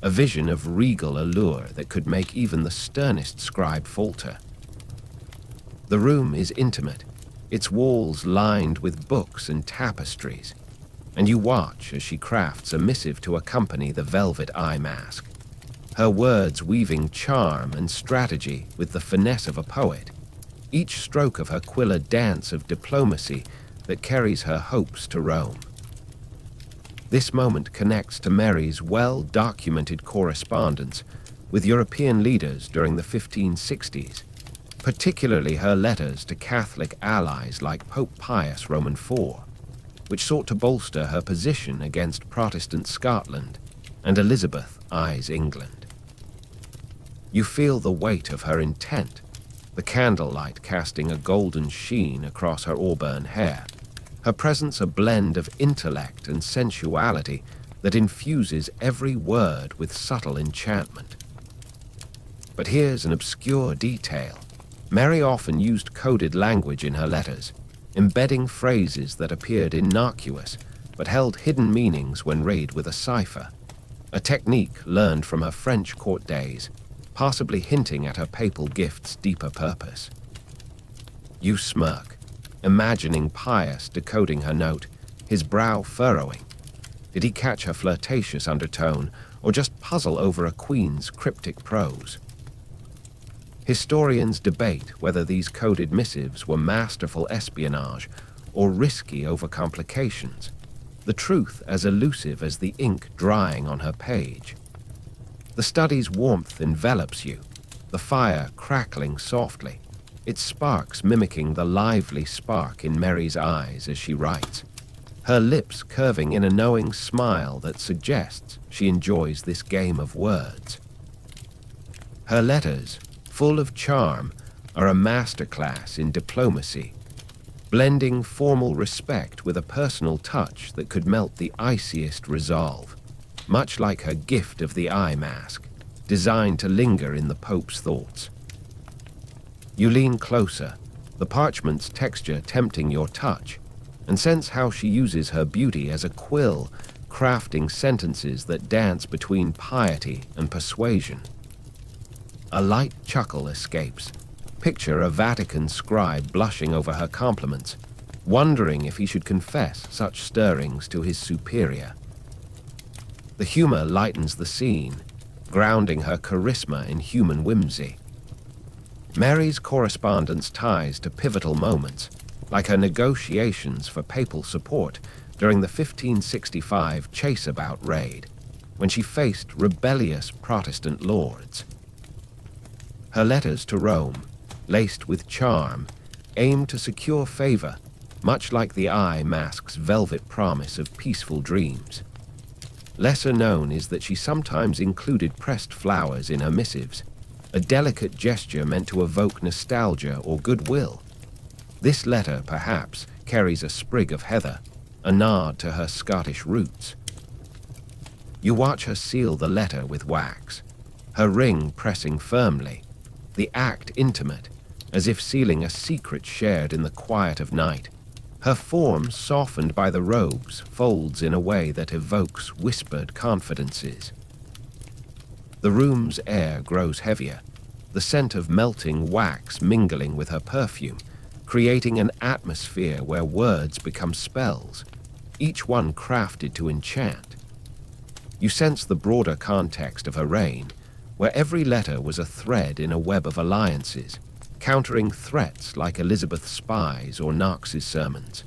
A: a vision of regal allure that could make even the sternest scribe falter. The room is intimate, its walls lined with books and tapestries, and you watch as she crafts a missive to accompany the velvet eye mask, her words weaving charm and strategy with the finesse of a poet, each stroke of her quill a dance of diplomacy that carries her hopes to Rome. This moment connects to Mary's well-documented correspondence with European leaders during the 1560s, particularly her letters to Catholic allies like Pope Pius Roman IV, which sought to bolster her position against Protestant Scotland and Elizabeth I's England. You feel the weight of her intent, the candlelight casting a golden sheen across her auburn hair, her presence a blend of intellect and sensuality that infuses every word with subtle enchantment. But here's an obscure detail. Mary often used coded language in her letters, embedding phrases that appeared innocuous but held hidden meanings when read with a cipher, a technique learned from her French court days, possibly hinting at her papal gift's deeper purpose. You smirk, imagining Pius decoding her note, his brow furrowing. Did he catch her flirtatious undertone, or just puzzle over a queen's cryptic prose? Historians debate whether these coded missives were masterful espionage or risky overcomplications, the truth as elusive as the ink drying on her page. The study's warmth envelops you, the fire crackling softly, its sparks mimicking the lively spark in Mary's eyes as she writes, her lips curving in a knowing smile that suggests she enjoys this game of words. Her letters, full of charm, are a masterclass in diplomacy, blending formal respect with a personal touch that could melt the iciest resolve, much like her gift of the eye mask, designed to linger in the Pope's thoughts. You lean closer, the parchment's texture tempting your touch, and sense how she uses her beauty as a quill, crafting sentences that dance between piety and persuasion. A light chuckle escapes. Picture a Vatican scribe blushing over her compliments, wondering if he should confess such stirrings to his superior. The humor lightens the scene, grounding her charisma in human whimsy. Mary's correspondence ties to pivotal moments, like her negotiations for papal support during the 1565 Chaseabout raid, when she faced rebellious Protestant lords. Her letters to Rome, laced with charm, aim to secure favor, much like the eye mask's velvet promise of peaceful dreams. Lesser known is that she sometimes included pressed flowers in her missives, a delicate gesture meant to evoke nostalgia or goodwill. This letter, perhaps, carries a sprig of heather, a nod to her Scottish roots. You watch her seal the letter with wax, her ring pressing firmly, the act intimate, as if sealing a secret shared in the quiet of night. Her form, softened by the robes, folds in a way that evokes whispered confidences. The room's air grows heavier, the scent of melting wax mingling with her perfume, creating an atmosphere where words become spells, each one crafted to enchant. You sense the broader context of her reign, where every letter was a thread in a web of alliances, countering threats like Elizabeth's spies or Knox's sermons.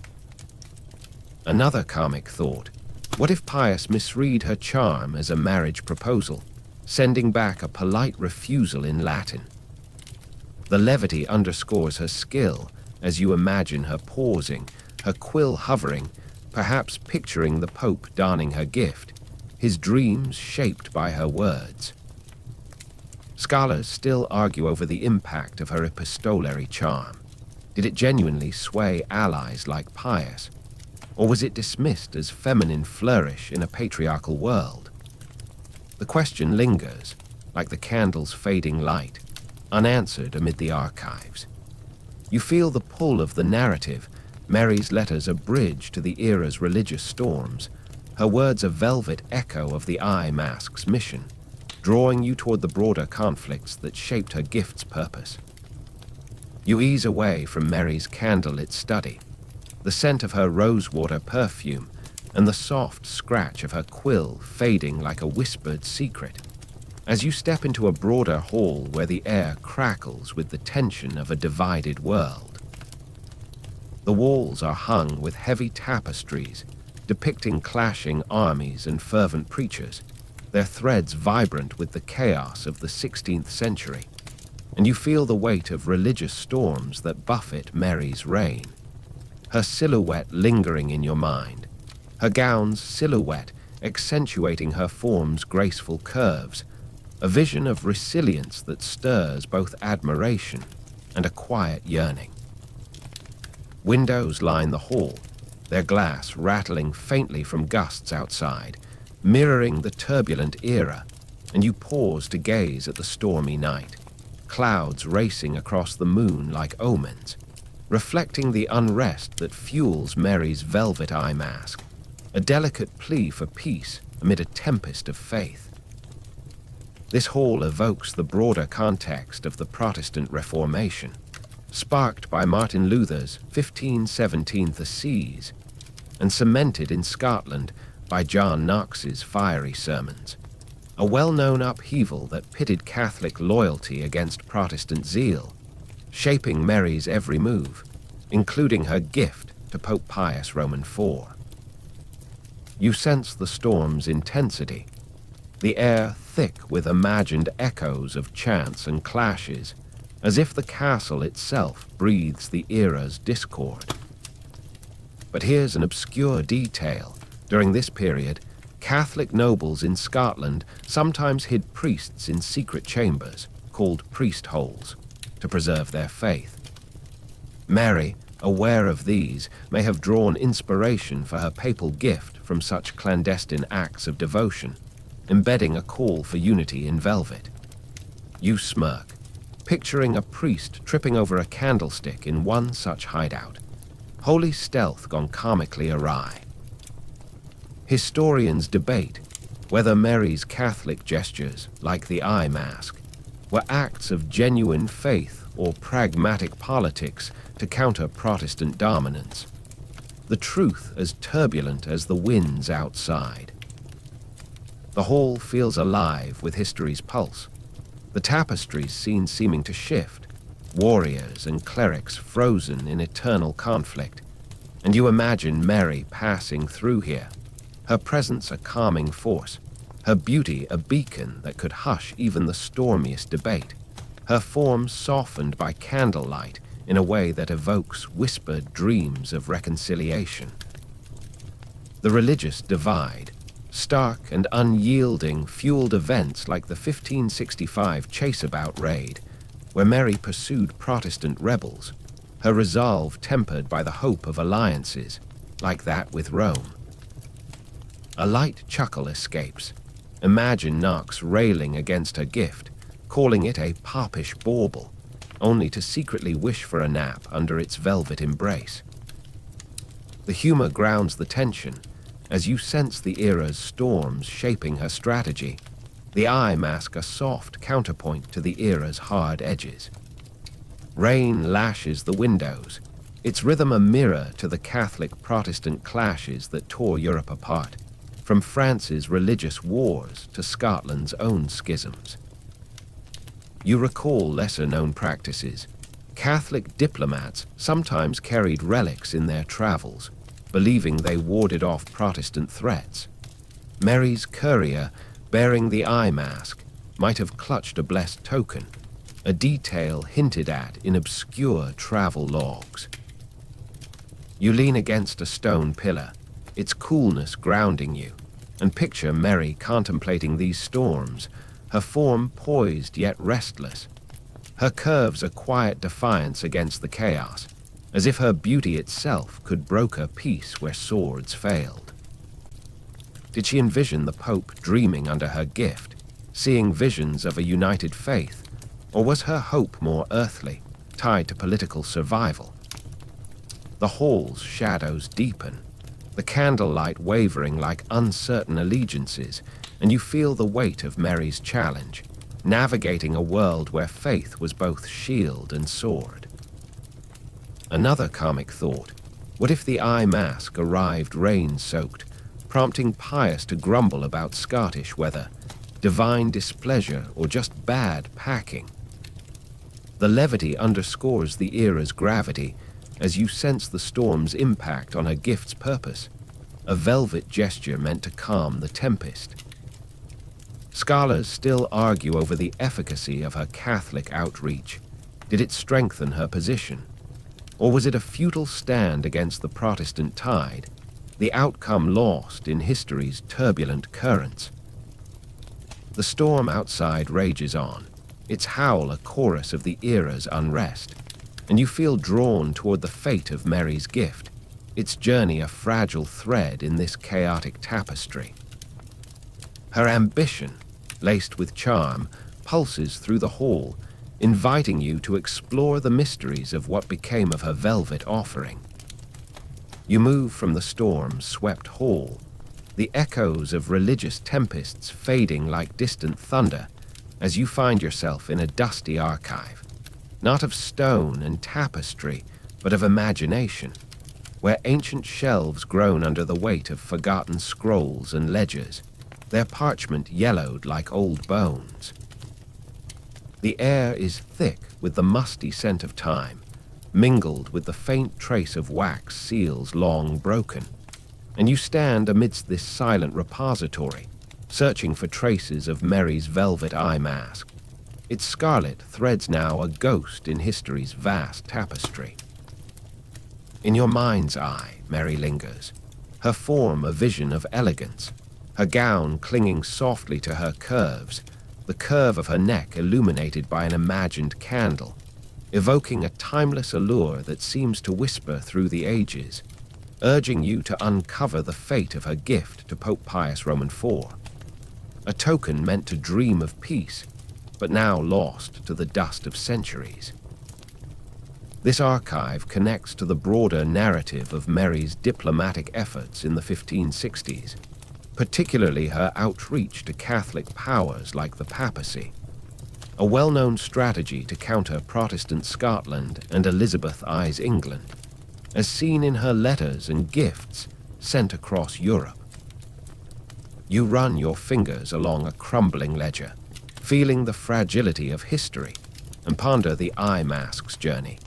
A: Another karmic thought: what if Pius misread her charm as a marriage proposal, sending back a polite refusal in Latin? The levity underscores her skill as you imagine her pausing, her quill hovering, perhaps picturing the Pope donning her gift, his dreams shaped by her words. Scholars still argue over the impact of her epistolary charm. Did it genuinely sway allies like Pius, or was it dismissed as feminine flourish in a patriarchal world? The question lingers, like the candle's fading light, unanswered amid the archives. You feel the pull of the narrative, Mary's letters a bridge to the era's religious storms, her words a velvet echo of the eye mask's mission, drawing you toward the broader conflicts that shaped her gift's purpose. You ease away from Mary's candlelit study, the scent of her rosewater perfume and the soft scratch of her quill fading like a whispered secret, as you step into a broader hall where the air crackles with the tension of a divided world. The walls are hung with heavy tapestries depicting clashing armies and fervent preachers, their threads vibrant with the chaos of the 16th century, and you feel the weight of religious storms that buffet Mary's reign, her silhouette lingering in your mind, her gown's silhouette accentuating her form's graceful curves, a vision of resilience that stirs both admiration and a quiet yearning. Windows line the hall, their glass rattling faintly from gusts outside, mirroring the turbulent era, and you pause to gaze at the stormy night, clouds racing across the moon like omens, reflecting the unrest that fuels Mary's velvet eye mask, a delicate plea for peace amid a tempest of faith. This hall evokes the broader context of the Protestant Reformation, sparked by Martin Luther's 1517 Theses and cemented in Scotland by John Knox's fiery sermons, a well-known upheaval that pitted Catholic loyalty against Protestant zeal, shaping Mary's every move, including her gift to Pope Pius Roman IV. You sense the storm's intensity, the air thick with imagined echoes of chants and clashes, as if the castle itself breathes the era's discord. But here's an obscure detail. During this period, Catholic nobles in Scotland sometimes hid priests in secret chambers, called priest holes, to preserve their faith. Mary, aware of these, may have drawn inspiration for her papal gift from such clandestine acts of devotion, embedding a call for unity in velvet. You smirk, picturing a priest tripping over a candlestick in one such hideout, holy stealth gone comically awry. Historians debate whether Mary's Catholic gestures, like the eye mask, were acts of genuine faith or pragmatic politics to counter Protestant dominance, the truth as turbulent as the winds outside. The hall feels alive with history's pulse, the tapestries seen seeming to shift, warriors and clerics frozen in eternal conflict, and you imagine Mary passing through here, her presence a calming force, her beauty a beacon that could hush even the stormiest debate, her form softened by candlelight in a way that evokes whispered dreams of reconciliation. The religious divide, stark and unyielding, fueled events like the 1565 Chaseabout raid, where Mary pursued Protestant rebels, her resolve tempered by the hope of alliances, like that with Rome. A light chuckle escapes. Imagine Knox railing against her gift, calling it a popish bauble, only to secretly wish for a nap under its velvet embrace. The humor grounds the tension as you sense the era's storms shaping her strategy, the eye mask a soft counterpoint to the era's hard edges. Rain lashes the windows, its rhythm a mirror to the Catholic-Protestant clashes that tore Europe apart, from France's religious wars to Scotland's own schisms. You recall lesser-known practices. Catholic diplomats sometimes carried relics in their travels, believing they warded off Protestant threats. Mary's courier, bearing the eye mask, might have clutched a blessed token, a detail hinted at in obscure travel logs. You lean against a stone pillar, its coolness grounding you, and picture Mary contemplating these storms, her form poised yet restless, her curves a quiet defiance against the chaos, as if her beauty itself could broker peace where swords failed. Did she envision the Pope dreaming under her gift, seeing visions of a united faith, or was her hope more earthly, tied to political survival? The hall's shadows deepen, the candlelight wavering like uncertain allegiances, and you feel the weight of Mary's challenge, navigating a world where faith was both shield and sword. Another comic thought, what if the eye mask arrived rain-soaked, prompting Pius to grumble about Scottish weather, divine displeasure, or just bad packing? The levity underscores the era's gravity as you sense the storm's impact on her gift's purpose, a velvet gesture meant to calm the tempest. Scholars still argue over the efficacy of her Catholic outreach. Did it strengthen her position? Or was it a futile stand against the Protestant tide, the outcome lost in history's turbulent currents? The storm outside rages on, its howl a chorus of the era's unrest, and you feel drawn toward the fate of Mary's gift, its journey a fragile thread in this chaotic tapestry. Her ambition, laced with charm, pulses through the hall, inviting you to explore the mysteries of what became of her velvet offering. You move from the storm-swept hall, the echoes of religious tempests fading like distant thunder, as you find yourself in a dusty archive, not of stone and tapestry, but of imagination, where ancient shelves groan under the weight of forgotten scrolls and ledgers, their parchment yellowed like old bones. The air is thick with the musty scent of time, mingled with the faint trace of wax seals long broken, and you stand amidst this silent repository, searching for traces of Mary's velvet eye mask. Its scarlet threads now a ghost in history's vast tapestry. In your mind's eye, Mary lingers, her form a vision of elegance, her gown clinging softly to her curves, the curve of her neck illuminated by an imagined candle, evoking a timeless allure that seems to whisper through the ages, urging you to uncover the fate of her gift to Pope Pius Roman IV, a token meant to dream of peace, but now lost to the dust of centuries. This archive connects to the broader narrative of Mary's diplomatic efforts in the 1560s, particularly her outreach to Catholic powers like the papacy, a well-known strategy to counter Protestant Scotland and Elizabeth I's England, as seen in her letters and gifts sent across Europe. You run your fingers along a crumbling ledger, feeling the fragility of history, and ponder the eye mask's journey,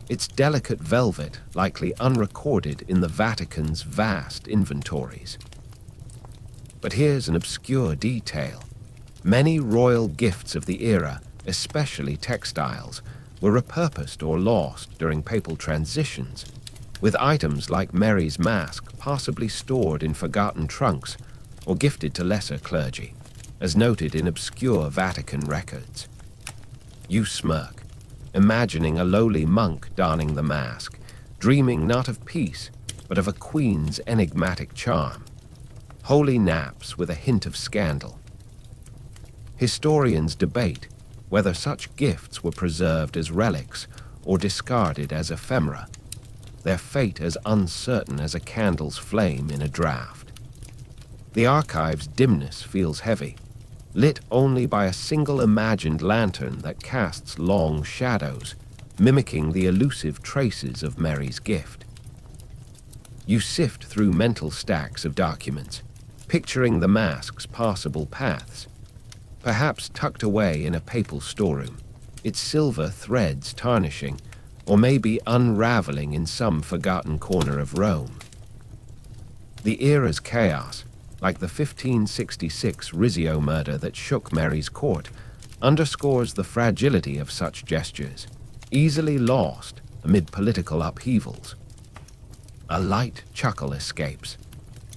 A: its delicate velvet likely unrecorded in the Vatican's vast inventories. But here's an obscure detail. Many royal gifts of the era, especially textiles, were repurposed or lost during papal transitions, with items like Mary's mask possibly stored in forgotten trunks or gifted to lesser clergy, as noted in obscure Vatican records. You smirk, imagining a lowly monk donning the mask, dreaming not of peace, but of a queen's enigmatic charm. Holy naps with a hint of scandal. Historians debate whether such gifts were preserved as relics or discarded as ephemera, their fate as uncertain as a candle's flame in a draught. The archive's dimness feels heavy, lit only by a single imagined lantern that casts long shadows, mimicking the elusive traces of Mary's gift. You sift through mental stacks of documents, picturing the mask's possible paths, perhaps tucked away in a papal storeroom, its silver threads tarnishing, or maybe unraveling in some forgotten corner of Rome. The era's chaos, like the 1566 Rizzio murder that shook Mary's court, underscores the fragility of such gestures, easily lost amid political upheavals. A light chuckle escapes.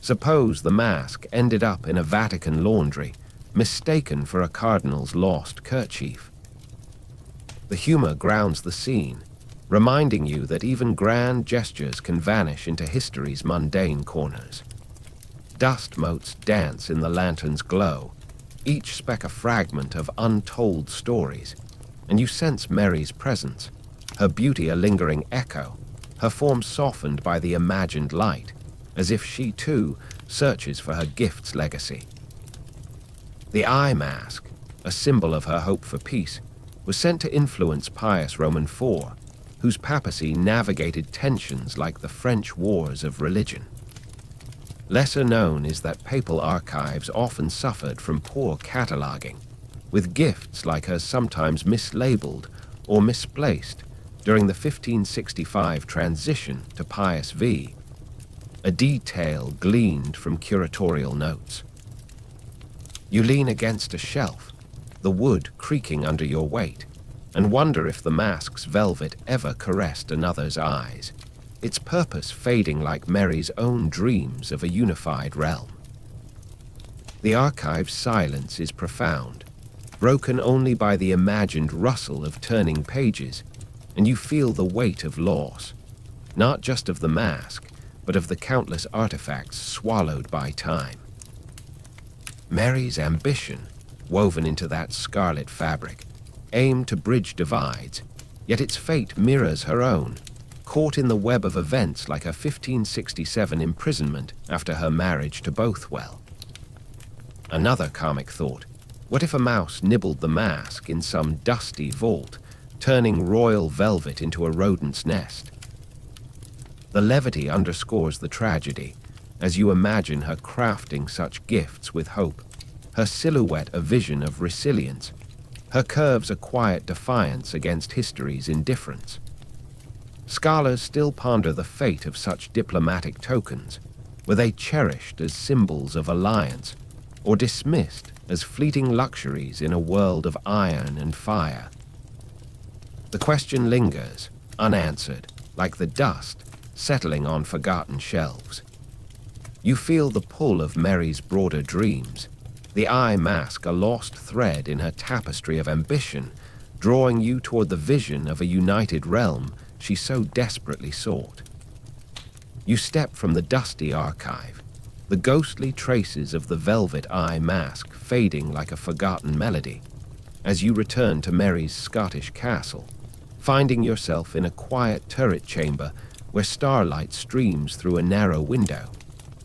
A: Suppose the mask ended up in a Vatican laundry, mistaken for a cardinal's lost kerchief. The humor grounds the scene, reminding you that even grand gestures can vanish into history's mundane corners. Dust motes dance in the lantern's glow, each speck a fragment of untold stories, and you sense Mary's presence, her beauty a lingering echo, her form softened by the imagined light, as if she too searches for her gift's legacy. The eye mask, a symbol of her hope for peace, was sent to influence Pius Roman IV, whose papacy navigated tensions like the French wars of religion. Lesser known is that papal archives often suffered from poor cataloging, with gifts like hers sometimes mislabeled or misplaced during the 1565 transition to Pius V, a detail gleaned from curatorial notes. You lean against a shelf, the wood creaking under your weight, and wonder if the mask's velvet ever caressed another's eyes, its purpose fading like Mary's own dreams of a unified realm. The archive's silence is profound, broken only by the imagined rustle of turning pages, and you feel the weight of loss, not just of the mask, but of the countless artifacts swallowed by time. Mary's ambition, woven into that scarlet fabric, aimed to bridge divides, yet its fate mirrors her own, caught in the web of events like her 1567 imprisonment after her marriage to Bothwell. Another comic thought, what if a mouse nibbled the mask in some dusty vault, turning royal velvet into a rodent's nest? The levity underscores the tragedy, as you imagine her crafting such gifts with hope, her silhouette a vision of resilience, her curves a quiet defiance against history's indifference. Scholars still ponder the fate of such diplomatic tokens. Were they cherished as symbols of alliance, or dismissed as fleeting luxuries in a world of iron and fire? The question lingers, unanswered, like the dust settling on forgotten shelves. You feel the pull of Mary's broader dreams, the eye mask a lost thread in her tapestry of ambition, drawing you toward the vision of a united realm she so desperately sought. You step from the dusty archive, the ghostly traces of the velvet eye mask fading like a forgotten melody, as you return to Mary's Scottish castle, finding yourself in a quiet turret chamber where starlight streams through a narrow window,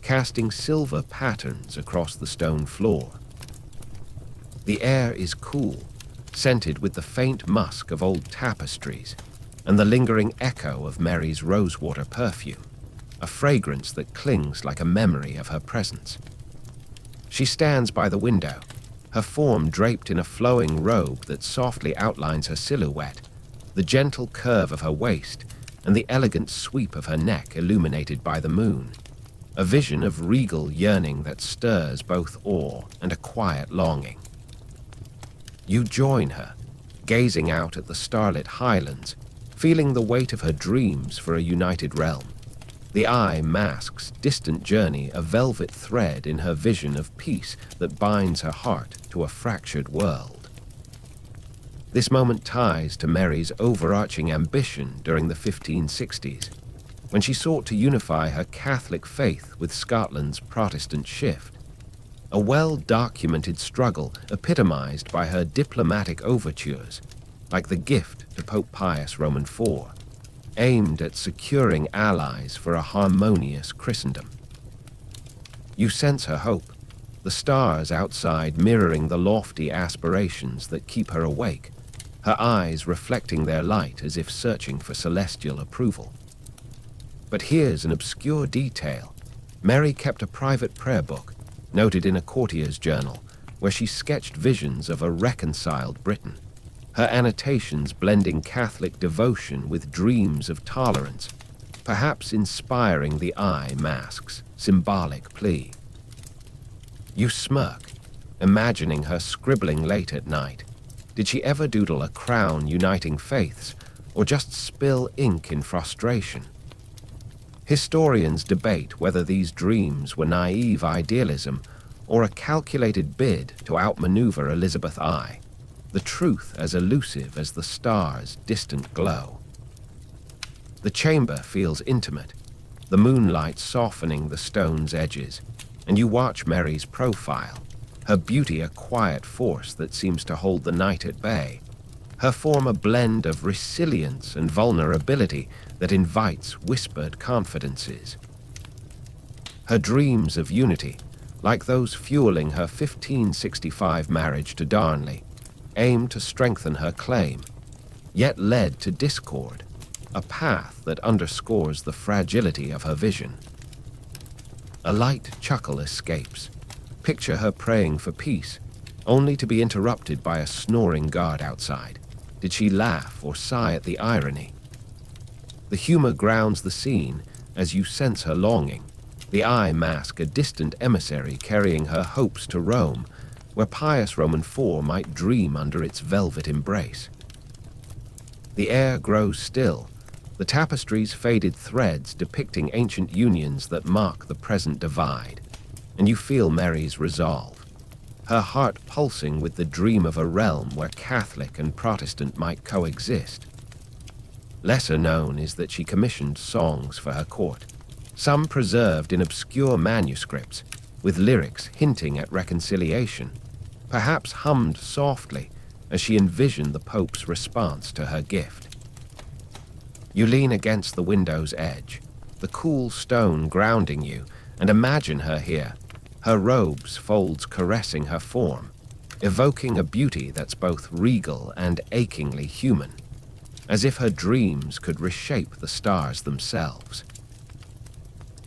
A: casting silver patterns across the stone floor. The air is cool, scented with the faint musk of old tapestries and the lingering echo of Mary's rosewater perfume, a fragrance that clings like a memory of her presence. She stands by the window, her form draped in a flowing robe that softly outlines her silhouette, the gentle curve of her waist and the elegant sweep of her neck illuminated by the moon, a vision of regal yearning that stirs both awe and a quiet longing. You join her, gazing out at the starlit highlands, feeling the weight of her dreams for a united realm. The eye masks distant journey, a velvet thread in her vision of peace that binds her heart to a fractured world. This moment ties to Mary's overarching ambition during the 1560s, when she sought to unify her Catholic faith with Scotland's Protestant shift. A well-documented struggle epitomized by her diplomatic overtures, like the gift to Pope Pius Roman IV, aimed at securing allies for a harmonious Christendom. You sense her hope, the stars outside mirroring the lofty aspirations that keep her awake, her eyes reflecting their light as if searching for celestial approval. But here's an obscure detail. Mary kept a private prayer book, noted in a courtier's journal, where she sketched visions of a reconciled Britain, her annotations blending Catholic devotion with dreams of tolerance, perhaps inspiring the eye mask's symbolic plea. You smirk, imagining her scribbling late at night. Did she ever doodle a crown uniting faiths, or just spill ink in frustration? Historians debate whether these dreams were naive idealism or a calculated bid to outmaneuver Elizabeth I, the truth as elusive as the stars' distant glow. The chamber feels intimate, the moonlight softening the stone's edges, and you watch Mary's profile, her beauty a quiet force that seems to hold the night at bay, her form a blend of resilience and vulnerability that invites whispered confidences. Her dreams of unity, like those fueling her 1565 marriage to Darnley, aim to strengthen her claim, yet led to discord, a path that underscores the fragility of her vision. A light chuckle escapes. Picture her praying for peace, only to be interrupted by a snoring guard outside. Did she laugh or sigh at the irony? The humor grounds the scene as you sense her longing, the eye mask a distant emissary carrying her hopes to Rome, where Pius Roman IV might dream under its velvet embrace. The air grows still, the tapestry's faded threads depicting ancient unions that mark the present divide, and you feel Mary's resolve, her heart pulsing with the dream of a realm where Catholic and Protestant might coexist. Lesser known is that she commissioned songs for her court, some preserved in obscure manuscripts, with lyrics hinting at reconciliation, perhaps hummed softly as she envisioned the Pope's response to her gift. You lean against the window's edge, the cool stone grounding you, and imagine her here, her robe's folds caressing her form, evoking a beauty that's both regal and achingly human, as if her dreams could reshape the stars themselves.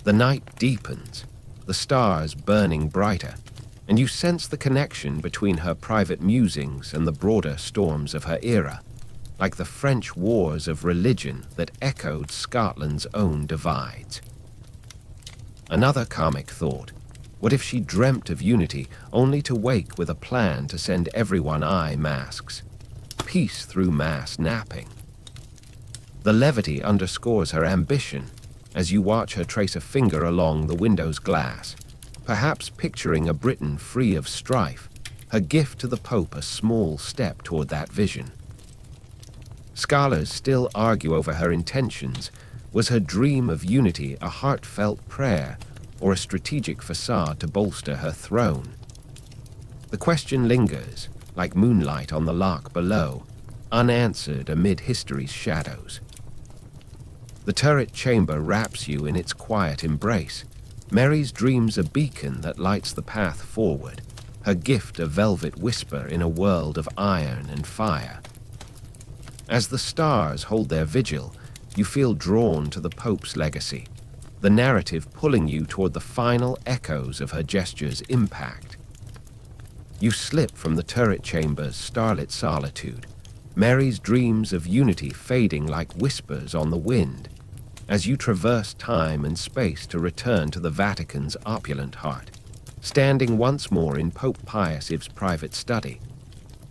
A: The night deepens, the stars burning brighter, and you sense the connection between her private musings and the broader storms of her era, like the French wars of religion that echoed Scotland's own divides. Another comic thought: what if she dreamt of unity only to wake with a plan to send everyone eye masks? Peace through mass napping. The levity underscores her ambition as you watch her trace a finger along the window's glass, perhaps picturing a Britain free of strife, her gift to the Pope a small step toward that vision. Scholars still argue over her intentions. Was her dream of unity a heartfelt prayer or a strategic facade to bolster her throne? The question lingers, like moonlight on the loch below, unanswered amid history's shadows. The turret chamber wraps you in its quiet embrace. Mary's dream's a beacon that lights the path forward, her gift a velvet whisper in a world of iron and fire. As the stars hold their vigil, you feel drawn to the Pope's legacy, the narrative pulling you toward the final echoes of her gesture's impact. You slip from the turret chamber's starlit solitude, Mary's dreams of unity fading like whispers on the wind, as you traverse time and space to return to the Vatican's opulent heart, standing once more in Pope Pius V's private study,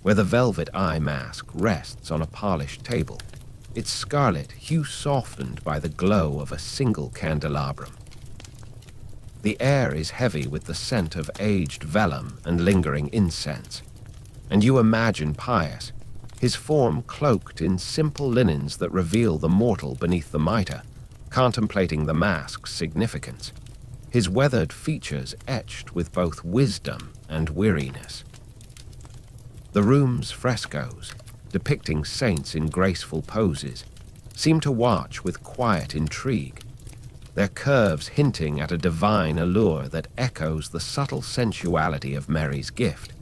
A: where the velvet eye mask rests on a polished table, its scarlet hue softened by the glow of a single candelabrum. The air is heavy with the scent of aged vellum and lingering incense, and you imagine Pius, his form cloaked in simple linens that reveal the mortal beneath the mitre, contemplating the mask's significance, his weathered features etched with both wisdom and weariness. The room's frescoes, depicting saints in graceful poses, seem to watch with quiet intrigue, their curves hinting at a divine allure that echoes the subtle sensuality of Mary's gift,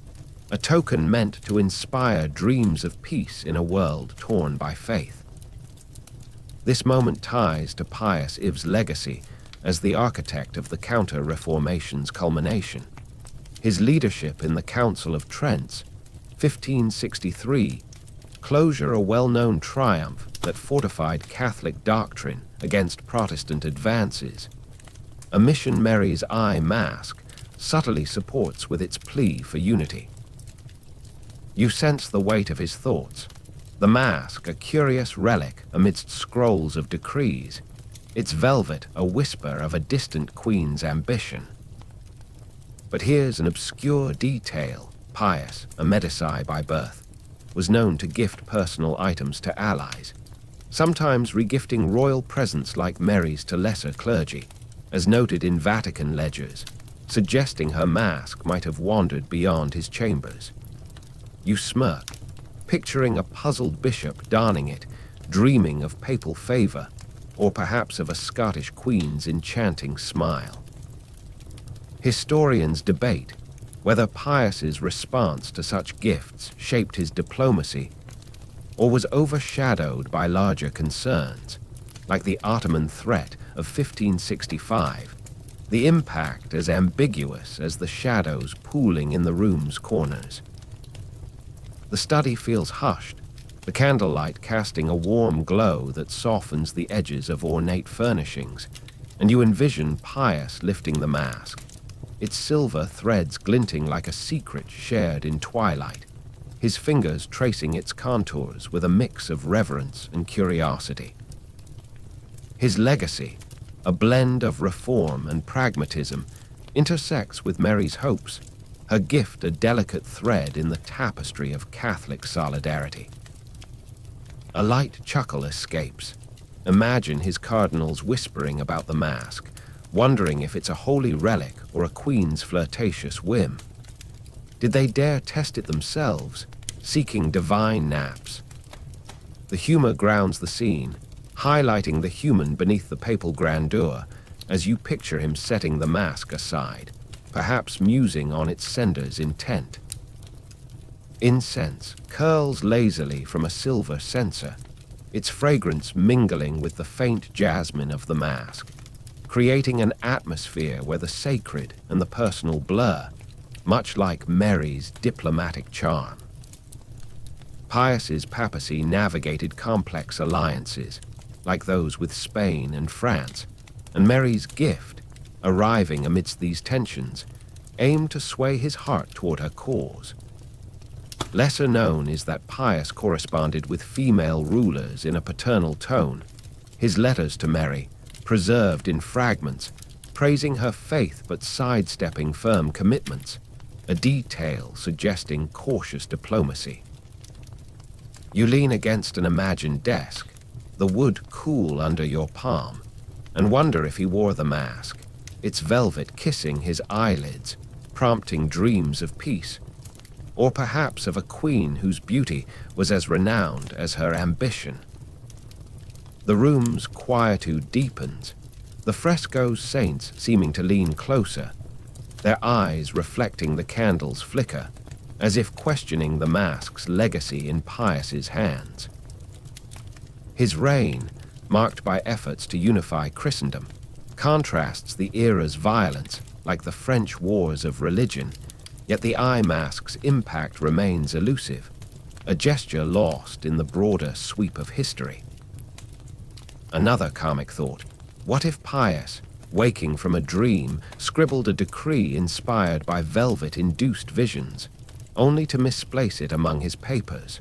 A: a token meant to inspire dreams of peace in a world torn by faith. This moment ties to Pius X's legacy as the architect of the Counter-Reformation's culmination. His leadership in the Council of Trent, 1563, closure a well-known triumph that fortified Catholic doctrine against Protestant advances. A mission Mary's eye mask subtly supports with its plea for unity. You sense the weight of his thoughts, the mask a curious relic amidst scrolls of decrees, its velvet a whisper of a distant queen's ambition. But here's an obscure detail. Pius, a Medici by birth, was known to gift personal items to allies, sometimes regifting royal presents like Mary's to lesser clergy, as noted in Vatican ledgers, suggesting her mask might have wandered beyond his chambers. You smirk, picturing a puzzled bishop donning it, dreaming of papal favor, or perhaps of a Scottish queen's enchanting smile. Historians debate whether Pius's response to such gifts shaped his diplomacy or was overshadowed by larger concerns, like the Ottoman threat of 1565, the impact as ambiguous as the shadows pooling in the room's corners. The study feels hushed, the candlelight casting a warm glow that softens the edges of ornate furnishings, and you envision Pius lifting the mask, its silver threads glinting like a secret shared in twilight, his fingers tracing its contours with a mix of reverence and curiosity. His legacy, a blend of reform and pragmatism, intersects with Mary's hopes, her gift a delicate thread in the tapestry of Catholic solidarity. A light chuckle escapes. Imagine his cardinals whispering about the mask, wondering if it's a holy relic or a queen's flirtatious whim. Did they dare test it themselves, seeking divine naps? The humor grounds the scene, highlighting the human beneath the papal grandeur as you picture him setting the mask aside, perhaps musing on its sender's intent. Incense curls lazily from a silver censer, its fragrance mingling with the faint jasmine of the mask, creating an atmosphere where the sacred and the personal blur, much like Mary's diplomatic charm. Pius's papacy navigated complex alliances, like those with Spain and France, and Mary's gift, arriving amidst these tensions, aimed to sway his heart toward her cause. Lesser known is that Pius corresponded with female rulers in a paternal tone, his letters to Mary, preserved in fragments, praising her faith but sidestepping firm commitments, a detail suggesting cautious diplomacy. You lean against an imagined desk, the wood cool under your palm, and wonder if he wore the mask, its velvet kissing his eyelids, prompting dreams of peace, or perhaps of a queen whose beauty was as renowned as her ambition. The room's quietude deepens, the fresco's saints seeming to lean closer, their eyes reflecting the candle's flicker, as if questioning the mask's legacy in Pius's hands. His reign, marked by efforts to unify Christendom, contrasts the era's violence like the French wars of religion, yet the eye mask's impact remains elusive, a gesture lost in the broader sweep of history. Another comic thought, what if Pius, waking from a dream, scribbled a decree inspired by velvet-induced visions, only to misplace it among his papers?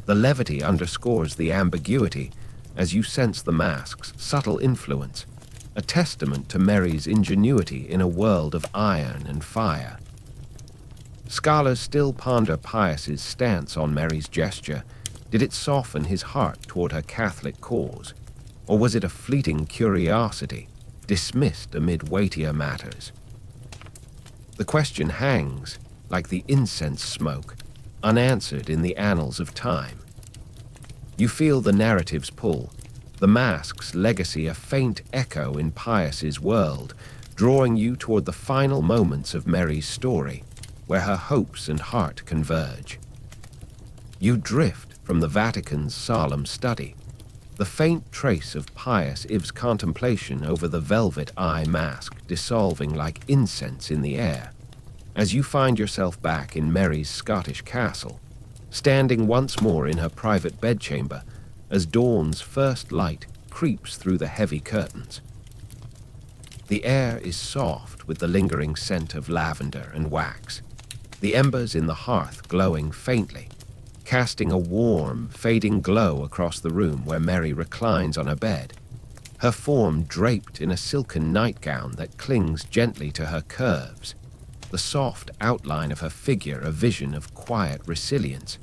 A: The levity underscores the ambiguity as you sense the mask's subtle influence, a testament to Mary's ingenuity in a world of iron and fire. Scholars still ponder Pius's stance on Mary's gesture. Did it soften his heart toward her Catholic cause? Or was it a fleeting curiosity, dismissed amid weightier matters? The question hangs, like the incense smoke, unanswered in the annals of time. You feel the narrative's pull, the mask's legacy a faint echo in Pius's world, drawing you toward the final moments of Mary's story, where her hopes and heart converge. You drift from the Vatican's solemn study, the faint trace of Pius Ives' contemplation over the velvet eye mask dissolving like incense in the air, as you find yourself back in Mary's Scottish castle, standing once more in her private bedchamber as dawn's first light creeps through the heavy curtains. The air is soft with the lingering scent of lavender and wax, the embers in the hearth glowing faintly, casting a warm, fading glow across the room where Mary reclines on her bed, her form draped in a silken nightgown that clings gently to her curves, the soft outline of her figure a vision of quiet resilience,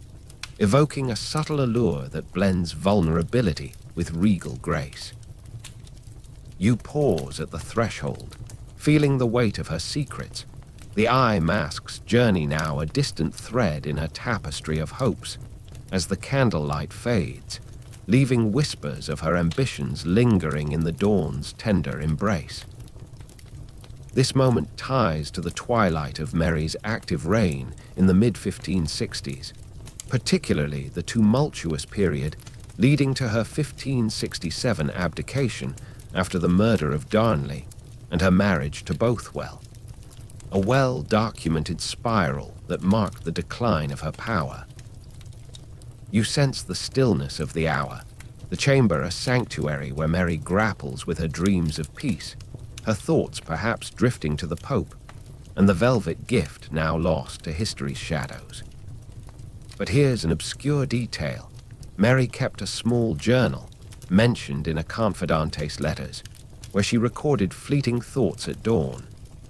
A: evoking a subtle allure that blends vulnerability with regal grace. You pause at the threshold, feeling the weight of her secrets, the eye mask's journey now a distant thread in her tapestry of hopes, as the candlelight fades, leaving whispers of her ambitions lingering in the dawn's tender embrace. This moment ties to the twilight of Mary's active reign in the mid-1560s, particularly the tumultuous period leading to her 1567 abdication after the murder of Darnley and her marriage to Bothwell, a well-documented spiral that marked the decline of her power. You sense the stillness of the hour, the chamber a sanctuary where Mary grapples with her dreams of peace, her thoughts perhaps drifting to the Pope, and the velvet gift now lost to history's shadows. But here's an obscure detail. Mary kept a small journal, mentioned in a confidante's letters, where she recorded fleeting thoughts at dawn,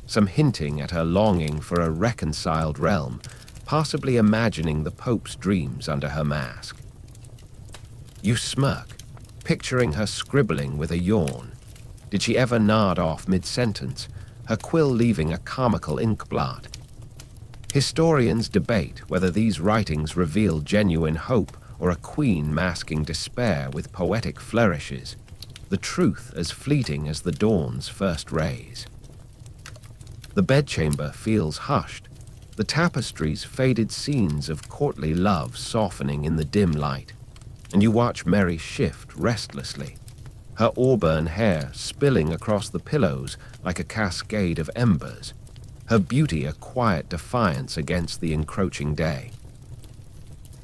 A: some hinting at her longing for a reconciled realm, possibly imagining the Pope's dreams under her mask. You smirk, picturing her scribbling with a yawn. Did she ever nod off mid-sentence, her quill leaving a comical ink blot? Historians debate whether these writings reveal genuine hope or a queen masking despair with poetic flourishes, the truth as fleeting as the dawn's first rays. The bedchamber feels hushed, the tapestry's faded scenes of courtly love softening in the dim light, and you watch Mary shift restlessly, her auburn hair spilling across the pillows like a cascade of embers, her beauty a quiet defiance against the encroaching day.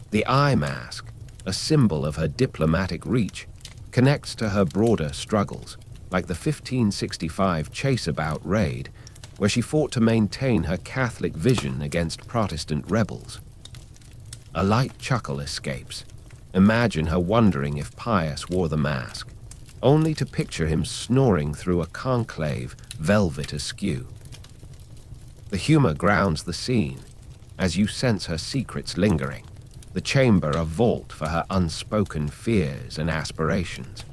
A: The eye mask, a symbol of her diplomatic reach, connects to her broader struggles, like the 1565 Chaseabout raid, where she fought to maintain her Catholic vision against Protestant rebels. A light chuckle escapes. Imagine her wondering if Pius wore the mask, only to picture him snoring through a conclave, velvet askew. The humor grounds the scene, as you sense her secrets lingering, the chamber a vault for her unspoken fears and aspirations.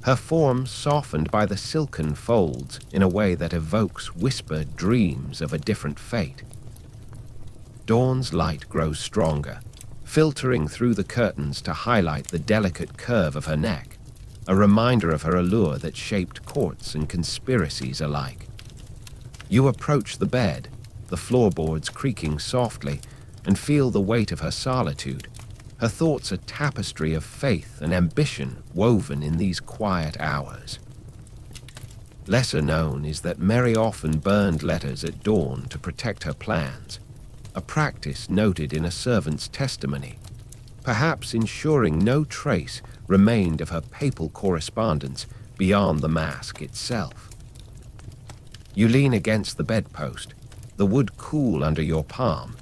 A: Her form softened by the silken folds in a way that evokes whispered dreams of a different fate. Dawn's light grows stronger, filtering through the curtains to highlight the delicate curve of her neck, a reminder of her allure that shaped courts and conspiracies alike. You approach the bed, the floorboards creaking softly, and feel the weight of her solitude, her thoughts a tapestry of faith and ambition woven in these quiet hours. Lesser known is that Mary often burned letters at dawn to protect her plans, a practice noted in a servant's testimony, perhaps ensuring no trace remained of her papal correspondence beyond the mask itself. You lean against the bedpost, the wood cool under your palm,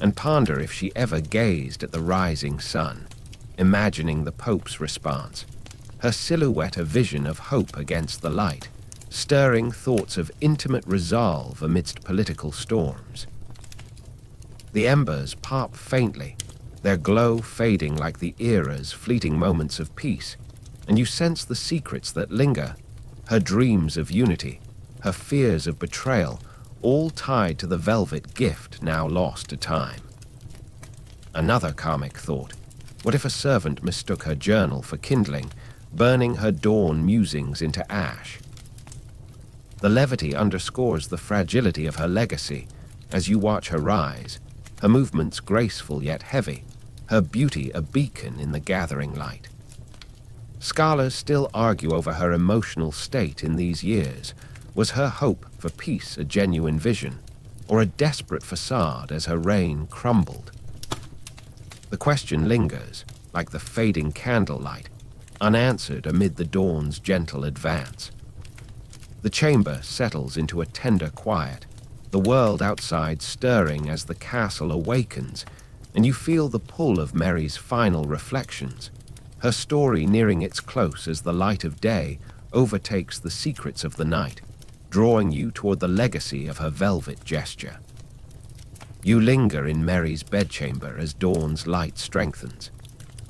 A: and ponder if she ever gazed at the rising sun, imagining the Pope's response, her silhouette a vision of hope against the light, stirring thoughts of intimate resolve amidst political storms. The embers pop faintly, their glow fading like the era's fleeting moments of peace, and you sense the secrets that linger, her dreams of unity, her fears of betrayal, all tied to the velvet gift now lost to time. Another karmic thought: what if a servant mistook her journal for kindling, burning her dawn musings into ash? The levity underscores the fragility of her legacy as you watch her rise, her movements graceful yet heavy, her beauty a beacon in the gathering light. Scholars still argue over her emotional state in these years. Was her hope for peace a genuine vision, or a desperate facade as her reign crumbled? The question lingers, like the fading candlelight, unanswered amid the dawn's gentle advance. The chamber settles into a tender quiet, the world outside stirring as the castle awakens, and you feel the pull of Mary's final reflections, her story nearing its close as the light of day overtakes the secrets of the night, drawing you toward the legacy of her velvet gesture. You linger in Mary's bedchamber as dawn's light strengthens,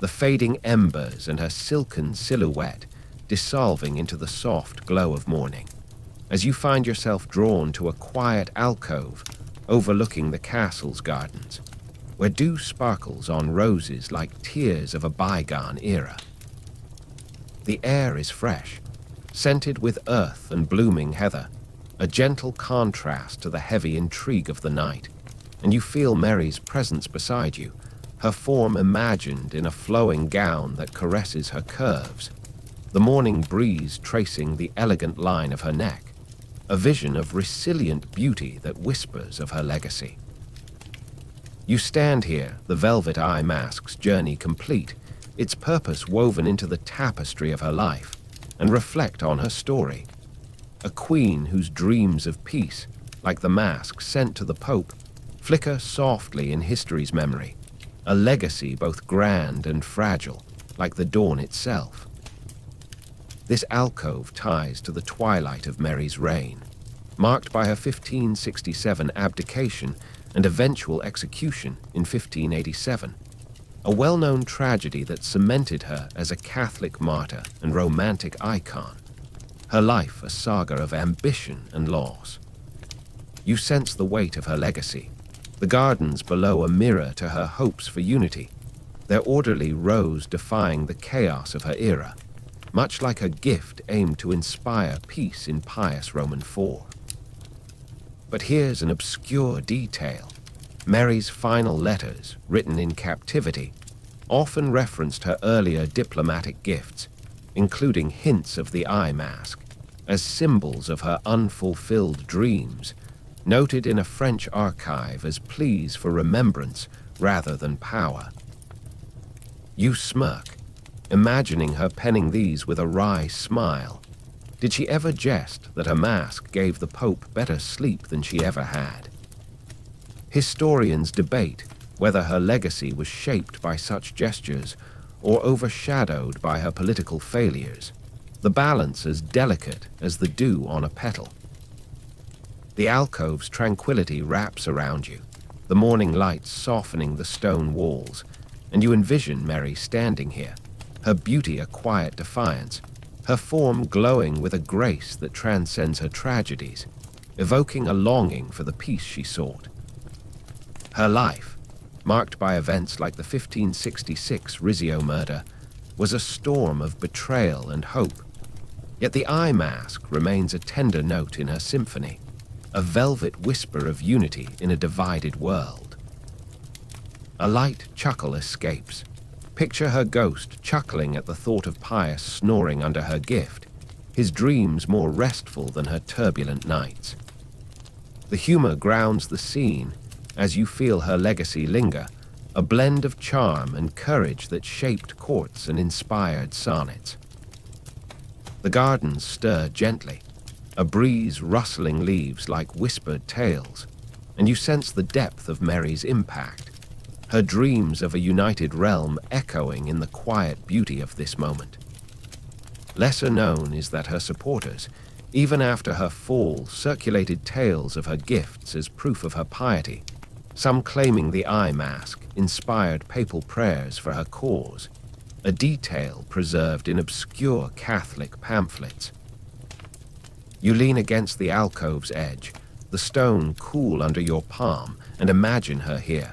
A: the fading embers and her silken silhouette dissolving into the soft glow of morning, as you find yourself drawn to a quiet alcove overlooking the castle's gardens, where dew sparkles on roses like tears of a bygone era. The air is fresh, scented with earth and blooming heather, a gentle contrast to the heavy intrigue of the night, and you feel Mary's presence beside you, her form imagined in a flowing gown that caresses her curves, the morning breeze tracing the elegant line of her neck, a vision of resilient beauty that whispers of her legacy. You stand here, the velvet eye mask's journey complete, its purpose woven into the tapestry of her life, and reflect on her story. A queen whose dreams of peace, like the mask sent to the Pope, flicker softly in history's memory, a legacy both grand and fragile, like the dawn itself. This alcove ties to the twilight of Mary's reign, marked by her 1567 abdication and eventual execution in 1587, a well-known tragedy that cemented her as a Catholic martyr and romantic icon, her life a saga of ambition and loss. You sense the weight of her legacy, the gardens below a mirror to her hopes for unity, their orderly rows defying the chaos of her era, much like a gift aimed to inspire peace in pious Roman IV. But here's an obscure detail. Mary's final letters, written in captivity, often referenced her earlier diplomatic gifts, including hints of the eye mask, as symbols of her unfulfilled dreams, noted in a French archive as pleas for remembrance rather than power. You smirk, imagining her penning these with a wry smile. Did she ever jest that her mask gave the Pope better sleep than she ever had? Historians debate whether her legacy was shaped by such gestures or overshadowed by her political failures, the balance as delicate as the dew on a petal. The alcove's tranquility wraps around you, the morning light softening the stone walls, and you envision Mary standing here, her beauty a quiet defiance, her form glowing with a grace that transcends her tragedies, evoking a longing for the peace she sought. Her life, marked by events like the 1566 Rizzio murder, was a storm of betrayal and hope, yet the eye mask remains a tender note in her symphony, a velvet whisper of unity in a divided world. A light chuckle escapes. Picture her ghost chuckling at the thought of Pius snoring under her gift, his dreams more restful than her turbulent nights. The humor grounds the scene as you feel her legacy linger, a blend of charm and courage that shaped courts and inspired sonnets. The gardens stir gently, a breeze rustling leaves like whispered tales, and you sense the depth of Mary's impact, her dreams of a united realm echoing in the quiet beauty of this moment. Lesser known is that her supporters, even after her fall, circulated tales of her gifts as proof of her piety, some claiming the eye mask inspired papal prayers for her cause, a detail preserved in obscure Catholic pamphlets. You lean against the alcove's edge, the stone cool under your palm, and imagine her here,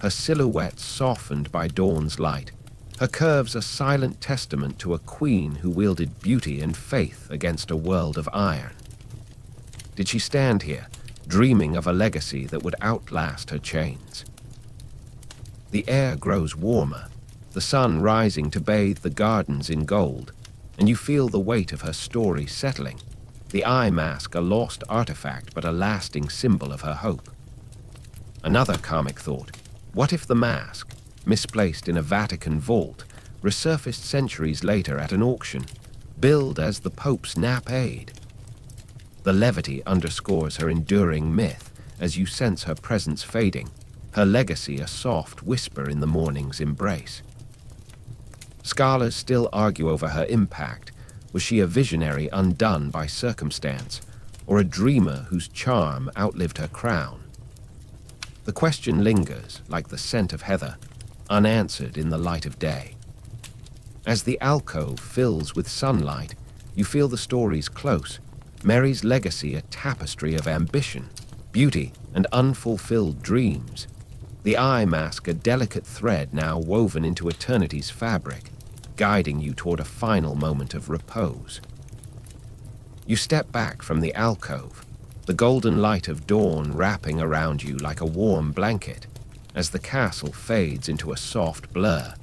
A: her silhouette softened by dawn's light, her curves a silent testament to a queen who wielded beauty and faith against a world of iron. Did she stand here, dreaming of a legacy that would outlast her chains? The air grows warmer, the sun rising to bathe the gardens in gold, and you feel the weight of her story settling, the eye mask a lost artifact but a lasting symbol of her hope. Another karmic thought: what if the mask, misplaced in a Vatican vault, resurfaced centuries later at an auction, billed as the Pope's nap-aid? The levity underscores her enduring myth as you sense her presence fading, her legacy a soft whisper in the morning's embrace. Scholars still argue over her impact. Was she a visionary undone by circumstance, or a dreamer whose charm outlived her crown? The question lingers, like the scent of heather, unanswered in the light of day. As the alcove fills with sunlight, you feel the stories close, Mary's legacy a tapestry of ambition, beauty, and unfulfilled dreams. The eye mask a delicate thread now woven into eternity's fabric, guiding you toward a final moment of repose. You step back from the alcove, the golden light of dawn wrapping around you like a warm blanket, as the castle fades into a soft blur,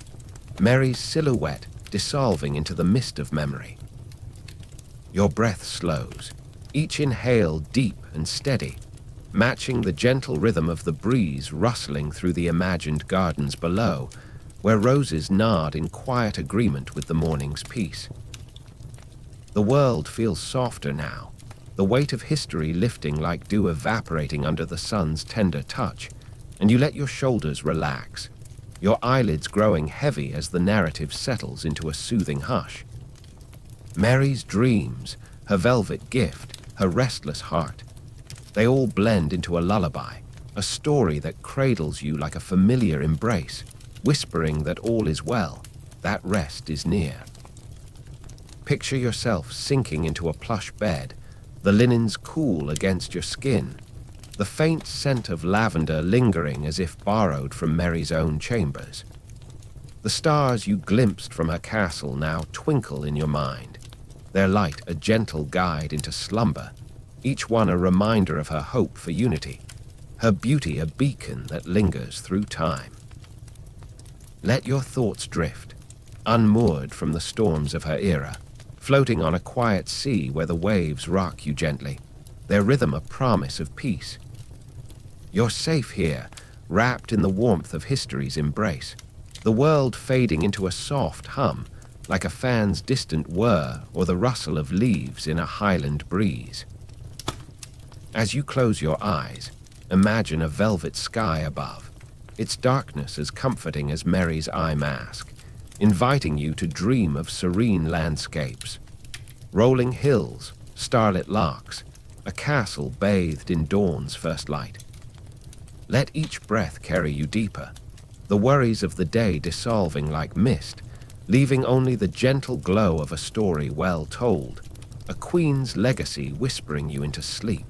A: Mary's silhouette dissolving into the mist of memory. Your breath slows, each inhale deep and steady, matching the gentle rhythm of the breeze rustling through the imagined gardens below, where roses nod in quiet agreement with the morning's peace. The world feels softer now, the weight of history lifting like dew evaporating under the sun's tender touch, and you let your shoulders relax, your eyelids growing heavy as the narrative settles into a soothing hush. Mary's dreams, her velvet gift, her restless heart, they all blend into a lullaby, a story that cradles you like a familiar embrace, whispering that all is well, that rest is near. Picture yourself sinking into a plush bed, the linens cool against your skin, the faint scent of lavender lingering as if borrowed from Mary's own chambers. The stars you glimpsed from her castle now twinkle in your mind, their light a gentle guide into slumber, each one a reminder of her hope for unity, her beauty a beacon that lingers through time. Let your thoughts drift, unmoored from the storms of her era, floating on a quiet sea where the waves rock you gently, their rhythm a promise of peace. You're safe here, wrapped in the warmth of history's embrace, the world fading into a soft hum, like a fan's distant whir or the rustle of leaves in a highland breeze. As you close your eyes, imagine a velvet sky above, its darkness as comforting as Mary's eye mask, inviting you to dream of serene landscapes. Rolling hills, starlit lochs, a castle bathed in dawn's first light. Let each breath carry you deeper, the worries of the day dissolving like mist, leaving only the gentle glow of a story well told, a queen's legacy whispering you into sleep.